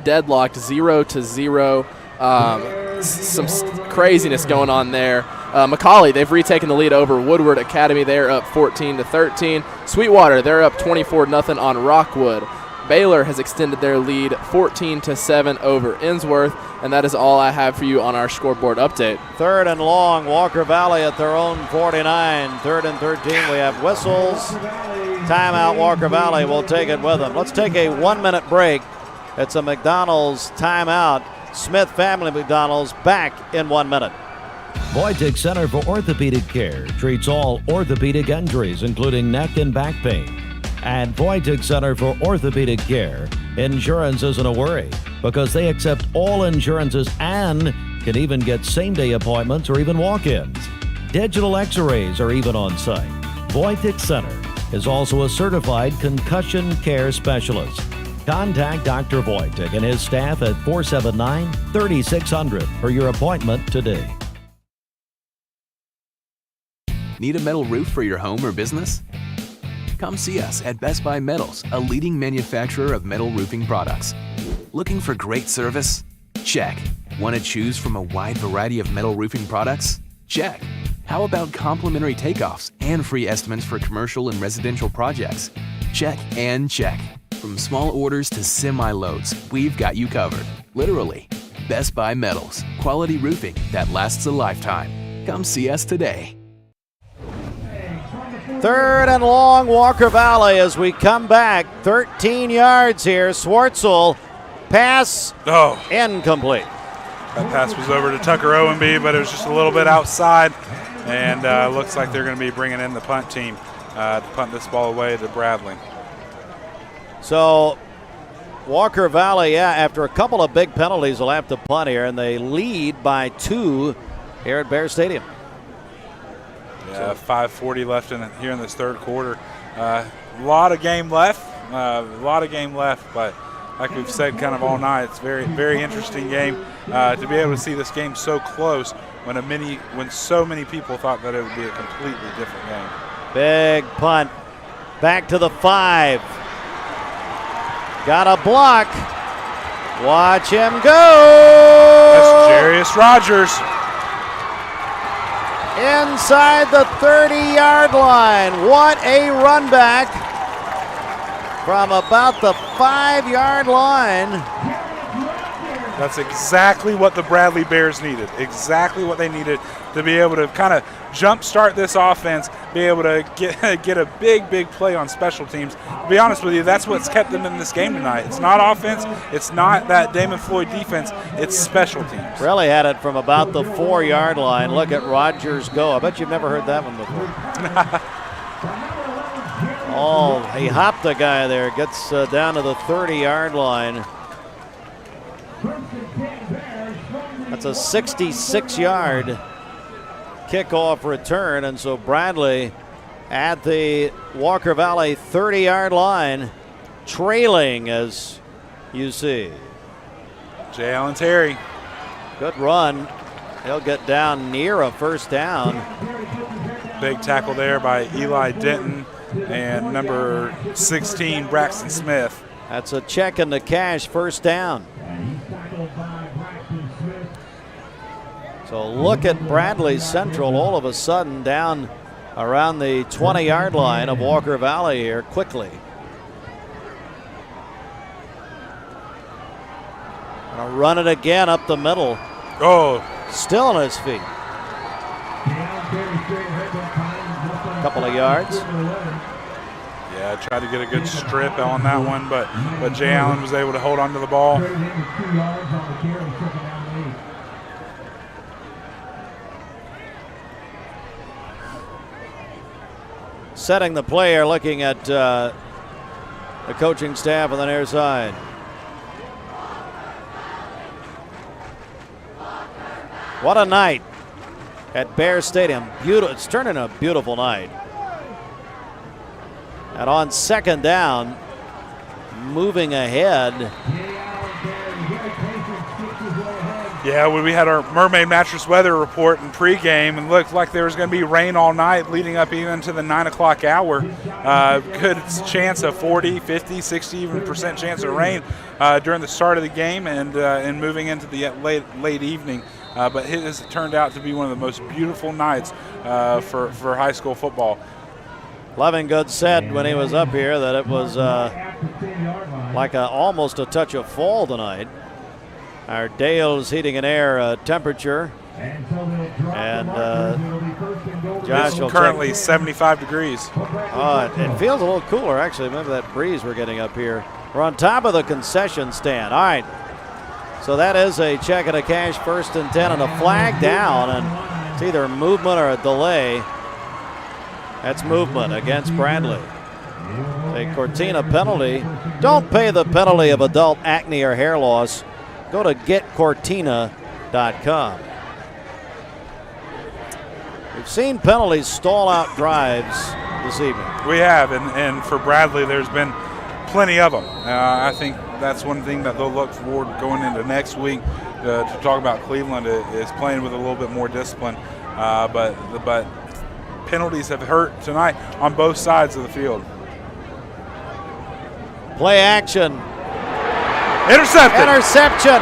deadlocked 0-0. Some craziness going on there. McCauley, they've retaken the lead over Woodward Academy. They're up 14-13. Sweetwater, they're up 24-0 on Rockwood. Baylor has extended their lead 14-7 over Innsworth, and that is all I have for you on our scoreboard update. 3rd and long, Walker Valley at their own 49. 3rd and 13, we have whistles. Timeout, Walker Valley will take it with them. Let's take a 1-minute break. It's a McDonald's timeout. Smith Family McDonald's back in 1 minute. Voitic Center for Orthopedic Care treats all orthopedic injuries, including neck and back pain. At Voitic Center for Orthopedic Care, insurance isn't a worry because they accept all insurances and can even get same-day appointments or even walk-ins. Digital x-rays are even on site. Voitic Center is also a certified concussion care specialist. Contact Dr. Voitic and his staff at 479-3600 for your appointment today. Need a metal roof for your home or business? Come see us at Best Buy Metals, a leading manufacturer of metal roofing products. Looking for great service? Check. Want to choose from a wide variety of metal roofing products? Check. How about complimentary takeoffs and free estimates for commercial and residential projects? Check and check. From small orders to semi-loads, we've got you covered. Literally. Best Buy Metals. Quality roofing that lasts a lifetime. Come see us today. 3rd and long, Walker Valley as we come back. 13 yards here. Swartzel, pass incomplete. That pass was over to Tucker Owenby, but it was just a little bit outside, and looks like they're going to be bringing in the punt team to punt this ball away to Bradley. So Walker Valley, after a couple of big penalties, will have to punt here, and they lead by 2 here at Bear Stadium. Yeah, 5:40 left here in this 3rd quarter. A lot of game left, but like we've said kind of all night, it's very, very interesting game. To be able to see this game so close when so many people thought that it would be a completely different game. Big punt, back to the 5. Got a block. Watch him go. That's Jarius Rogers. Inside the 30-yard line. What a run back from about the 5-yard line. That's exactly what the Bradley Bears needed. Exactly what they needed to be able to kind of jumpstart this offense, be able to get a big play on special teams. To be honest with you, that's what's kept them in this game tonight. It's not offense. It's not that Damon Floyd defense. It's special teams. Really had it from about the 4-yard line. Look at Rogers go. I bet you've never heard that one before. He hopped the guy there. Gets down to the 30-yard line. That's a 66-yard kickoff return, and so Bradley at the Walker Valley 30-yard line, trailing as you see. J. Allen Terry. Good run. He'll get down near a first down. Big tackle there by Eli Denton and number 16, Braxton Smith. That's a check in the cash, first down. So look at Bradley Central all of a sudden down around the 20-yard line of Walker Valley here quickly. Gonna run it again up the middle. Still on his feet. Couple of yards. Yeah, tried to get a good strip on that one, but Jay Allen was able to hold on to the ball. Setting the player, looking at the coaching staff on the near side. What a night at Bear Stadium. It's turning a beautiful night. And on second down, moving ahead. Yeah, we had our Mermaid Mattress weather report in pregame, and looked like there was going to be rain all night leading up even to the 9 o'clock hour. Good chance of 40, 50, 60 even percent chance of rain during the start of the game and moving into the late evening. But it has turned out to be one of the most beautiful nights for high school football. Levingood said when he was up here that it was like almost a touch of fall tonight. Our Dale's Heating and Air temperature. And Josh it's currently 75 degrees. It feels a little cooler, actually. Maybe that breeze we're getting up here. We're on top of the concession stand. All right. So that is a check and a cash, 1st and 10, and a flag down. And it's either a movement or a delay. That's movement against Bradley. A Cortina penalty. Don't pay the penalty of adult acne or hair loss. Go to getcortina.com. We've seen penalties stall out drives this evening. We have, and for Bradley, there's been plenty of them. I think that's one thing that they'll look forward to going into next week to talk about Cleveland is playing with a little bit more discipline. But penalties have hurt tonight on both sides of the field. Play action. Interception.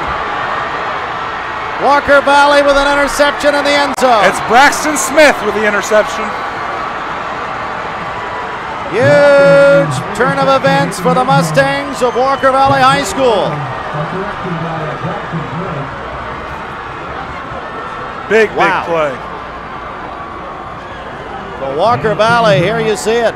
Walker Valley with an interception in the end zone. It's Braxton Smith with the interception. Huge turn of events for the Mustangs of Walker Valley High School. Big play. So Walker Valley, here you see it.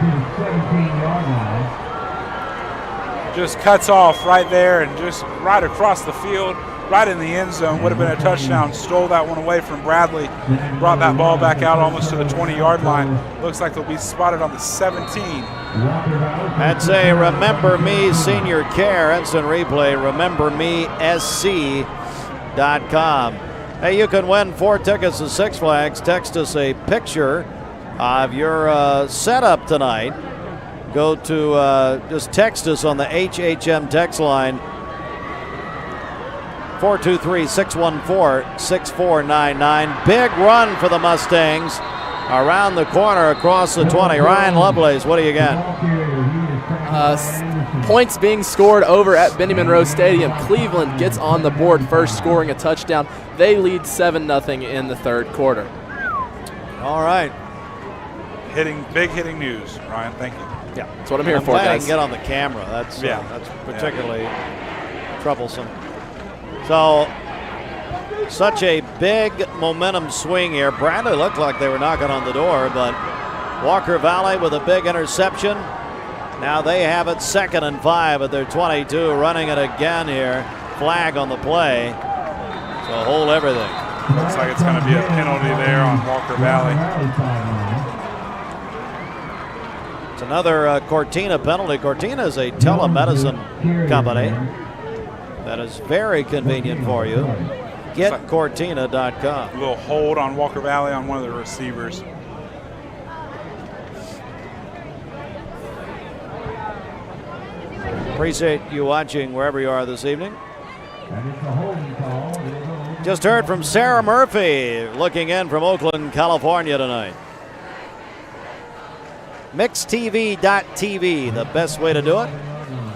Just cuts off right there and just right across the field, right in the end zone. Would have been a touchdown. Stole that one away from Bradley. Brought that ball back out almost to the 20-yard line. Looks like they'll be spotted on the 17. That's a Remember Me Senior Care instant replay. RememberMeSC.com. Hey, you can win 4 tickets to Six Flags. Text us a picture of your setup tonight. Go to, just text us on the HHM text line, 423-614-6499. Big run for the Mustangs around the corner across the 20. Ryan Lovelace, what do you got? Points being scored over at Benny Monroe Stadium. Cleveland gets on the board first, scoring a touchdown. They lead 7-0 in the third quarter. All right. Big hitting news, Ryan. Thank you. Yeah, that's what I'm here for, glad guys. I can get on the camera. That's particularly troublesome. So, such a big momentum swing here. Bradley looked like they were knocking on the door, but Walker Valley with a big interception. Now they have it 2nd and 5 at their 22, running it again here. Flag on the play. So hold everything. Looks like it's going to be a penalty there on Walker Valley. It's another Cortina penalty. Cortina is a telemedicine company that is very convenient for you. GetCortina.com. A little hold on Walker Valley on one of the receivers. Appreciate you watching wherever you are this evening. Just heard from Sarah Murphy, looking in from Oakland, California tonight. MixTV.tv, the best way to do it.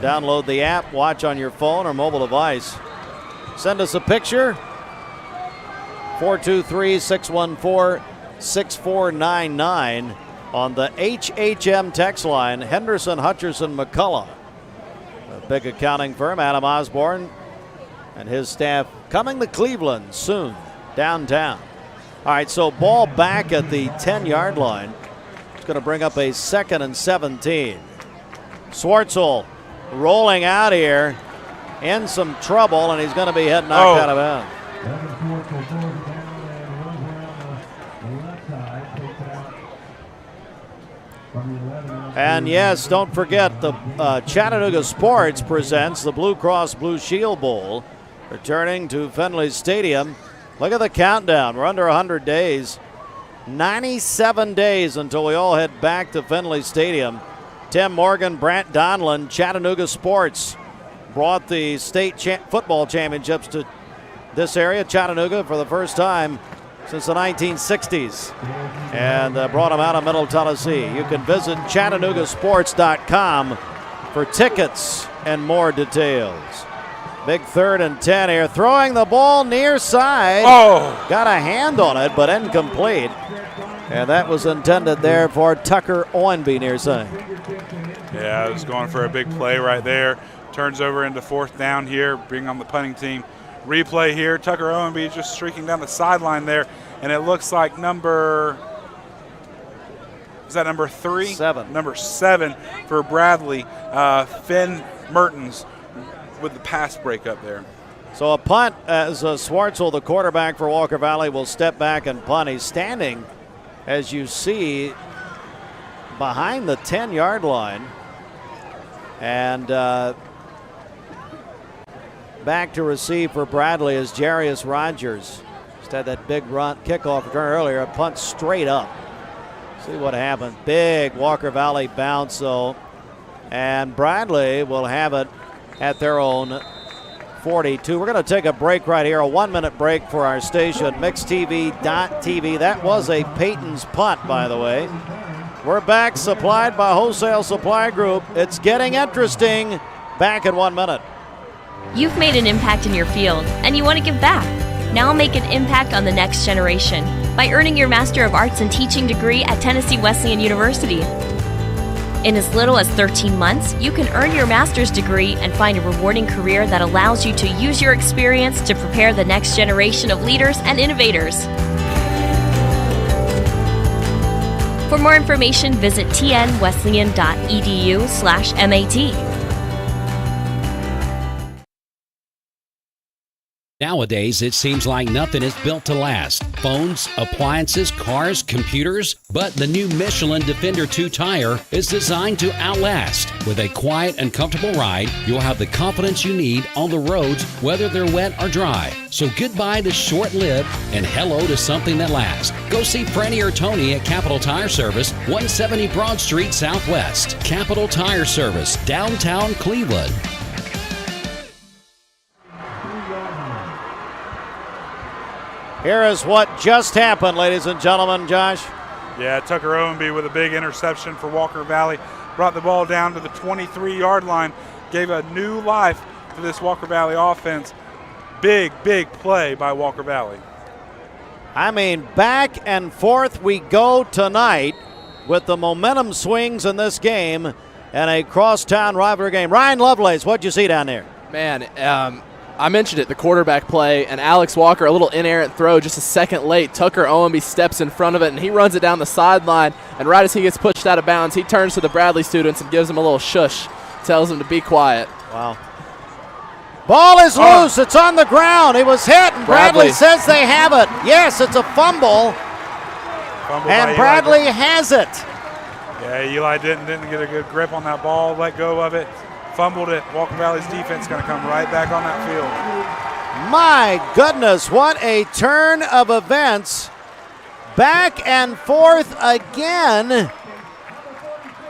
Download the app, watch on your phone or mobile device. Send us a picture. 423-614-6499 on the HHM text line. Henderson, Hutcherson, McCullough. A big accounting firm, Adam Osborne and his staff coming to Cleveland soon, downtown. All right, so ball back at the 10-yard line. Going to bring up a 2nd and 17. Swartzel rolling out here in some trouble, and he's going to be knocked out of bounds. And yes, don't forget the Chattanooga Sports presents the Blue Cross Blue Shield Bowl, returning to Fenway Stadium. Look at the countdown. We're under 100 days. 97 days until we all head back to Fenway Stadium. Tim Morgan, Brant Donlin, Chattanooga Sports brought the state football championships to this area, Chattanooga, for the first time since the 1960s, and brought them out of Middle Tennessee. You can visit ChattanoogaSports.com for tickets and more details. Big 3rd and 10 here. Throwing the ball near side. Oh! Got a hand on it, but incomplete. And that was intended there for Tucker Owenby near side. Yeah, I was going for a big play right there. Turns over into 4th down here, bring on the punting team. Replay here. Tucker Owenby just streaking down the sideline there, and it looks like number 3? 7. Number 7 for Bradley. Finn Mertens with the pass break up there. So a punt as Swartzel, the quarterback for Walker Valley, will step back and punt. He's standing, as you see, behind the 10-yard line. And back to receive for Bradley is Jarius Rogers. Just had that big run kickoff return earlier, a punt straight up. See what happens. Big Walker Valley bounce, though. And Bradley will have it at their own 42. We're going to take a break right here, a 1-minute break for our station, MixTV.tv. That was a Peyton's punt, by the way. We're back, supplied by Wholesale Supply Group. It's getting interesting. Back in 1 minute. You've made an impact in your field, and you want to give back. Now make an impact on the next generation by earning your Master of Arts in Teaching degree at Tennessee Wesleyan University. In as little as 13 months, you can earn your master's degree and find a rewarding career that allows you to use your experience to prepare the next generation of leaders and innovators. For more information, visit tnwesleyan.edu/MAT. Nowadays, it seems like nothing is built to last. Phones, appliances, cars, computers. But the new Michelin Defender 2 tire is designed to outlast. With a quiet and comfortable ride, you'll have the confidence you need on the roads, whether they're wet or dry. So goodbye to short-lived and hello to something that lasts. Go see Franny or Tony at Capital Tire Service, 170 Broad Street Southwest. Capital Tire Service, downtown Cleveland. Here is what just happened, ladies and gentlemen. Josh? Yeah, Tucker Owenby with a big interception for Walker Valley. Brought the ball down to the 23-yard line. Gave a new life to this Walker Valley offense. Big, big play by Walker Valley. I mean, back and forth we go tonight with the momentum swings in this game and a crosstown rivalry game. Ryan Lovelace, what'd you see down there? Man, I mentioned it, the quarterback play, and Alex Walker, a little inerrant throw just a second late. Tucker Owenby steps in front of it, and he runs it down the sideline, and right as he gets pushed out of bounds, he turns to the Bradley students and gives them a little shush, tells them to be quiet. Wow. Ball is loose. It's on the ground. He was hit, and Bradley says they have it. Yes, it's a fumble, and Bradley has it. Yeah, Eli didn't get a good grip on that ball, let go of it. Fumbled it. Walker Valley's defense going to come right back on that field. My goodness, what a turn of events. Back and forth again.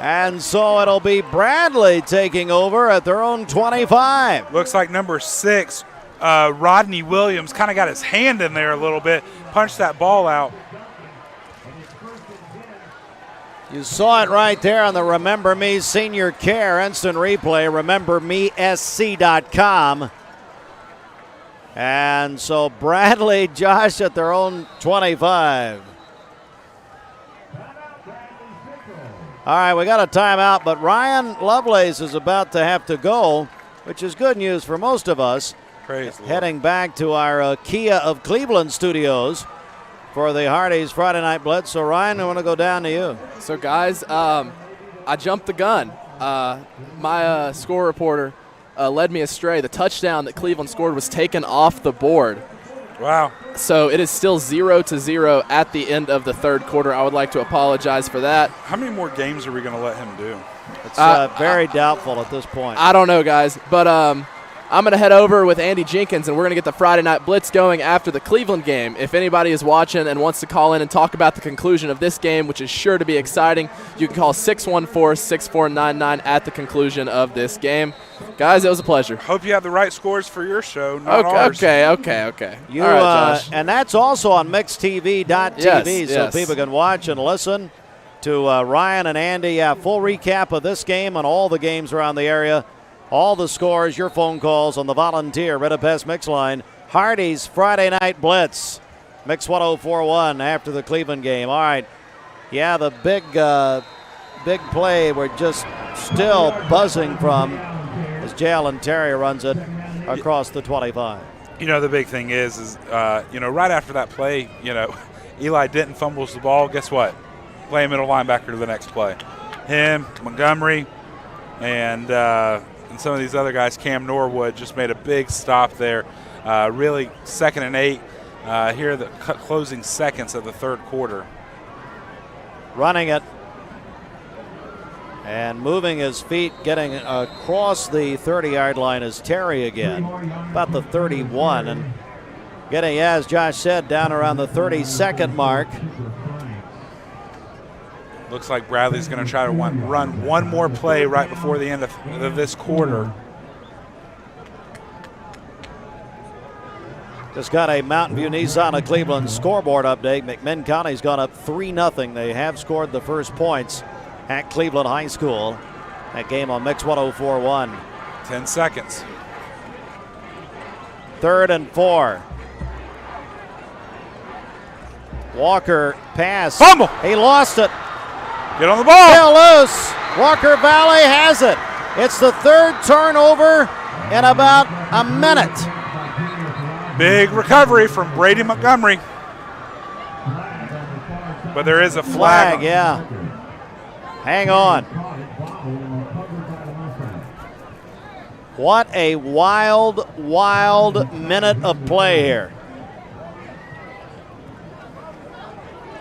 And so it'll be Bradley taking over at their own 25. Looks like number 6, Rodney Williams, kind of got his hand in there a little bit, punched that ball out. You saw it right there on the Remember Me Senior Care instant replay, remembermesc.com. And so Bradley, Josh at their own 25. All right, we got a timeout, but Ryan Lovelace is about to have to go, which is good news for most of us. Praise Heading back to our Kia of Cleveland studios for the Hardee's Friday Night Blitz. So, Ryan, I want to go down to you. So, guys, I jumped the gun. My score reporter led me astray. The touchdown that Cleveland scored was taken off the board. Wow. So it is still 0-0 at the end of the third quarter. I would like to apologize for that. How many more games are we going to let him do? It's very doubtful at this point. I don't know, guys. But I'm going to head over with Andy Jenkins, and we're going to get the Friday Night Blitz going after the Cleveland game. If anybody is watching and wants to call in and talk about the conclusion of this game, which is sure to be exciting, you can call 614-6499 at the conclusion of this game. Guys, it was a pleasure. Hope you have the right scores for your show, not ours. Okay. All right, Josh. And that's also on mixtv.tv, Yes. people can watch and listen to Ryan and Andy. Full recap of this game and all the games around the area. All the scores, your phone calls on the Volunteer Ridapest Mix line. Hardy's Friday Night Blitz. Mix 1041 after the Cleveland game. All right. Yeah, the big play we're just still buzzing from as Jalen Terry runs it across the 25. The big thing is right after that play, Eli Denton fumbles the ball. Guess what? Play middle linebacker to the next play. Him, Montgomery, and some of these other guys, Cam Norwood, just made a big stop there. Really 2nd and 8 here the closing seconds of the third quarter. Running it and moving his feet, getting across the 30-yard line is Terry again, about the 31, and getting, as Josh said, down around the 30-second mark. Looks like Bradley's going to try to run one more play right before the end of this quarter. Just got a Mountain View Nissan of Cleveland scoreboard update. McMinn County's gone up 3-0. They have scored the first points at Cleveland High School. That game on Mix 1041. 10 seconds. 3rd and 4. Walker pass. Fumble. He lost it. Get on the ball. Still loose. Walker Valley has it. It's the 3rd turnover in about a minute. Big recovery from Brady Montgomery. But there is a flag. Yeah. Hang on. What a wild, wild minute of play here.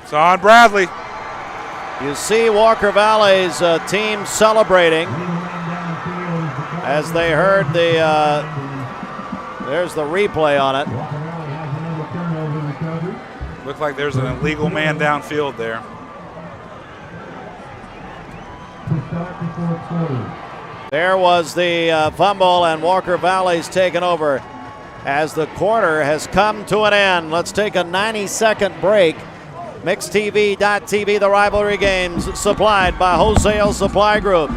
It's on Bradley. You see Walker Valley's team celebrating as they heard there's the replay on it. Looked like there's an illegal man downfield there. There was the fumble, and Walker Valley's taken over as the quarter has come to an end. Let's take a 90-second break. MixTV.tv, the rivalry games supplied by Wholesale Supply Group.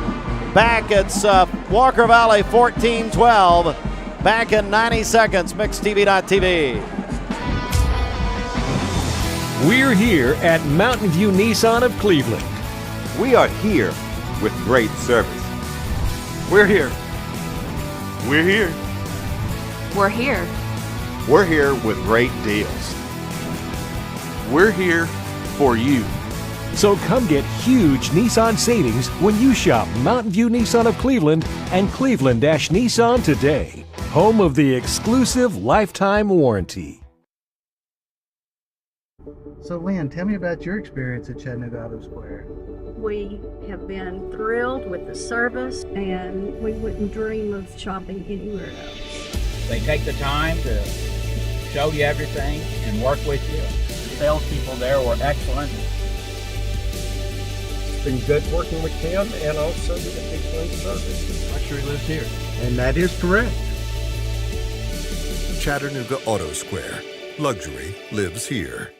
Back, it's Walker Valley 14-12. Back in 90 seconds, MixTV.tv. We're here at Mountain View Nissan of Cleveland. We are here with great service. We're here. We're here. We're here. We're here with great deals. We're here for you. So come get huge Nissan savings when you shop Mountain View Nissan of Cleveland and Cleveland-Nissan today. Home of the exclusive lifetime warranty. So Lynn, tell me about your experience at Chattanooga Auto Square. We have been thrilled with the service, and we wouldn't dream of shopping anywhere else. They take the time to show you everything and work with you. The salespeople there were excellent. It's been good working with him and also with the people in service. Luxury lives here. And that is correct. Chattanooga Auto Square. Luxury lives here.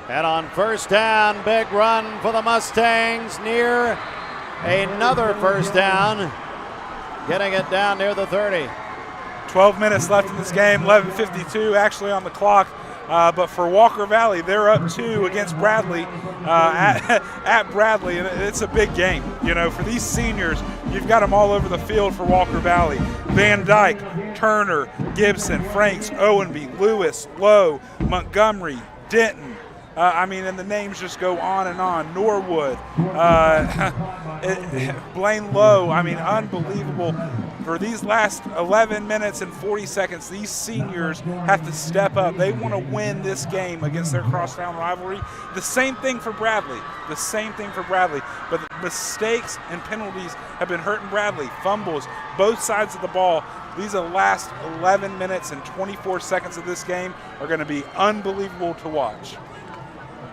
And on first down, big run for the Mustangs near another first down. Getting it down near the 30. 12 minutes left in this game, 11:52 actually on the clock. But for Walker Valley, they're up 2 against Bradley at Bradley, and it's a big game. You know, for these seniors, you've got them all over the field for Walker Valley. Van Dyke, Turner, Gibson, Franks, Owenby, Lewis, Lowe, Montgomery, Denton. And the names just go on and on. Norwood, Blaine Lowe, unbelievable for these last 11 minutes and 40 seconds, these seniors have to step up. They want to win this game against their crosstown rivalry. The same thing for Bradley. The same thing for Bradley. But mistakes and penalties have been hurting Bradley. Fumbles, both sides of the ball. These last 11 minutes and 24 seconds of this game are going to be unbelievable to watch.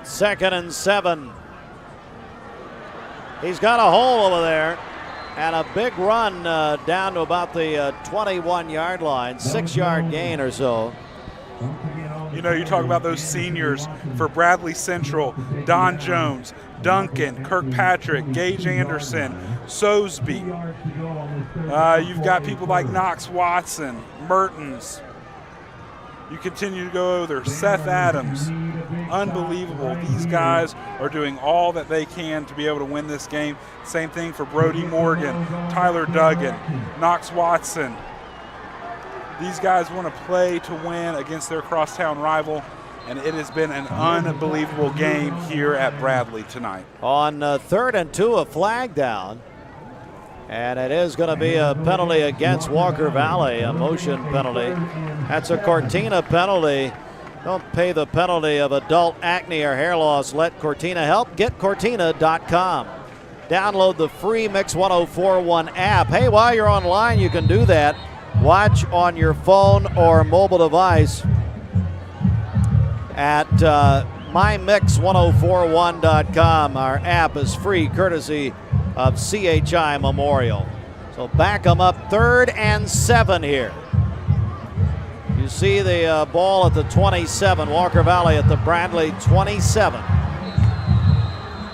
2nd and 7. He's got a hole over there and a big run down to about the 21-yard line, 6-yard gain or so. You know, you talk about those seniors for Bradley Central, Don Jones, Duncan, Kirkpatrick, Gage Anderson, Sosby. You've got people like Knox Watson, Mertens. You continue to go over there, Seth Adams. Unbelievable. These guys are doing all that they can to be able to win this game. Same thing for Brody Morgan, Tyler Duggan, Knox Watson. These guys want to play to win against their crosstown rival, and it has been an unbelievable game here at Bradley tonight. On 3rd and 2, a flag down. And it is going to be a penalty against Walker Valley, a motion penalty. That's a Cortina penalty. Don't pay the penalty of adult acne or hair loss. Let Cortina help. GetCortina.com. Download the free Mix 1041 app. Hey, while you're online, you can do that. Watch on your phone or mobile device at mymix1041.com. Our app is free, courtesy of CHI Memorial. So back them up, 3rd and 7 here. You see the ball at the 27, Walker Valley at the Bradley 27.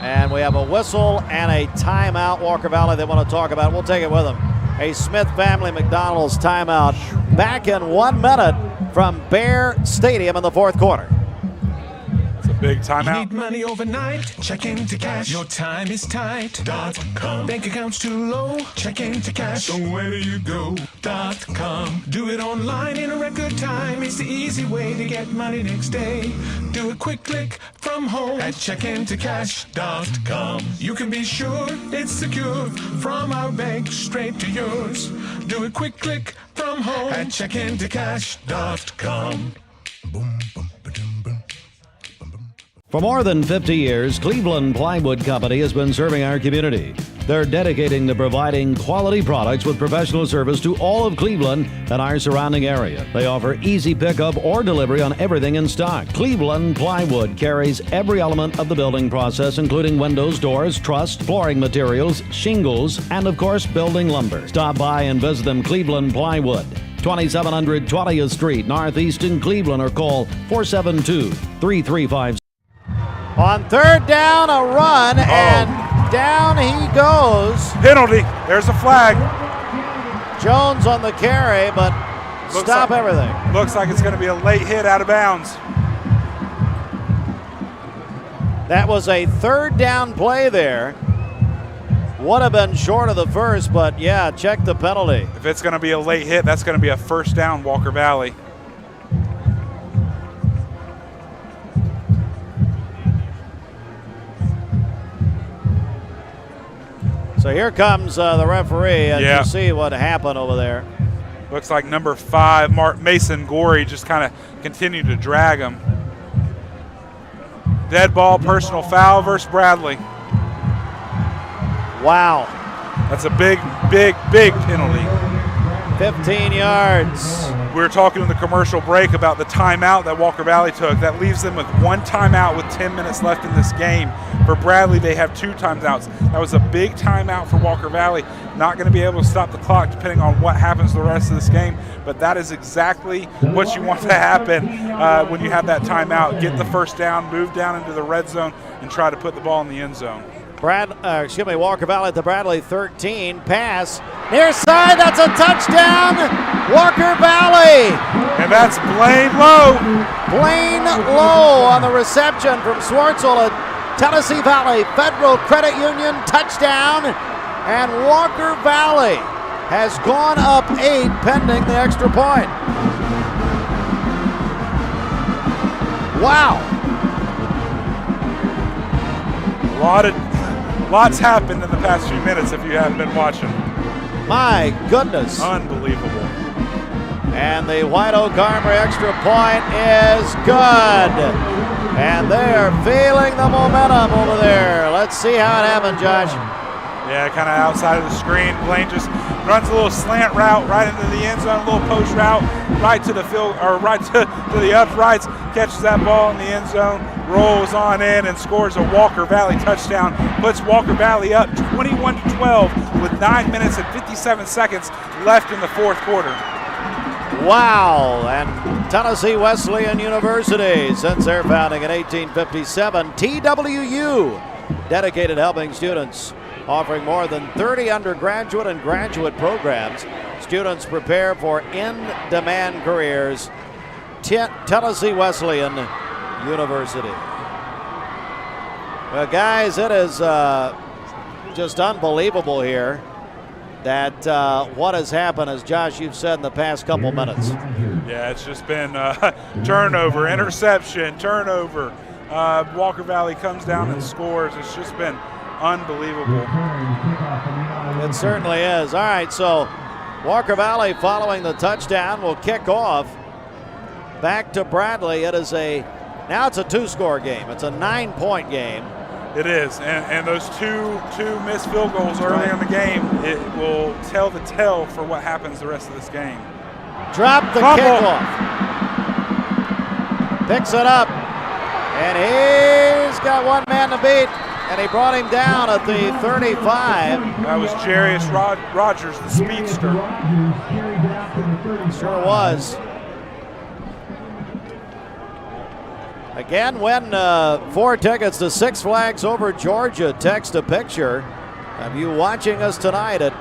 And we have a whistle and a timeout. Walker Valley they want to talk about. We'll take it with them. A Smith Family McDonald's timeout. Back in 1 minute from Bear Stadium in the 4th quarter. Big timeout. You need money overnight? Check into cash. Your time is tight. .com. Bank accounts too low? Check into cash. So where do you go? .com. Do it online in a record time. It's the easy way to get money next day. Do a quick click from home at checkintocash.com. You can be sure it's secure from our bank straight to yours. Do a quick click from home at checkintocash.com. Boom, boom, ba-dum, boom. For more than 50 years, Cleveland Plywood Company has been serving our community. They're dedicating to providing quality products with professional service to all of Cleveland and our surrounding area. They offer easy pickup or delivery on everything in stock. Cleveland Plywood carries every element of the building process, including windows, doors, truss, flooring materials, shingles, and of course, building lumber. Stop by and visit them, Cleveland Plywood. 2700 20th Street, Northeast in Cleveland, or call 472-3356. On 3rd down, a run, and down he goes. Penalty. There's a flag. Jones on the carry, but stop everything. Looks like it's going to be a late hit out of bounds. That was a 3rd down play there. Would have been short of the first, but yeah, check the penalty. If it's going to be a late hit, that's going to be a 1st down, Walker Valley. So here comes the referee, and you see what happened over there. Looks like number 5, Mason Gorey, just kind of continued to drag him. Dead ball, personal foul versus Bradley. Wow. That's a big, big, big penalty. 15 yards. We were talking in the commercial break about the timeout that Walker Valley took. That leaves them with 1 timeout with 10 minutes left in this game. For Bradley, they have 2 timeouts. That was a big timeout for Walker Valley. Not going to be able to stop the clock depending on what happens the rest of this game, but that is exactly what you want to happen when you have that timeout. Get the 1st down, move down into the red zone, and try to put the ball in the end zone. Walker Valley at the Bradley 13. Pass near side. That's a touchdown. Walker Valley. And that's Blaine Lowe. Blaine Lowe on the reception from Swartzel at Tennessee Valley Federal Credit Union. Touchdown. And Walker Valley has gone up 8 pending the extra point. Wow. Lots happened in the past few minutes if you haven't been watching. My goodness. Unbelievable. And the White Oak Armory extra point is good. And they're feeling the momentum over there. Let's see how it happened, Josh. Yeah, kind of outside of the screen. Blaine just runs a little slant route right into the end zone, a little post route, right to the field, or right to the uprights, catches that ball in the end zone, rolls on in and scores a Walker Valley touchdown, puts Walker Valley up 21-12 with 9 minutes and 57 seconds left in the fourth quarter. Wow, and Tennessee Wesleyan University, since their founding in 1857, TWU, dedicated helping students, offering more than 30 undergraduate and graduate programs. Students prepare for in-demand careers. Tennessee Wesleyan University. Well, guys, it is just unbelievable here that what has happened, as Josh, you've said in the past couple minutes. Yeah, it's just been turnover, interception, turnover. Walker Valley comes down and scores. It's just been unbelievable. It certainly is. All right, so Walker Valley following the touchdown will kick off back to Bradley. It is now it's a 2-score game. It's a 9-point game. It is, and those two missed field goals early in the game, it will tell the tale for what happens the rest of this game. Drop the kickoff. Picks it up, and he's got one man to beat, and he brought him down at the 35. That was Jarius Rogers, the speedster. Sure was. Again, win 4 tickets to Six Flags Over Georgia. Text a picture of you watching us tonight at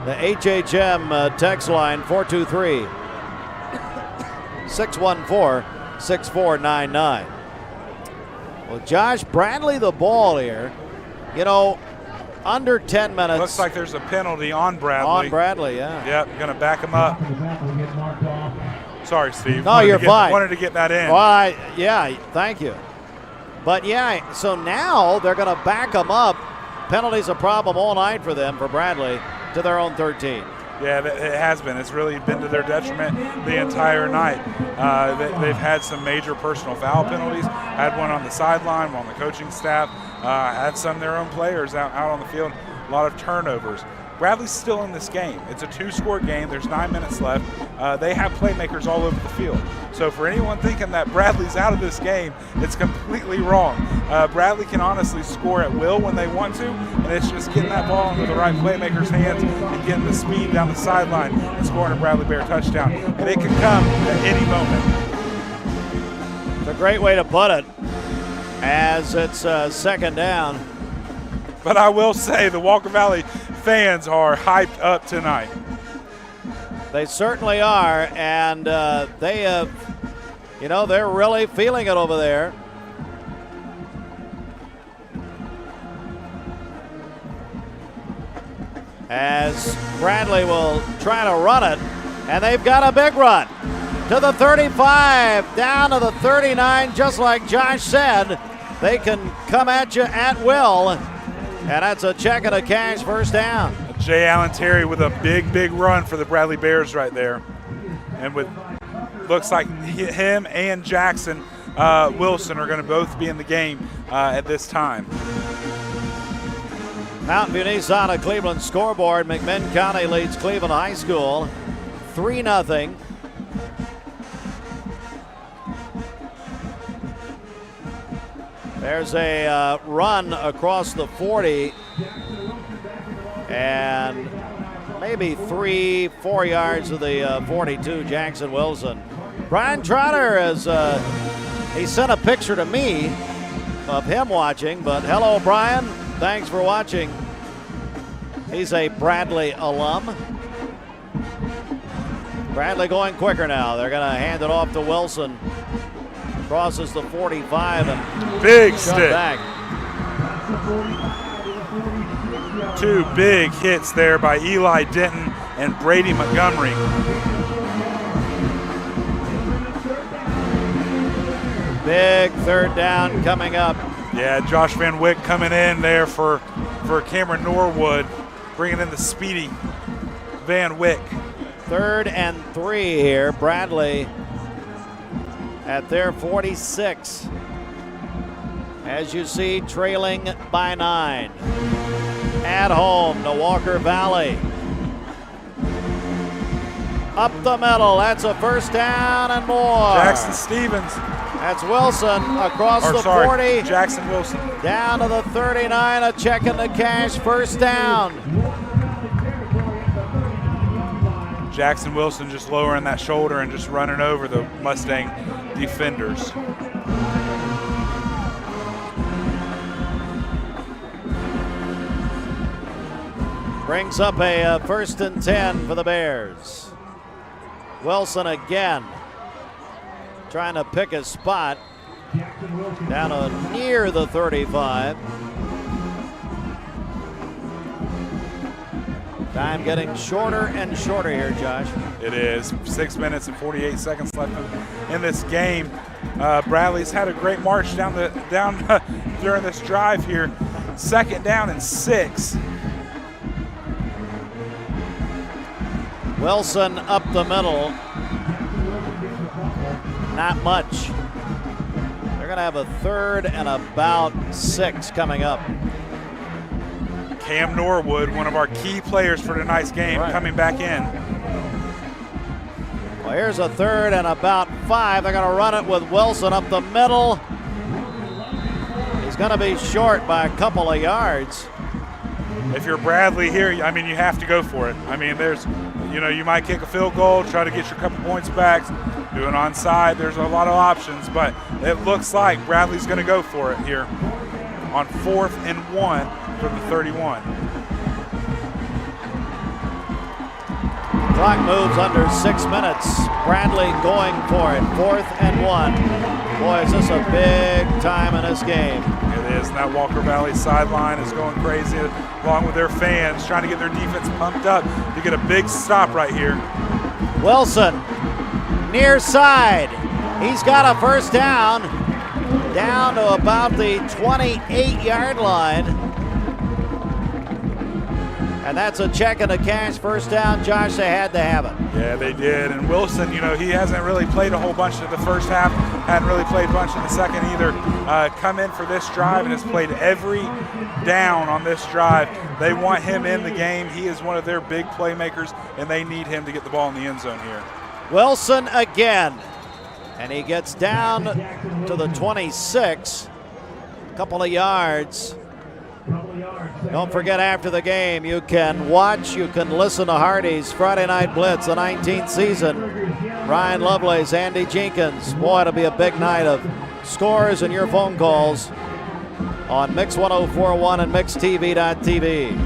the HHM text line 423-614-6499. Well, Josh, Bradley the ball here. You know, under 10 minutes. Looks like there's a penalty on Bradley. On Bradley, yeah. Yep, going to back him up. Sorry, Steve. No, you're fine. Wanted to get that in. Well, yeah, thank you. But, yeah, so now they're going to back them up. Penalty's a problem all night for them, for Bradley, to their own 13. Yeah, it has been. It's really been to their detriment the entire night. They've had some major personal foul penalties. Had one on the sideline, one on the coaching staff. Had some of their own players out on the field. A lot of turnovers. Bradley's still in this game. It's a 2-score game. There's 9 minutes left. They have playmakers all over the field. So for anyone thinking that Bradley's out of this game, it's completely wrong. Bradley can honestly score at will when they want to, and it's just getting that ball into the right playmaker's hands and getting the speed down the sideline and scoring a Bradley Bear touchdown. And it can come at any moment. It's a great way to put it, as it's second down. But I will say the Walker Valley fans are hyped up tonight. They certainly are, and they have, they're really feeling it over there. As Bradley will try to run it, and they've got a big run to the 35, down to the 39, just like Josh said. They can come at you at will. And that's a check and a cash first down. Jay Allen Terry with a big run for the Bradley Bears right there. And with looks like him and Jackson Wilson are going to both be in the game at this time. Mountain View Nissan at Cleveland scoreboard. McMinn County leads Cleveland High School 3-0. There's a run across the 40 and maybe 3-4 yards of the 42, Jackson Wilson. Brian Trotter he sent a picture to me of him watching, but hello, Brian. Thanks for watching. He's a Bradley alum. Bradley going quicker now. They're going to hand it off to Wilson. Crosses the 45 and big stick. Back. 2 big hits there by Eli Denton and Brady Montgomery. Big third down coming up. Yeah, Josh Van Wyck coming in there for Cameron Norwood, bringing in the speedy Van Wyck. 3rd and 3 here. Bradley at their 46. As you see, trailing by 9. At home to Walker Valley. Up the middle, that's a first down and more. Jackson Stevens. That's Wilson across the 40. Jackson Wilson. Down to the 39, a check in the cash, first down. Jackson Wilson just lowering that shoulder and just running over the Mustang defenders. Brings up a 1st and 10 for the Bears. Wilson again trying to pick a spot down to near the 35. Time getting shorter and shorter here, Josh. It is. 6 minutes and 48 seconds left in this game. Bradley's had a great march down during this drive here. 2nd down and 6. Wilson up the middle. Not much. They're going to have a 3rd and about 6 coming up. Cam Norwood, one of our key players for tonight's game, coming back in. Well, here's a 3rd and about 5. They're going to run it with Wilson up the middle. He's going to be short by a couple of yards. If you're Bradley here, I mean, you have to go for it. I mean, you might kick a field goal, try to get your couple points back, do an onside. There's a lot of options, but it looks like Bradley's going to go for it here on 4th and 1 from the 31. Clock moves under 6 minutes. Bradley going for it. 4th and 1. Boy, is this a big time in this game. It is. And that Walker Valley sideline is going crazy along with their fans trying to get their defense pumped up to get a big stop right here. Wilson, near side. He's got a first down to about the 28-yard line. And that's a check and a cash first down. Josh, they had to have it. Yeah, they did. And Wilson, he hasn't really played a whole bunch of the first half, hadn't really played much in the second either. Come in for this drive and has played every down on this drive. They want him in the game. He is one of their big playmakers, and they need him to get the ball in the end zone here. Wilson again. And he gets down to the 26. A couple of yards. Don't forget, after the game, you can watch, you can listen to Hardy's Friday Night Blitz, the 19th season. Ryan Lovelace, Andy Jenkins. Boy, it'll be a big night of scores and your phone calls on Mix 104.1 and MixTV.tv.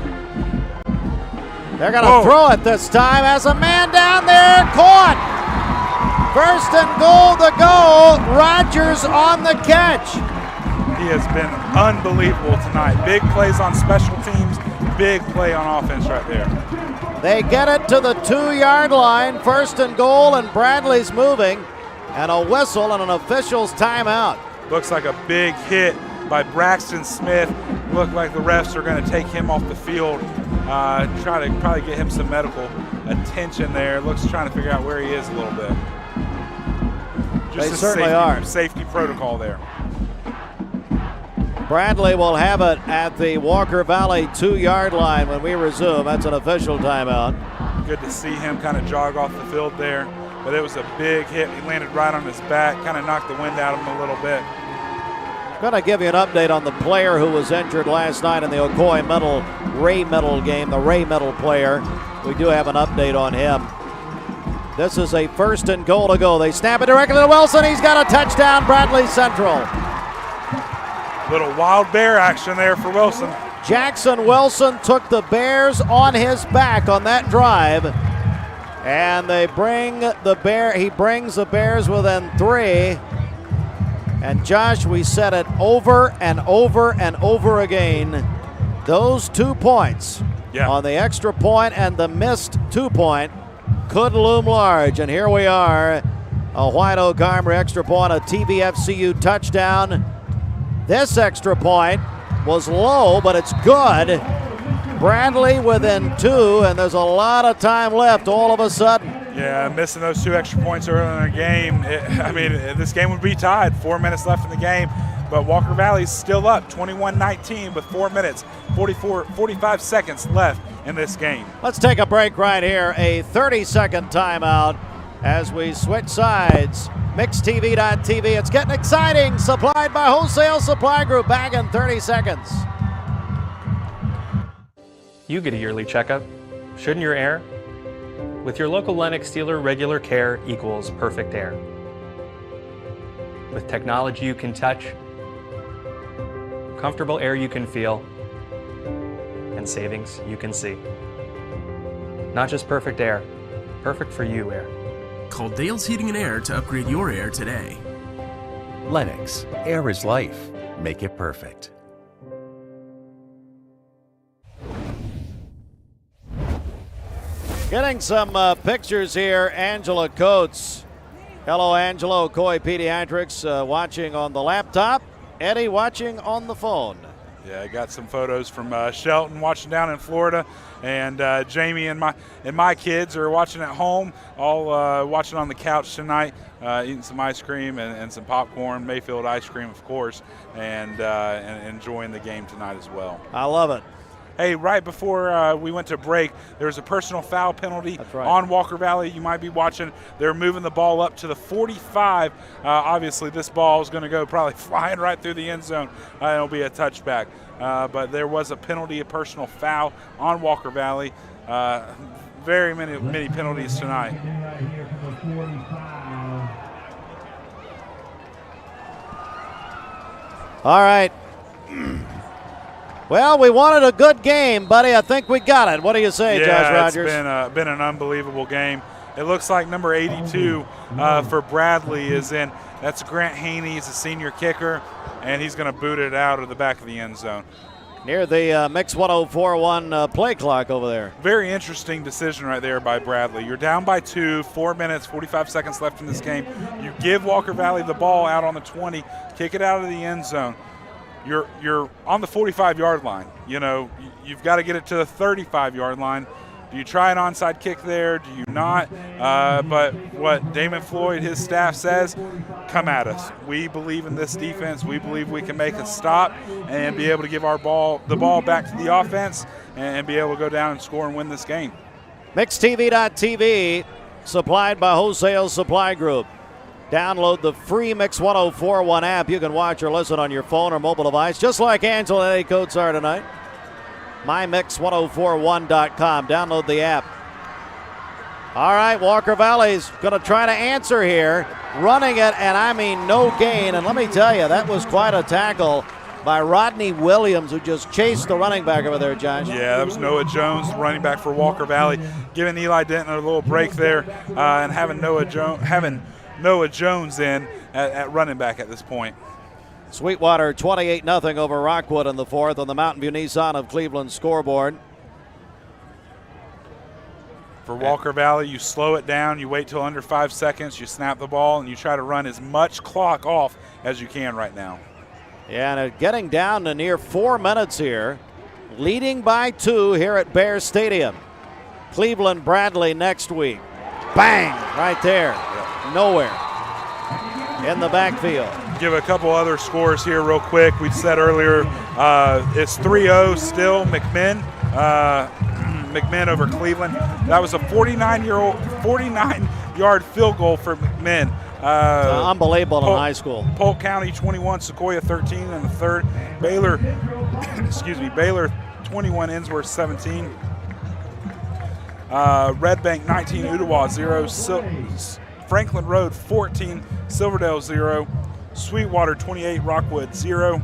They're going to throw it this time as a man down there caught. 1st and goal to go. Rogers on the catch. He has been unbelievable tonight. Big plays on special teams, big play on offense right there. They get it to the 2-yard line, 1st and goal, and Bradley's moving, and a whistle and an official's timeout. Looks like a big hit by Braxton Smith. Look like the refs are going to take him off the field, try to probably get him some medical attention there. Looks trying to figure out where he is a little bit. Just they certainly are. Safety protocol there. Bradley will have it at the Walker Valley 2-yard line when we resume. That's an official timeout. Good to see him kind of jog off the field there, but it was a big hit. He landed right on his back, kind of knocked the wind out of him a little bit. Going to give you an update on the player who was injured last night in the Ocoee Ray Middle game, the Ray Middle player. We do have an update on him. This is a 1st and goal to go. They snap it directly to Wilson. He's got a touchdown, Bradley Central. Little wild bear action there for Wilson. Jackson Wilson took the Bears on his back on that drive. And he brings the Bears within 3. And Josh, we said it over and over and over again. Those 2 points on the extra point and the missed 2-point could loom large. And here we are, a White Oak Armory extra point, a TVFCU touchdown. This extra point was low, but it's good. Bradley within 2, and there's a lot of time left all of a sudden. Yeah, missing those 2 extra points early in the game. This game would be tied. 4 minutes left in the game, but Walker Valley's still up 21-19 with 4 minutes, 45 seconds left in this game. Let's take a break right here. A 30-second timeout as we switch sides. MixTV.tv. It's getting exciting. Supplied by Wholesale Supply Group. Back in 30 seconds. You get a yearly checkup. Shouldn't your air? With your local Lennox dealer, regular care equals perfect air. With technology you can touch, comfortable air you can feel, and savings you can see. Not just perfect air, perfect for you air. Call Dale's Heating and Air to upgrade your air today. Lennox, air is life. Make it perfect. Getting some pictures here. Angela Coates. Hello, Angela. Ocoee Pediatrics watching on the laptop. Eddie watching on the phone. Yeah, I got some photos from Shelton watching down in Florida, and Jamie and my kids are watching at home, all watching on the couch tonight, eating some ice cream and some popcorn, Mayfield ice cream, of course, and enjoying the game tonight as well. I love it. Hey, right before we went to break, there was a personal foul penalty on Walker Valley. You might be watching. They're moving the ball up to the 45. Obviously, this ball is going to go probably flying right through the end zone. It'll be a touchback. But there was a penalty, a personal foul on Walker Valley. Very many penalties tonight. All right. Well, we wanted a good game, buddy. I think we got it. What do you say, Josh Rogers? Yeah, it's been an unbelievable game. It looks like number 82 for Bradley is in. That's Grant Haney. He's a senior kicker, and he's going to boot it out of the back of the end zone. Near the Mix 104.1 play clock over there. Very interesting decision right there by Bradley. You're down by 2, 4 minutes, 45 seconds left in this game. You give Walker Valley the ball out on the 20, kick it out of the end zone. You're on the 45-yard line. You know, you've got to get it to the 35-yard line. Do you try an onside kick there? Do you not? But what Damon Floyd, his staff says, come at us. We believe in this defense. We believe we can make a stop and be able to give the ball back to the offense and be able to go down and score and win this game. MixTV.tv, supplied by Wholesale Supply Group. Download the free Mix 104.1 app. You can watch or listen on your phone or mobile device, just like Angela and Eddie Coates are tonight. MyMix1041.com. Download the app. All right, Walker Valley's going to try to answer here. Running it, and I mean no gain. And let me tell you, that was quite a tackle by Rodney Williams, who just chased the running back over there, Josh. Yeah, that was Noah Jones, running back for Walker Valley, giving Eli Denton a little break there and having Noah Jones in at running back at this point. Sweetwater 28-0 over Rockwood in the fourth on the Mountain View Nissan of Cleveland scoreboard. For Walker Valley, you slow it down, you wait till under 5 seconds, you snap the ball, and you try to run as much clock off as you can right now. Yeah, and getting down to near 4 minutes here, leading by 2 here at Bear Stadium. Cleveland Bradley next week. Bang! Right there. Nowhere in the backfield. Give a couple other scores here real quick. We said earlier it's 3-0 still. McMinn over Cleveland. That was a 49-yard field goal for McMinn. Unbelievable in high school. Polk County 21, Sequoia 13 in the third. Baylor 21, Innsworth 17. Red Bank 19, Ottawa 0. Franklin Road 14, Silverdale 0. Sweetwater 28, Rockwood 0.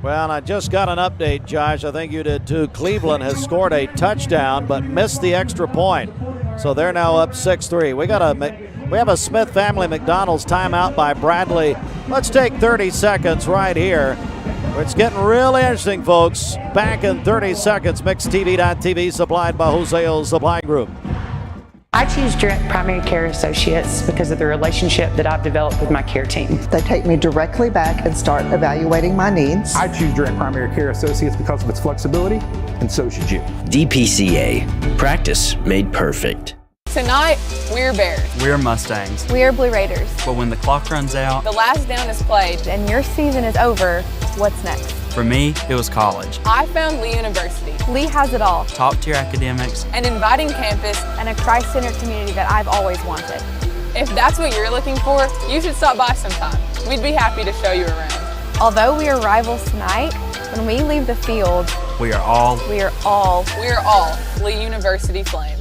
Well, and I just got an update, Josh. I think you did too. Cleveland has scored a touchdown but missed the extra point. So they're now up 6-3. We have a Smith Family McDonald's timeout by Bradley. Let's take 30 seconds right here. It's getting really interesting, folks. Back in 30 seconds. MixTV.tv, supplied by Wholesale Supply Group. I choose Direct Primary Care Associates because of the relationship that I've developed with my care team. They take me directly back and start evaluating my needs. I choose Direct Primary Care Associates because of its flexibility, and so should you. DPCA. Practice made perfect. Tonight, we're Bears. We're Mustangs. We're Blue Raiders. But when the clock runs out, the last down is played, and your season is over, what's next? For me, it was college. I found Lee University. Lee has it all. Top-tier academics. An inviting campus. And a Christ-centered community that I've always wanted. If that's what you're looking for, you should stop by sometime. We'd be happy to show you around. Although we are rivals tonight, when we leave the field, we are all Lee University Flames.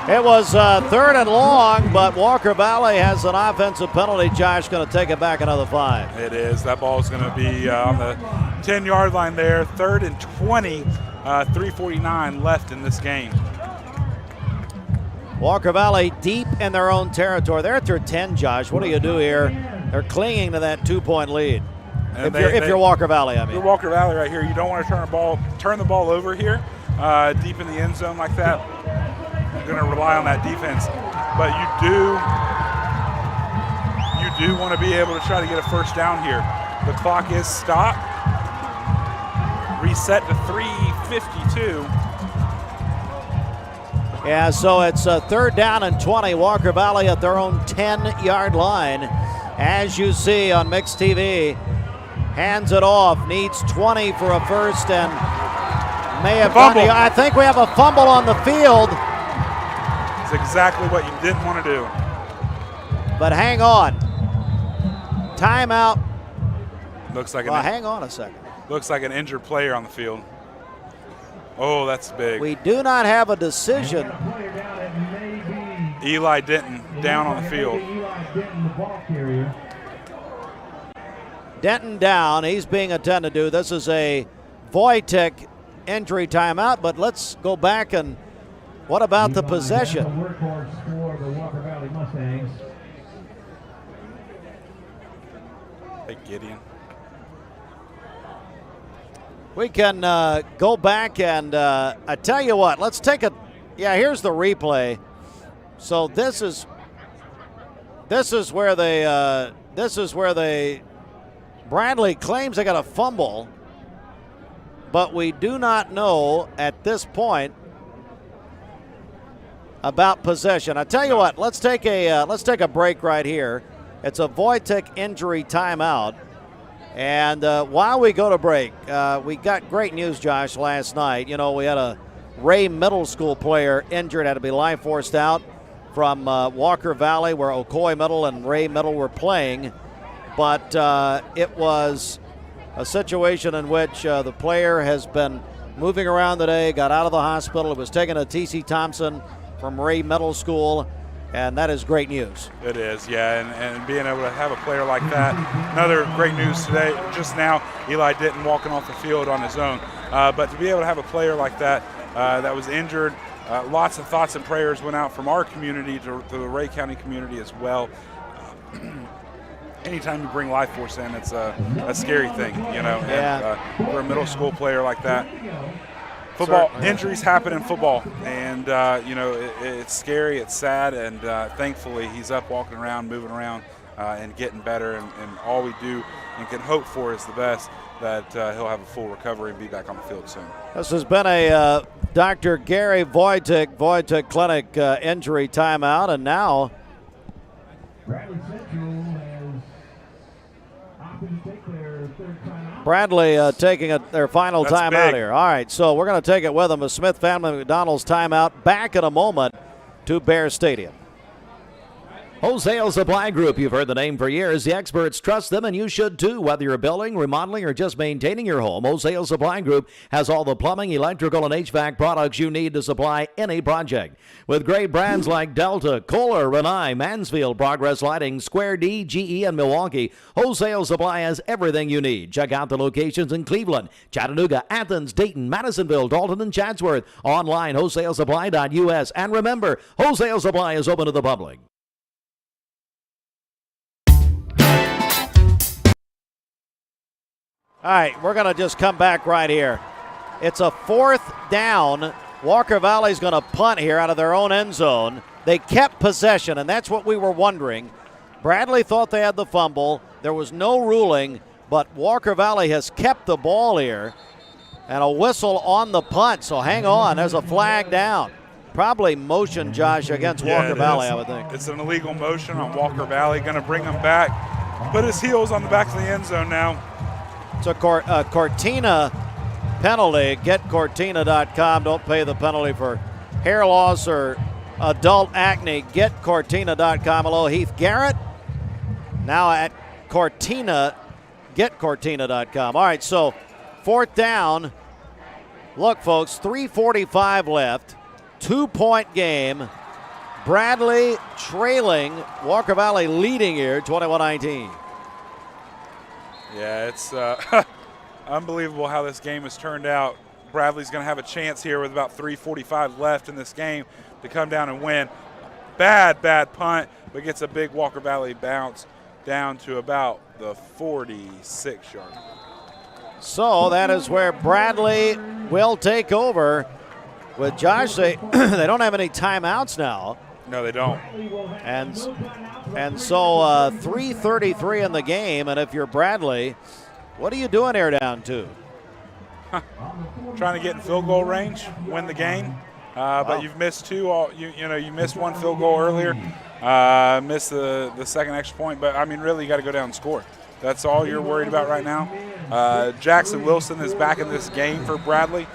It was third and long, but Walker Valley has an offensive penalty. Josh going to take it back another 5. It is. That ball is going to be on the 10-yard line there. 3rd and 20, 3:49 left in this game. Walker Valley deep in their own territory. They're at their 10, Josh. What do you do here? They're clinging to that 2-point lead. If you're Walker Valley, I mean. If you're Walker Valley right here, you don't want to turn the ball over here deep in the end zone like that. You're going to rely on that defense, but you do want to be able to try to get a first down here. The clock is stopped. Reset to 3:52. Yeah, so it's 3rd down and 20. Walker Valley at their own 10-yard line. As you see on Mixed TV, hands it off, needs 20 for a first, and may have fumble. I think we have a fumble on the field. It's exactly what you didn't want to do. But hang on. Timeout. Looks like hang on a second. Looks like an injured player on the field. Oh, that's big. We do not have a decision. Eli Denton down on the field. Denton down. He's being attended to. This is a Wojtek injury timeout, but let's go back and what about the possession? Hey, Gideon. We can go back and I tell you what, let's take a, here's the replay. So this is where they, Bradley claims they got a fumble, but we do not know at this point about possession. I tell you what, let's take a break right here. It's a Wojtek injury timeout. And while we go to break, we got great news, Josh, last night. You know, we had a Ray Middle School player injured, had to be life forced out from Walker Valley, where Ocoee Middle and Ray Middle were playing. But it was a situation in which the player has been moving around today, got out of the hospital. It was taken to T.C. Thompson from Ray Middle School. And that is great news. It is, yeah, and being able to have a player like that. Another great news today, just now, Eli Denton walking off the field on his own. But to be able to have a player like that that was injured, lots of thoughts and prayers went out from our community to the Ray County community as well. Anytime you bring life force in, it's a scary thing, you know. Yeah. And, for a middle school player like that. Football injuries happen in football, and you know it's scary, it's sad, and thankfully he's up, walking around, moving around, and getting better. And all we do and can hope for is the best, that he'll have a full recovery and be back on the field soon. This has been a Dr. Gary Wojtek Clinic injury timeout, and now Bradley taking their final timeout here. All right, so we're going to take it with them. A Smith Family McDonald's timeout. Back in a moment to Bear Stadium. Wholesale Supply Group. You've heard the name for years. The experts trust them, and you should too. Whether you're building, remodeling, or just maintaining your home, Wholesale Supply Group has all the plumbing, electrical, and HVAC products you need to supply any project. With great brands like Delta, Kohler, Rinnai, Mansfield, Progress Lighting, Square D, GE, and Milwaukee, Wholesale Supply has everything you need. Check out the locations in Cleveland, Chattanooga, Athens, Dayton, Madisonville, Dalton, and Chatsworth. Online, wholesalesupply.us. And remember, Wholesale Supply is open to the public. All right, we're going to just come back right here. It's a 4th down. Walker Valley's going to punt here out of their own end zone. They kept possession, and that's what we were wondering. Bradley thought they had the fumble. There was no ruling, but Walker Valley has kept the ball here. And a whistle on the punt, so hang on. There's a flag down. Probably motion, Josh, against Walker Valley, I would think. It's an illegal motion on Walker Valley. Going to bring him back. Put his heels on the back of the end zone now. It's a Cortina penalty. GetCortina.com. Don't pay the penalty for hair loss or adult acne. GetCortina.com. Hello, Heath Garrett. Now at Cortina, GetCortina.com. All right, so 4th down. Look, folks, 3:45 left. 2-point game. Bradley trailing. Walker Valley leading here, 21-19. Yeah, it's unbelievable how this game has turned out. Bradley's going to have a chance here with about 3:45 left in this game to come down and win. Bad punt, but gets a big Walker Valley bounce down to about the 46-yard. So that is where Bradley will take over. With Josh, they don't have any timeouts now. No, they don't. And so 3:33 in the game, and if you're Bradley, what are you doing here down 2? Trying to get in field goal range, win the game. But you've missed 2. You missed 1 field goal earlier, missed the second extra point. But, I mean, really, you got to go down and score. That's all you're worried about right now. Jackson Wilson is back in this game for Bradley.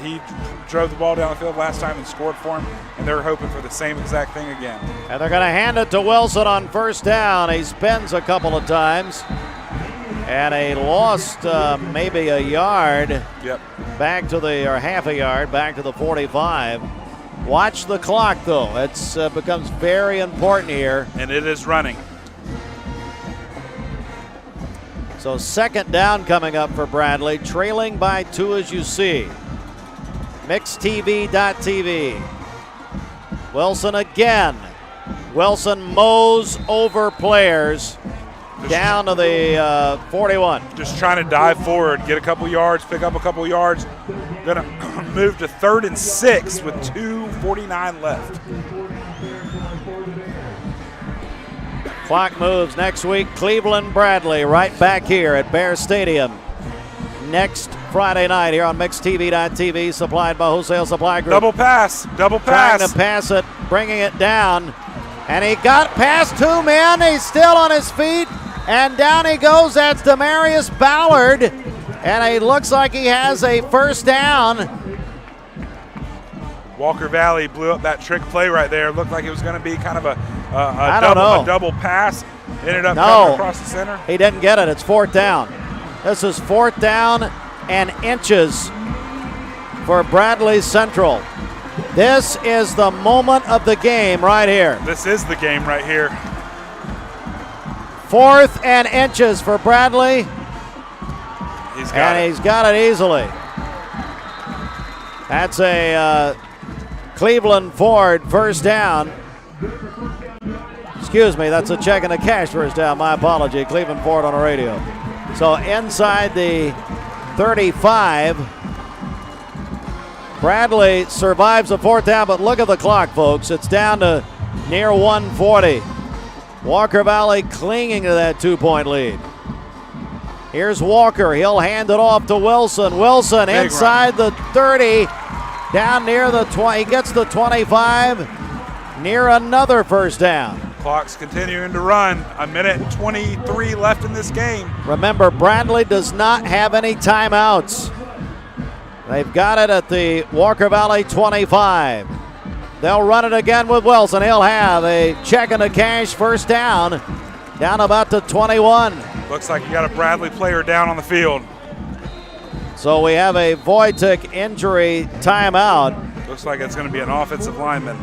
He drove the ball down the field last time and scored for him, and they're hoping for the same exact thing again. And they're going to hand it to Wilson on 1st down. He spins a couple of times. And he lost maybe a yard. Yep. Back to or half a yard, back to the 45. Watch the clock, though. It's becomes very important here. And it is running. So 2nd down coming up for Bradley, trailing by 2 as you see. MixedTV.tv. Wilson again. Wilson mows over players down to the 41. Just trying to dive forward, get a couple yards, pick up a couple yards. Going to move to 3rd and 6 with 2:49 left. Clock moves next week. Cleveland Bradley right back here at Bear Stadium next Friday night here on MixedTV.tv, supplied by Wholesale Supply Group. Double pass. Trying to pass it, bringing it down. And he got past 2 men. He's still on his feet. And down he goes. That's Demarius Ballard. And it looks like he has a 1st down. Walker Valley blew up that trick play right there. Looked like it was going to be kind of a double pass. Ended up coming across the center. He didn't get it. It's 4th down. This is 4th down and inches for Bradley Central. This is the moment of the game right here. This is the game right here. 4th and inches for Bradley. He's got it easily. That's a Cleveland Ford 1st down. Excuse me, that's a check and a cash 1st down. My apology. Cleveland Ford on the radio. So inside the 35. Bradley survives a 4th down, but look at the clock, folks. It's down to near 1:40. Walker Valley clinging to that 2-point lead. Here's Walker. He'll hand it off to Wilson. Wilson big inside run. The 30, down near the 20. He gets the 25, near another 1st down. Clock's continuing to run. 1:23 left in this game. Remember, Bradley does not have any timeouts. They've got it at the Walker Valley 25. They'll run it again with Wilson. He'll have a check and a cash 1st down about to 21. Looks like you got a Bradley player down on the field. So we have a Wojtek injury timeout. Looks like it's going to be an offensive lineman.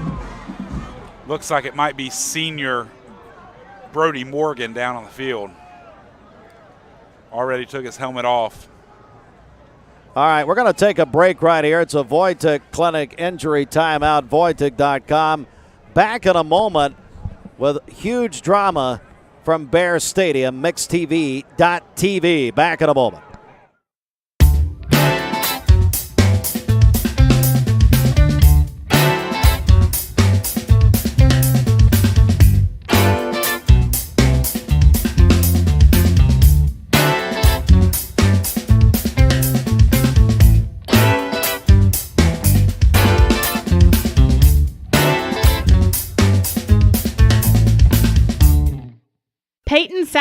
Looks like it might be senior Brody Morgan down on the field. Already took his helmet off. All right, we're going to take a break right here. It's a Wojtek Clinic injury timeout, Wojtek.com. Back in a moment with huge drama from Bear Stadium, MixedTV.tv. Back in a moment.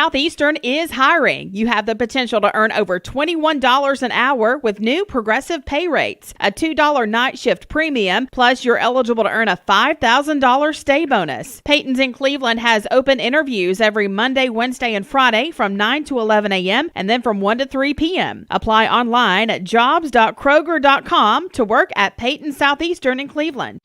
Southeastern is hiring. You have the potential to earn over $21 an hour with new progressive pay rates, a $2 night shift premium, plus you're eligible to earn a $5,000 stay bonus. Peyton's in Cleveland has open interviews every Monday, Wednesday, and Friday from 9 to 11 a.m. and then from 1 to 3 p.m. Apply online at jobs.kroger.com to work at Peyton Southeastern in Cleveland.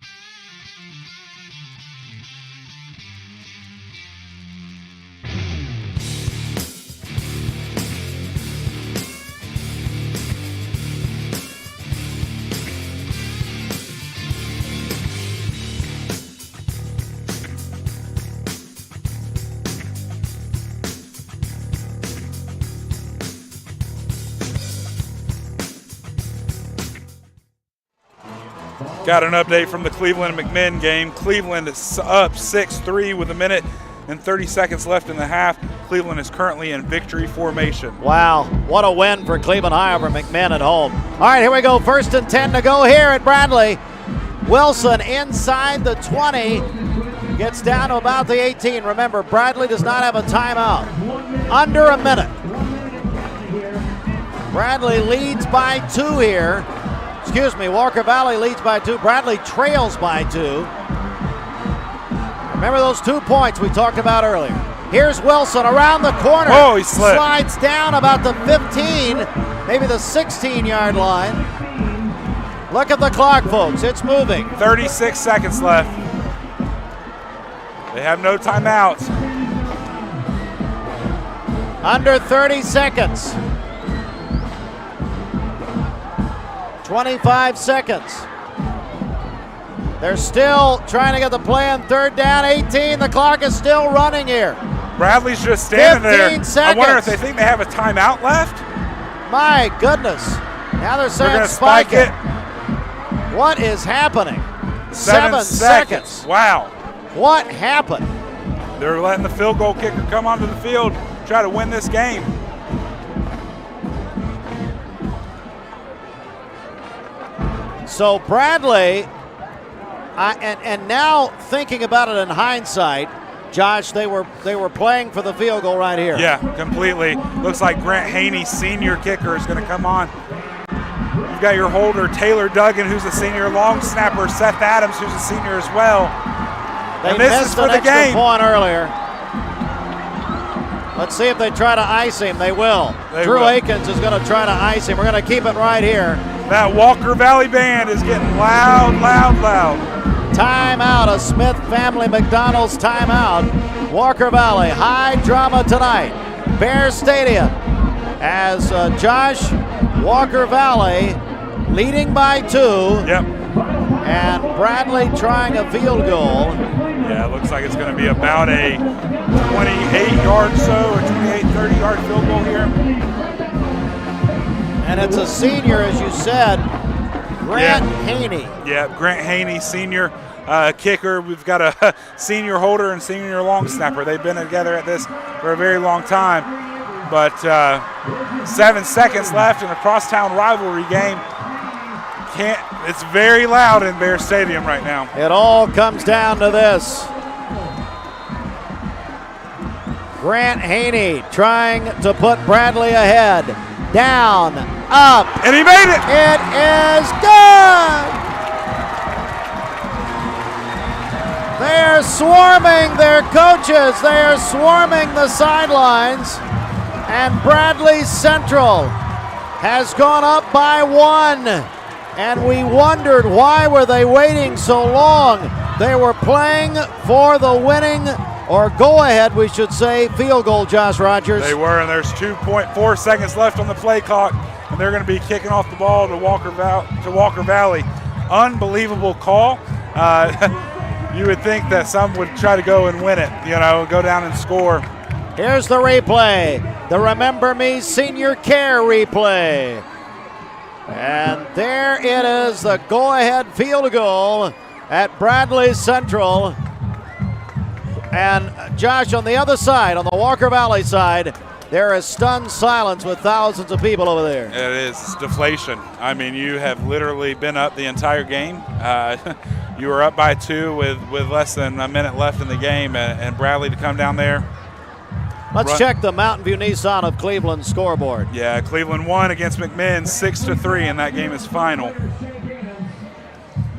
Got an update from the Cleveland and McMinn game. Cleveland is up 6-3 with 1 minute and 30 seconds left in the half. Cleveland is currently in victory formation. Wow, what a win for Cleveland High over McMinn at home. All right, here we go. 1st and 10 to go here at Bradley. Wilson inside the 20. Gets down to about the 18. Remember, Bradley does not have a timeout. Under a minute. Bradley leads by 2 here. Excuse me, Walker Valley leads by 2. Bradley trails by 2. Remember those 2 points we talked about earlier. Here's Wilson around the corner. Oh, he slipped. Slides down about the 15, maybe the 16-yard line. Look at the clock, folks. It's moving. 36 seconds left. They have no timeouts. Under 30 seconds. 25 seconds. They're still trying to get the play on 3rd down. 18. The clock is still running here. Bradley's just standing there. 15 seconds. I wonder if they think they have a timeout left. My goodness. Now they're saying going to spike it. it. What is happening? 7 seconds. Wow. What happened? They're letting the field goal kicker come onto the field, try to win this game. So Bradley, and now thinking about it in hindsight, Josh, they were playing for the field goal right here. Yeah, completely. Looks like Grant Haney, senior kicker, is going to come on. You've got your holder, Taylor Duggan, who's a senior, long snapper, Seth Adams, who's a senior as well. They and this missed is for an the extra game. point earlier. Let's see if they try to ice him. They will. Drew Akins is going to try to ice him. We're going to keep it right here. That Walker Valley band is getting loud, loud, loud. Timeout, a Smith Family McDonald's timeout. Walker Valley, high drama tonight. Bear Stadium as Josh, Walker Valley leading by 2. Yep. And Bradley trying a field goal. Yeah, it looks like it's going to be about a 28-yard or 30-yard field goal here. And it's a senior, as you said, Grant Haney. Yeah, Grant Haney, senior kicker. We've got a senior holder and senior long snapper. They've been together at this for a very long time. But 7 seconds left in a crosstown rivalry game. It's very loud in Bear Stadium right now. It all comes down to this. Grant Haney trying to put Bradley ahead. Down, up. And he made it. It is good. They are swarming their coaches. They are swarming the sidelines. And Bradley Central has gone up by 1. And we wondered, why were they waiting so long? They were playing for the winning, or go-ahead, we should say, field goal, Josh Rogers. They were, and there's 2.4 seconds left on the play clock, and they're going to be kicking off the ball to Walker Valley. Unbelievable call. You would think that some would try to go and win it, go down and score. Here's the replay, the Remember Me Senior Care replay. And there it is, the go-ahead field goal at Bradley Central. And Josh, on the other side, on the Walker Valley side, there is stunned silence with thousands of people over there. It is. It's deflation. I mean, you have literally been up the entire game. You were up by 2 with less than a minute left in the game, and Bradley to come down there. Let's check the Mountain View Nissan of Cleveland scoreboard. Yeah, Cleveland won against McMinn 6-3, and that game is final.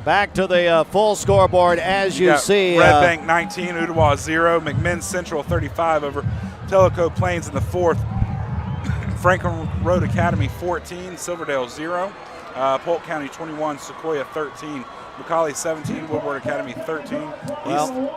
Back to the full scoreboard as you see. Red Bank 19, Ottawa 0. McMinn Central 35 over Tellico Plains in the fourth. Franklin Road Academy 14, Silverdale 0. Polk County 21, Sequoia 13. McCauley 17, Woodward Academy 13. Well,